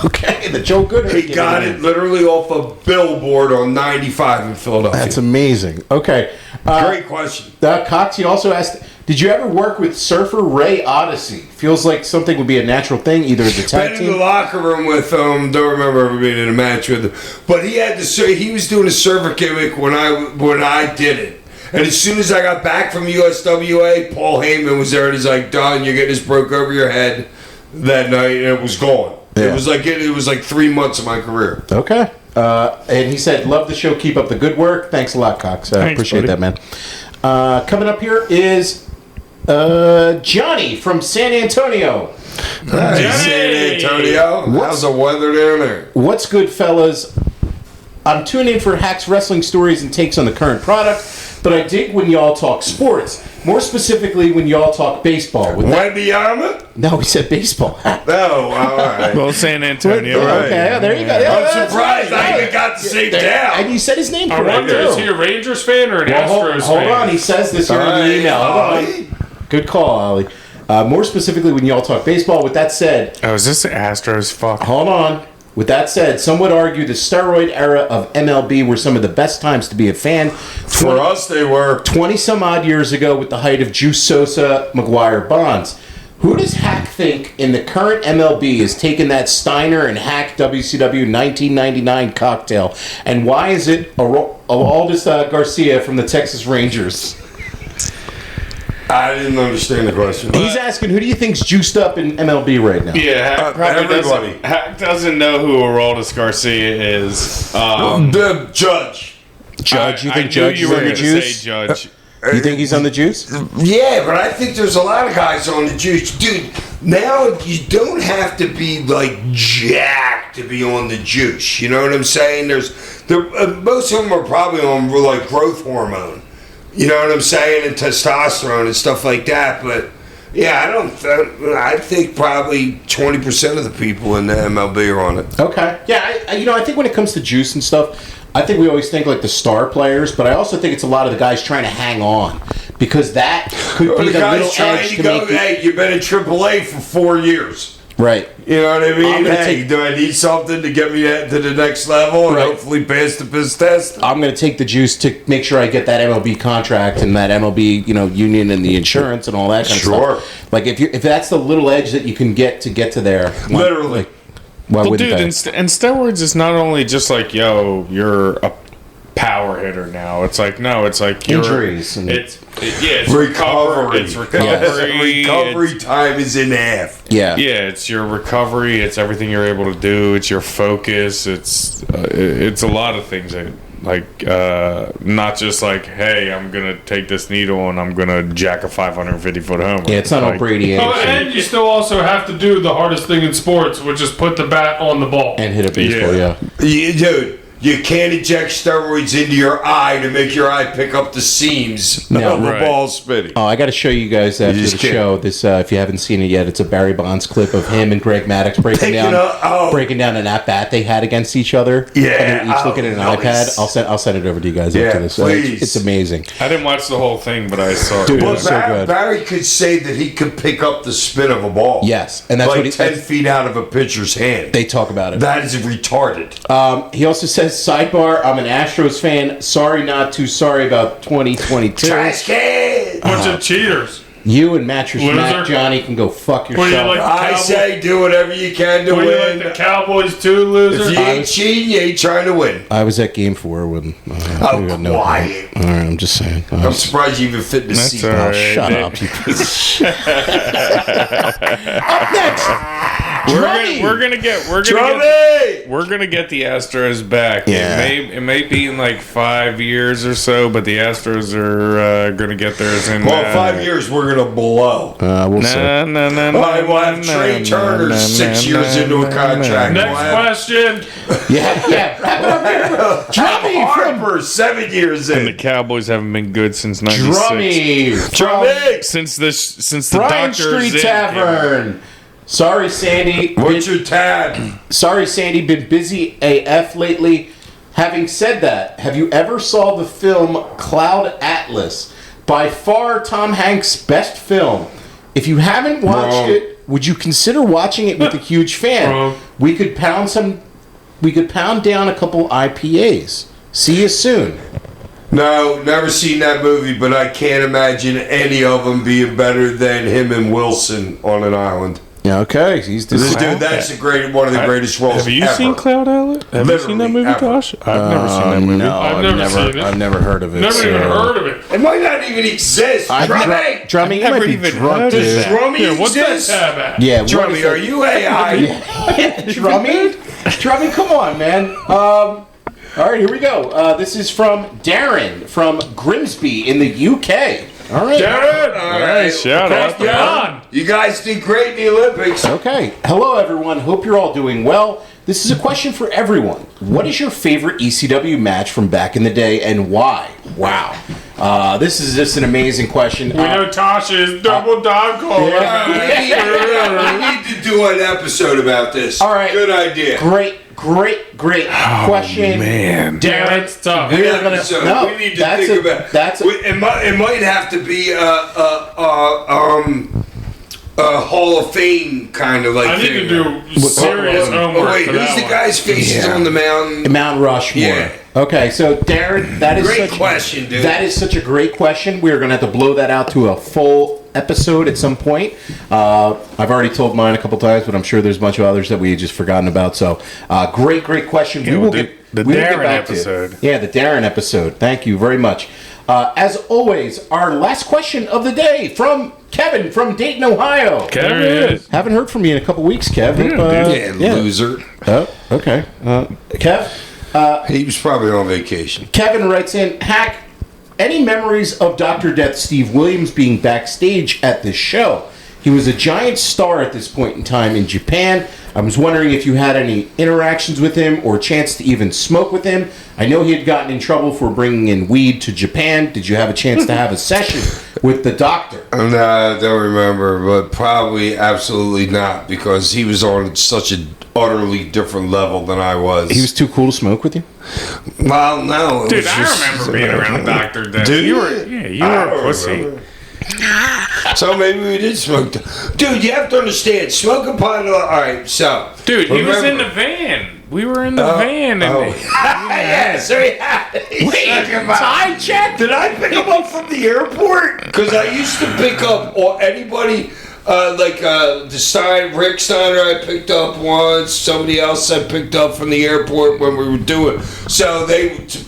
Speaker 2: Okay, the Joe Goodhart.
Speaker 4: He got it literally off a billboard on 95 in Philadelphia.
Speaker 2: That's amazing. Okay.
Speaker 4: Great question.
Speaker 2: Cox, he also asked, did you ever work with Surfer Ray Odyssey? Feels like something would be a natural thing, either as a tag
Speaker 4: Been in the
Speaker 2: team.
Speaker 4: locker room with him. Don't remember ever being in a match with him. But he was doing a server gimmick when I did it. And as soon as I got back from USWA, Paul Heyman was there and he's like, "Don, you're getting this broke over your head." That night, and it was gone.
Speaker 2: Yeah.
Speaker 4: It was like 3 months of my career.
Speaker 2: Okay. And he said, "Love the show. Keep up the good work." Thanks a lot, Cox. I appreciate that, man. Coming up here is Johnny from San Antonio.
Speaker 4: Hey, San Antonio. How's the weather down there?
Speaker 2: What's good, fellas? I'm tuning in for Haks wrestling stories and takes on the current product, but I dig when y'all talk sports. More specifically, when y'all talk baseball.
Speaker 4: Wembanyama?
Speaker 2: No, he said baseball.
Speaker 4: No, all right.
Speaker 5: Well, San Antonio.
Speaker 4: Right.
Speaker 2: Okay, there you go. Yeah,
Speaker 4: I'm
Speaker 2: that's
Speaker 4: surprised
Speaker 2: right.
Speaker 4: I even got to say
Speaker 2: And
Speaker 4: down.
Speaker 2: you said his name
Speaker 3: I
Speaker 2: correct,
Speaker 3: wonder, is he
Speaker 2: too.
Speaker 3: a Rangers fan or an Astros
Speaker 2: Hold
Speaker 3: fan?
Speaker 2: on, he says this here in the email. Hold on. Good call, Ollie. More specifically, when y'all talk baseball. With that said,
Speaker 5: Oh, is this the Astros? Fuck.
Speaker 2: hold on. With that said, some would argue the steroid era of MLB were some of the best times to be a fan.
Speaker 4: For us, they were.
Speaker 2: 20 some odd years ago with the height of Juice Sosa, McGuire, Bonds. Who does Hack think in the current MLB is taking that Steiner and Hack WCW 1999 cocktail? And why is it Aldis Garcia from the Texas Rangers?
Speaker 4: I didn't understand the question.
Speaker 2: He's asking, who do you think's juiced up in MLB right now?
Speaker 5: Yeah, Hack probably
Speaker 4: everybody.
Speaker 5: doesn't know who Aroldis Garcia is.
Speaker 4: The judge.
Speaker 2: Judge, you
Speaker 5: I
Speaker 2: think
Speaker 5: knew
Speaker 2: Judge
Speaker 5: you
Speaker 2: is
Speaker 5: were
Speaker 2: on the
Speaker 5: going to
Speaker 2: juice?
Speaker 5: say Judge.
Speaker 2: You think he's on the juice?
Speaker 4: Yeah, but I think there's a lot of guys on the juice. Dude, now you don't have to be jacked to be on the juice. You know what I'm saying? Most of them are probably on growth hormone. You know what I'm saying? And testosterone and stuff like that. But yeah, I think probably 20% of the people in the MLB are on it.
Speaker 2: Okay. Yeah, I think when it comes to juice and stuff, I think we always think the star players, but I also think it's a lot of the guys trying to hang on because that could
Speaker 4: Or
Speaker 2: be
Speaker 4: the
Speaker 2: the little
Speaker 4: guy's trying
Speaker 2: edge
Speaker 4: to
Speaker 2: to
Speaker 4: go,
Speaker 2: make
Speaker 4: hey, you've been in AAA for 4 years.
Speaker 2: right.
Speaker 4: You know what I
Speaker 2: I'm
Speaker 4: mean?
Speaker 2: gonna
Speaker 4: Hey, do I need something to get me to the next level and
Speaker 2: Right.
Speaker 4: hopefully pass the piss test?
Speaker 2: I'm going to take the juice to make sure I get that MLB contract and that MLB, union and the insurance and all that kind
Speaker 4: Sure.
Speaker 2: of stuff. Like if that's the little edge that you can get to there,
Speaker 4: Literally.
Speaker 2: why
Speaker 5: Well,
Speaker 2: wouldn't
Speaker 5: dude,
Speaker 2: that?
Speaker 5: and steroids is not only just you're a power hitter now. It's like no, it's like
Speaker 2: Injuries and-
Speaker 5: It's
Speaker 4: Recovery.
Speaker 5: It's recovery.
Speaker 4: Recovery time is in half.
Speaker 2: Yeah.
Speaker 5: Yeah, it's your recovery. It's everything you're able to do. It's your focus. It's a lot of things that, like, not just like, hey, I'm gonna take this needle and I'm gonna jack a 550-foot homer.
Speaker 2: Yeah, it's not all
Speaker 5: like,
Speaker 2: Brady
Speaker 3: Oh,
Speaker 2: Anderson
Speaker 3: and you still also have to do the hardest thing in sports, which is put the bat on the ball.
Speaker 2: and hit a baseball. Yeah.
Speaker 4: Dude, you can't inject steroids into your eye to make your eye pick up the seams
Speaker 2: No.
Speaker 4: of the
Speaker 5: Right.
Speaker 4: ball spinning.
Speaker 2: Oh, I got to show you guys after the
Speaker 4: just can't.
Speaker 2: show. This, if you haven't seen it yet, it's a Barry Bonds clip of him and Greg Maddox breaking down an at bat they had against each other.
Speaker 4: Yeah,
Speaker 2: and they're each looking at an
Speaker 4: nice.
Speaker 2: iPad. I'll send it over to you guys
Speaker 4: Yeah,
Speaker 2: after this.
Speaker 4: please.
Speaker 2: It's amazing.
Speaker 5: I didn't watch the whole thing, but I saw it.
Speaker 2: Dude,
Speaker 4: Well,
Speaker 2: it's so good.
Speaker 4: Barry could say that he could pick up the spin of a ball.
Speaker 2: Yes, and that's
Speaker 4: like
Speaker 2: what he
Speaker 4: 10 feet out of a pitcher's hand.
Speaker 2: They talk about it.
Speaker 4: That is retarded.
Speaker 2: He also says, sidebar, I'm an Astros fan. Sorry, not too sorry about 2022.
Speaker 4: Trash can!
Speaker 3: Bunch of cheaters.
Speaker 2: You and Mattress
Speaker 3: Loser.
Speaker 2: Matt Johnny can go fuck
Speaker 3: What do you
Speaker 2: yourself.
Speaker 3: like?
Speaker 4: I say do whatever you can to
Speaker 3: Were you
Speaker 4: win.
Speaker 3: like the Cowboys too, loser?
Speaker 4: If you ain't cheating, you ain't trying to win.
Speaker 2: I was at Game 4 when...
Speaker 4: Oh,
Speaker 2: we got no-
Speaker 4: quiet.
Speaker 2: All right, I'm just saying.
Speaker 4: I'm surprised you even fit in the
Speaker 5: That's
Speaker 4: seat.
Speaker 5: all right.
Speaker 2: Shut
Speaker 5: Nick.
Speaker 2: up, you piece of shit. Up next, Drummy.
Speaker 5: We're gonna get
Speaker 4: Drummy!
Speaker 5: we're gonna get the Astros back.
Speaker 2: Yeah.
Speaker 5: It may be in like 5 years or so, but the Astros are gonna get theirs in.
Speaker 4: Well, 5 years we're going to blow.
Speaker 2: We'll see.
Speaker 4: We'll have Trey Turner 6 years into a contract.
Speaker 3: Next
Speaker 4: We'll have
Speaker 3: question.
Speaker 2: Yeah. Wrap it up here. Drummy from
Speaker 4: Harper 7 years
Speaker 5: And the
Speaker 4: in.
Speaker 5: Cowboys haven't been good since '96.
Speaker 2: Drummy from
Speaker 4: Drummy!
Speaker 5: Since the
Speaker 2: Bryan
Speaker 5: Doctors
Speaker 2: Street Tavern. Sorry, Sandy.
Speaker 4: What's your tab?
Speaker 2: Sorry, Sandy. Been busy AF lately. Having said that, have you ever saw the film Cloud Atlas? By far, Tom Hanks' best film. If you haven't watched
Speaker 4: Wrong.
Speaker 2: it, would you consider watching it with a huge fan?
Speaker 3: Wrong.
Speaker 2: We could pound down a couple IPAs. See you soon.
Speaker 4: No, never seen that movie, but I can't imagine any of them being better than him and Wilson on an island.
Speaker 2: Yeah, okay. He's
Speaker 4: This dude, that's one of the greatest roles
Speaker 5: Have you
Speaker 4: ever.
Speaker 5: seen Cloud Atlas? Have you seen that
Speaker 4: Literally,
Speaker 5: movie,
Speaker 4: ever.
Speaker 5: Josh? I've never seen that movie.
Speaker 2: No,
Speaker 3: I've never seen it.
Speaker 2: I've never heard of it.
Speaker 3: Never even heard of it.
Speaker 4: It might not even exist. Drummy!
Speaker 2: Drummy, you
Speaker 5: I've
Speaker 2: might
Speaker 5: never
Speaker 2: be
Speaker 5: even
Speaker 2: drunk,
Speaker 5: heard of
Speaker 2: dude.
Speaker 5: that.
Speaker 4: Drummy
Speaker 3: Yeah, what's that
Speaker 4: exists?
Speaker 3: tab at?
Speaker 2: Yeah, what is
Speaker 4: Drummy,
Speaker 2: that?
Speaker 4: are you AI?
Speaker 2: Drummy, come on, man. All right, here we go. This is from Darren from Grimsby in the UK. All right.
Speaker 3: Jared!
Speaker 4: All right.
Speaker 5: Shout out.
Speaker 3: Come on!
Speaker 4: You guys did great in the Olympics.
Speaker 2: Okay. Hello, everyone. Hope you're all doing well. This is a question for everyone. What is your favorite ECW match from back in the day and why? Wow. This is just an amazing question.
Speaker 3: We know Tasha is double dog call.
Speaker 4: We need to do an episode about this.
Speaker 2: All right.
Speaker 4: Good idea.
Speaker 2: Great question.
Speaker 5: man.
Speaker 3: Yeah, that's tough.
Speaker 2: We are gonna-
Speaker 4: Episode.
Speaker 2: no,
Speaker 4: we need to
Speaker 2: that's
Speaker 4: think
Speaker 2: a-
Speaker 4: about
Speaker 2: that's a-
Speaker 4: it. Might have to be a Hall of Fame kind of like
Speaker 3: I need
Speaker 4: thing.
Speaker 3: to do serious homework
Speaker 4: Wait,
Speaker 3: for
Speaker 4: who's
Speaker 3: that
Speaker 4: the
Speaker 3: one.
Speaker 4: guy's faces on the mountain?
Speaker 2: Mount Rushmore.
Speaker 4: Yeah.
Speaker 2: Okay, so Darren, that is
Speaker 4: Great
Speaker 2: such
Speaker 4: question, dude.
Speaker 2: That is such a great question. We're going to have to blow that out to a full episode at some point. I've already told mine a couple times, but I'm sure there's a bunch of others that we had just forgotten about. So, great question.
Speaker 5: Yeah,
Speaker 2: we will
Speaker 5: the-
Speaker 2: get
Speaker 5: the
Speaker 2: we will get
Speaker 5: Darren
Speaker 2: back to it.
Speaker 5: episode.
Speaker 2: Yeah, the Darren episode. Thank you very much. As always, our last question of the day from Kevin from Dayton, Ohio.
Speaker 5: Kevin.
Speaker 3: There he is.
Speaker 2: Haven't heard from you in a couple weeks, Kev.
Speaker 4: Yeah, loser.
Speaker 2: Oh, okay. Kev.
Speaker 4: He was probably on vacation.
Speaker 2: Kevin writes in, Hack, any memories of Dr. Death Steve Williams being backstage at this show? He was a giant star at this point in time in Japan. I was wondering if you had any interactions with him or chance to even smoke with him. I know he had gotten in trouble for bringing in weed to Japan. Did you have a chance to have a session with the doctor?
Speaker 4: No, I don't remember, but probably absolutely not because he was on such an utterly different level than I was.
Speaker 2: He was too cool to smoke with you?
Speaker 4: Well, no. it
Speaker 5: Dude,
Speaker 4: was
Speaker 5: I
Speaker 4: just-
Speaker 5: remember being around Dr. Death.
Speaker 4: Dude,
Speaker 5: You were a pussy.
Speaker 4: remember. So maybe we did smoke. Dude, you have to understand, smoking pot. All right, so.
Speaker 5: Dude, he was in
Speaker 4: remember-
Speaker 5: the van. We were in the van. And
Speaker 4: Yeah, so he had.
Speaker 2: Side check?
Speaker 4: Did I pick him up from the airport? Because I used to pick up anybody Rick Steiner I picked up once. Somebody else I picked up from the airport when we were doing. So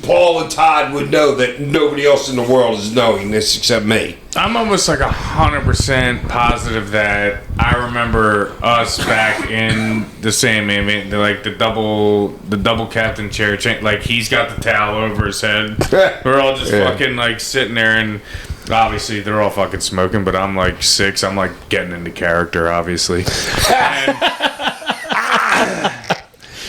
Speaker 4: Paul and Todd would know that nobody else in the world is knowing this except me.
Speaker 5: I'm almost like 100% positive that I remember us back in the Sandman, like the double captain chair, like he's got the towel over his head. We're all just fucking like sitting there, and obviously they're all fucking smoking, but I'm like 6. I'm like getting into character, obviously.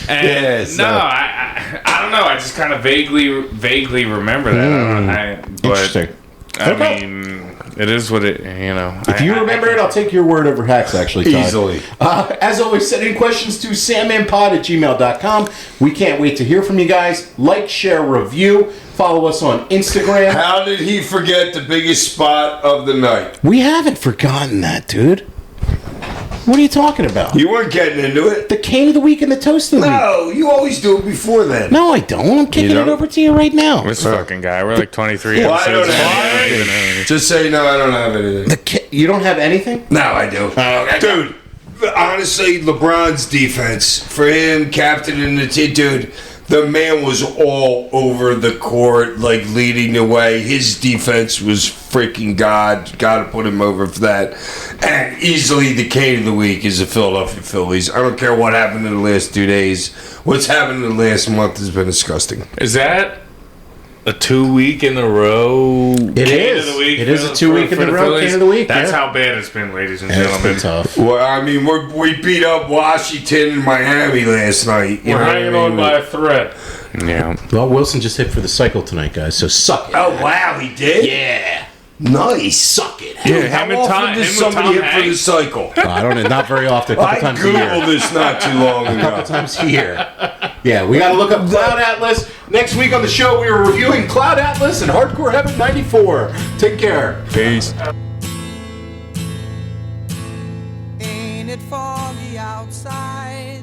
Speaker 5: And no, I don't know. I just kind of vaguely remember that.
Speaker 2: Interesting.
Speaker 5: I mean, it is what it,
Speaker 2: If you remember it, I'll take your word over Haks, actually, Todd.
Speaker 4: Easily.
Speaker 2: As always, send in questions to sandmanpod@gmail.com. We can't wait to hear from you guys. Like, share, review. Follow us on Instagram.
Speaker 4: How did he forget the biggest spot of the night?
Speaker 2: We haven't forgotten that, dude. What are you talking about?
Speaker 4: You weren't getting into it.
Speaker 2: The Cane of the Week and the Toast of the Week.
Speaker 4: No, you always do it before then.
Speaker 2: No, I don't. I'm kicking it over to you right now.
Speaker 5: This fucking guy. We're like 23
Speaker 4: Well, I don't
Speaker 5: episodes.
Speaker 4: have anything. Just say no, I don't have anything.
Speaker 2: You don't have anything?
Speaker 4: No, I do. Dude, honestly, LeBron's defense, for him, captain in the team, dude, the man was all over the court, like leading the way. His defense was freaking God. Got to put him over for that. And easily the Cane of the Week is the Philadelphia Phillies. I don't care what happened in the last 2 days. What's happened in the last month has been disgusting.
Speaker 6: Is that a 2-week in a row?
Speaker 2: It is. It is a 2-week in a row Cane of the Week.
Speaker 5: That's how bad it's been, ladies and
Speaker 2: It's
Speaker 5: gentlemen.
Speaker 2: been tough.
Speaker 4: Well, I mean, we beat up Washington and Miami last night.
Speaker 3: We're hanging on by a thread.
Speaker 5: Yeah.
Speaker 2: Well, Wilson just hit for the cycle tonight, guys, so suck it.
Speaker 4: Oh, wow, he did?
Speaker 2: Yeah.
Speaker 4: Nice.
Speaker 2: Suck it.
Speaker 5: Yeah,
Speaker 4: How
Speaker 5: him and
Speaker 4: often
Speaker 5: Tom-
Speaker 4: does
Speaker 5: him and
Speaker 4: somebody
Speaker 5: Tom
Speaker 4: hit for the
Speaker 5: Hanks.
Speaker 4: cycle?
Speaker 2: I don't know. Not very often. A couple
Speaker 4: I
Speaker 2: times a year.
Speaker 4: Googled this not too long
Speaker 2: A couple
Speaker 4: ago.
Speaker 2: times a year. Yeah, we got to look up Cloud Atlas. Next week on the show, we are reviewing Cloud Atlas and Hardcore Heaven 94. Take care.
Speaker 5: Peace.
Speaker 1: Ain't it foggy outside?